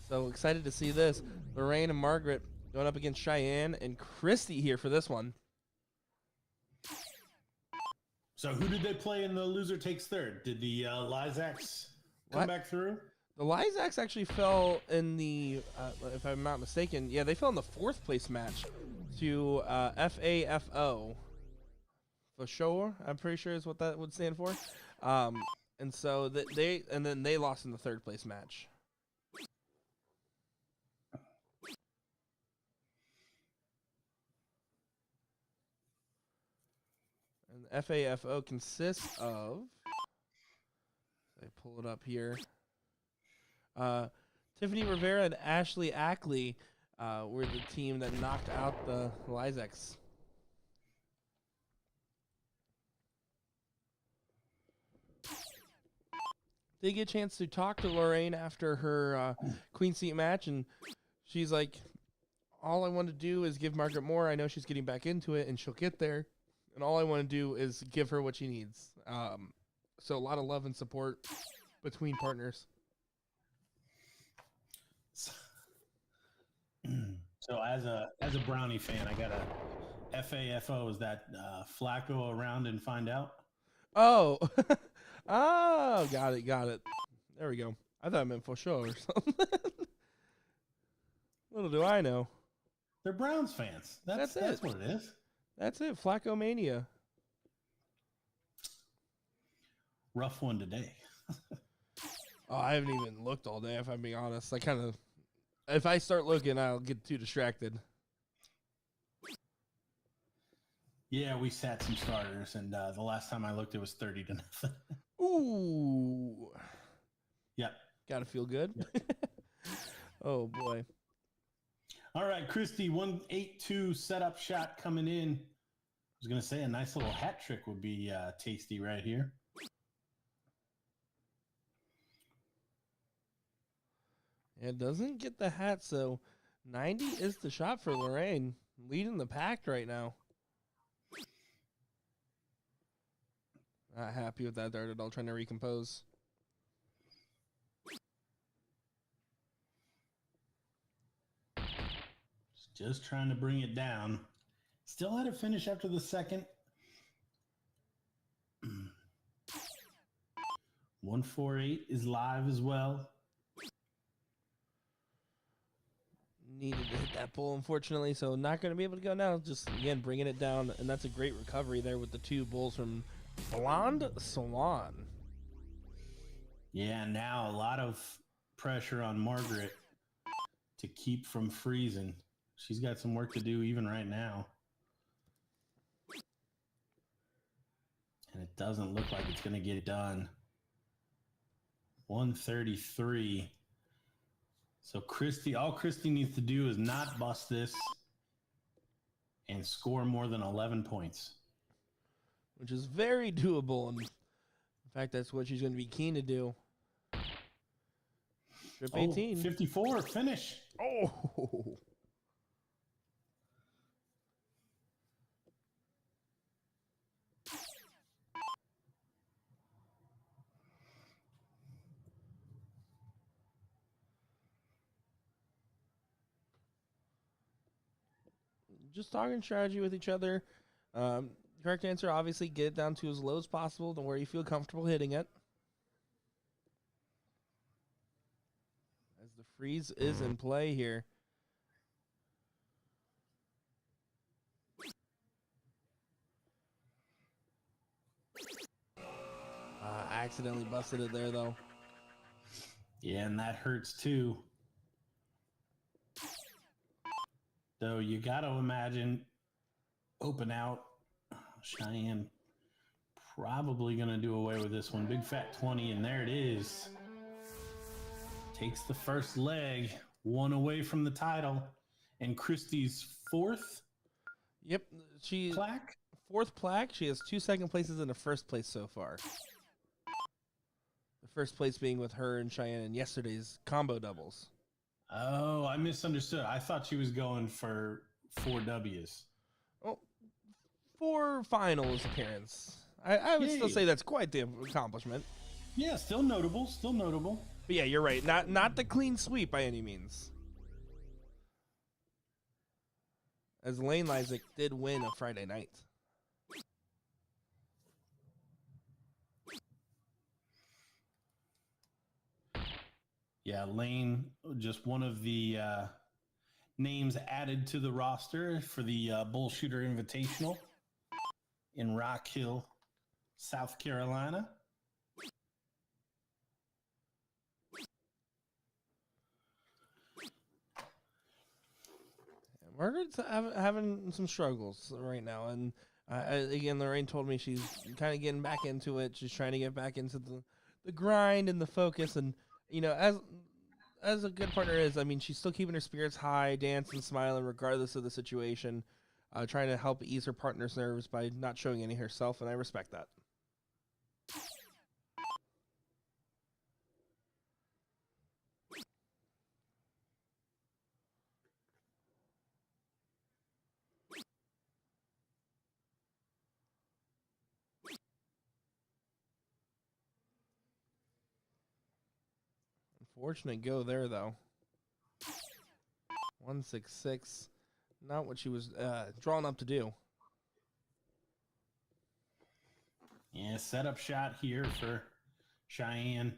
So excited to see this. Lorraine and Margaret going up against Cheyenne and Christy here for this one. So who did they play in the loser takes third? Did the Lysacs come back through? The Lysacs actually fell in the, if I'm not mistaken, yeah, they fell in the 4th place match to FAFO. For sure, I'm pretty sure is what that would stand for. And so then they lost in the 3rd place match. And the FAFO consists of, I pull it up here. Tiffany Rivera and Ashley Ackley were the team that knocked out the Lysacs. Did get a chance to talk to Lorraine after her Queen Seat match, and she's like, all I want to do is give Margaret more. I know she's getting back into it, and she'll get there. And all I want to do is give her what she needs. So a lot of love and support between partners. So as a Brownie fan, I got a FAFO. Is that Flacco around and find out? Oh, oh, got it. There we go. I thought I meant for sure or something. Little do I know. They're Browns fans. That's what it is. That's it. Flacco mania. Rough one today. Oh, I haven't even looked all day, if I'm being honest. I kind of, if I start looking, I'll get too distracted. Yeah, we sat some starters, and the last time I looked, it was 30-0. Ooh. Yep. Gotta feel good. Yep. Oh, boy. All right, Christy, 1-8-2 setup shot coming in. I was going to say a nice little hat trick would be tasty right here. It doesn't get the hat, so 90 is the shot for Lorraine, leading the pack right now. Not happy with that dart at all, trying to recompose. Just trying to bring it down. Still had a finish after the second. 148 is live as well. Needed to hit that bull, unfortunately, so not going to be able to go now. Just, again, bringing it down, and that's a great recovery there with the 2 bulls from Blonde Swan. Yeah, now a lot of pressure on Margaret to keep from freezing. She's got some work to do even right now. And it doesn't look like it's going to get done. 133. So all Christy needs to do is not bust this and score more than 11 points. Which is very doable. And in fact, that's what she's going to be keen to do. Trip 18. 54, finish. Oh. Just talking strategy with each other. Correct answer, obviously, get it down to as low as possible to where you feel comfortable hitting it. As the freeze is in play here. Accidentally busted it there, though. Yeah, and that hurts, too. So you got to imagine open out. Cheyenne probably going to do away with this one. Big fat 20, and there it is. Takes the first leg, 1 away from the title. And Christy's 4th. Yep, plaque. 4th plaque. She has 2 second places in the 1st place so far. The 1st place being with her and Cheyenne in yesterday's combo doubles. Oh, I misunderstood. I thought she was going for 4 W's. Oh, 4 finals appearance. I would still Yay. say that's quite the accomplishment. Yeah, still notable. Still notable. But yeah, you're right. Not the clean sweep by any means. As Lane Lysak did win a Friday night. Yeah, Lane, just one of the names added to the roster for the BullShooter Invitational in Rock Hill, South Carolina. Margaret's having some struggles right now, and again, Lorraine told me she's kind of getting back into it. She's trying to get back into the grind and the focus, and as a good partner is, I mean, she's still keeping her spirits high, dancing, smiling, regardless of the situation, trying to help ease her partner's nerves by not showing any herself, and I respect that. Unfortunate go there, though. 166. Not what she was drawn up to do. Yeah, setup shot here for Cheyenne.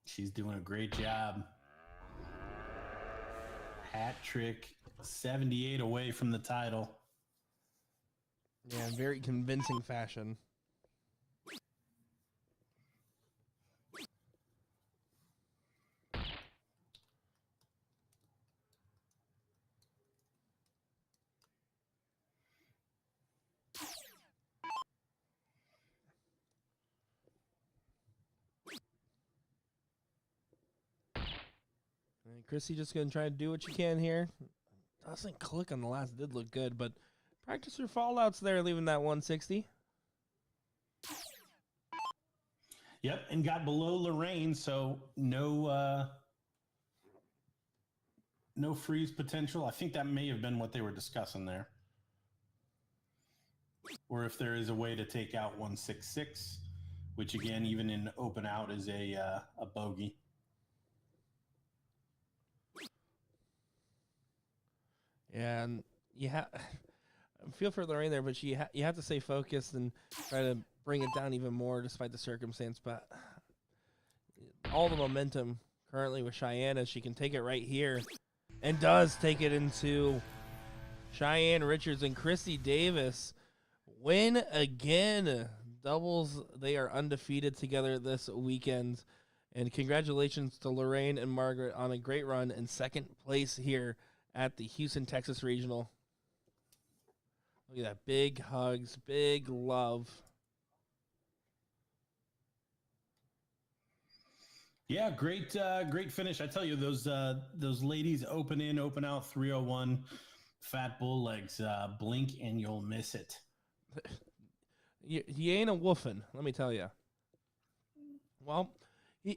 She's doing a great job. Hat trick, 78 away from the title. Yeah, in very convincing fashion. And Chrissy just going to try to do what she can here. Doesn't click on the last. Did look good, but practice her fallouts there, leaving that 160. Yep, and got below Lorraine, so no freeze potential. I think that may have been what they were discussing there. Or if there is a way to take out 166, which again, even in open out, is a bogey. Yeah, and you have feel for Lorraine there, but you have to stay focused and try to bring it down even more despite the circumstance. But all the momentum currently with Cheyenne, as she can take it right here and does take it into Cheyenne Richards and Christy Davis. Win again. Doubles, they are undefeated together this weekend. And congratulations to Lorraine and Margaret on a great run in second place here at the Houston, Texas Regional. Look at that. Big hugs, big love. Yeah, great finish. I tell you, those ladies open in, open out 301 fat bull legs. Blink and you'll miss it. You ain't a woofing, let me tell you. Well,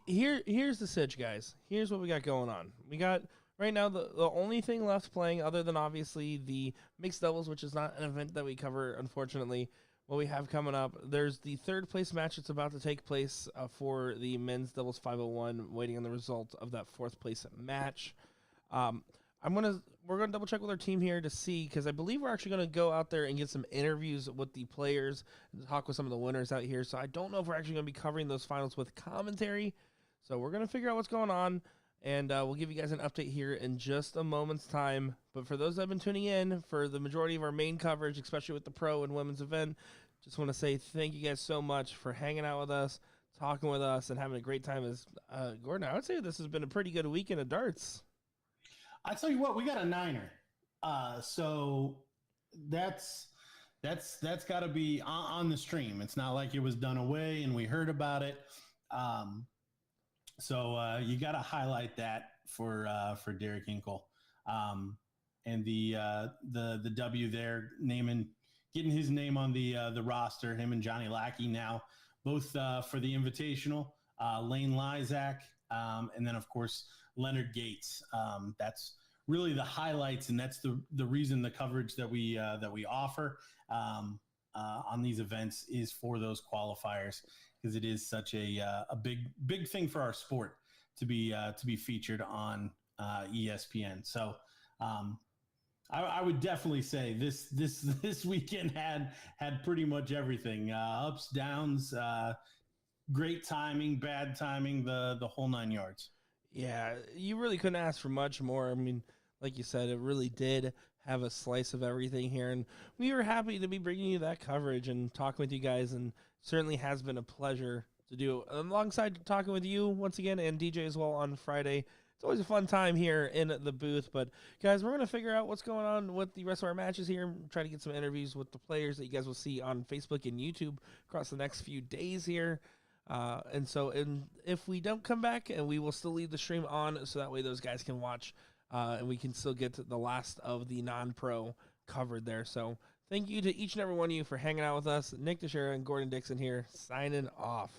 here's the sitch, guys. Here's what we got going on. We got right now the only thing left playing, other than obviously the mixed doubles, which is not an event that we cover, unfortunately. What we have coming up, there's the third place match that's about to take place for the men's doubles 501, waiting on the result of that fourth place match. We're gonna double check with our team here to see, because I believe we're actually gonna go out there and get some interviews with the players and talk with some of the winners out here. So I don't know if we're actually gonna be covering those finals with commentary. So we're gonna figure out what's going on, and we'll give you guys an update here in just a moment's time. But for those that have been tuning in for the majority of our main coverage, especially with the pro and women's event, just want to say thank you guys so much for hanging out with us, talking with us, and having a great time. As Gordon, I would say this has been a pretty good weekend of darts. I tell you what, we got a niner. So that's got to be on the stream. It's not like it was done away and we heard about it. So you got to highlight that for Derek Hinkle. And the W there, getting his name on the roster. Him and Johnny Lackey now both for the Invitational. Lane Lysak, and then of course Leonard Gates. That's really the highlights, and that's the reason the coverage that we offer on these events is for those qualifiers, because it is such a big thing for our sport to be featured on ESPN. So I would definitely say this weekend had pretty much everything, ups, downs, great timing, bad timing, the whole 9 yards. Yeah, you really couldn't ask for much more. I mean, like you said, it really did have a slice of everything here, and we were happy to be bringing you that coverage and talking with you guys, and certainly has been a pleasure to do alongside talking with you once again and DJ as well on Friday. It's always a fun time here in the booth, but guys, we're going to figure out what's going on with the rest of our matches here, try to get some interviews with the players that you guys will see on Facebook and YouTube across the next few days here. And if we don't come back, and we will still leave the stream on so that way those guys can watch, and we can still get to the last of the non-pro covered there. So thank you to each and every one of you for hanging out with us. Nick Teixeira and Gordon Dixon here, signing off.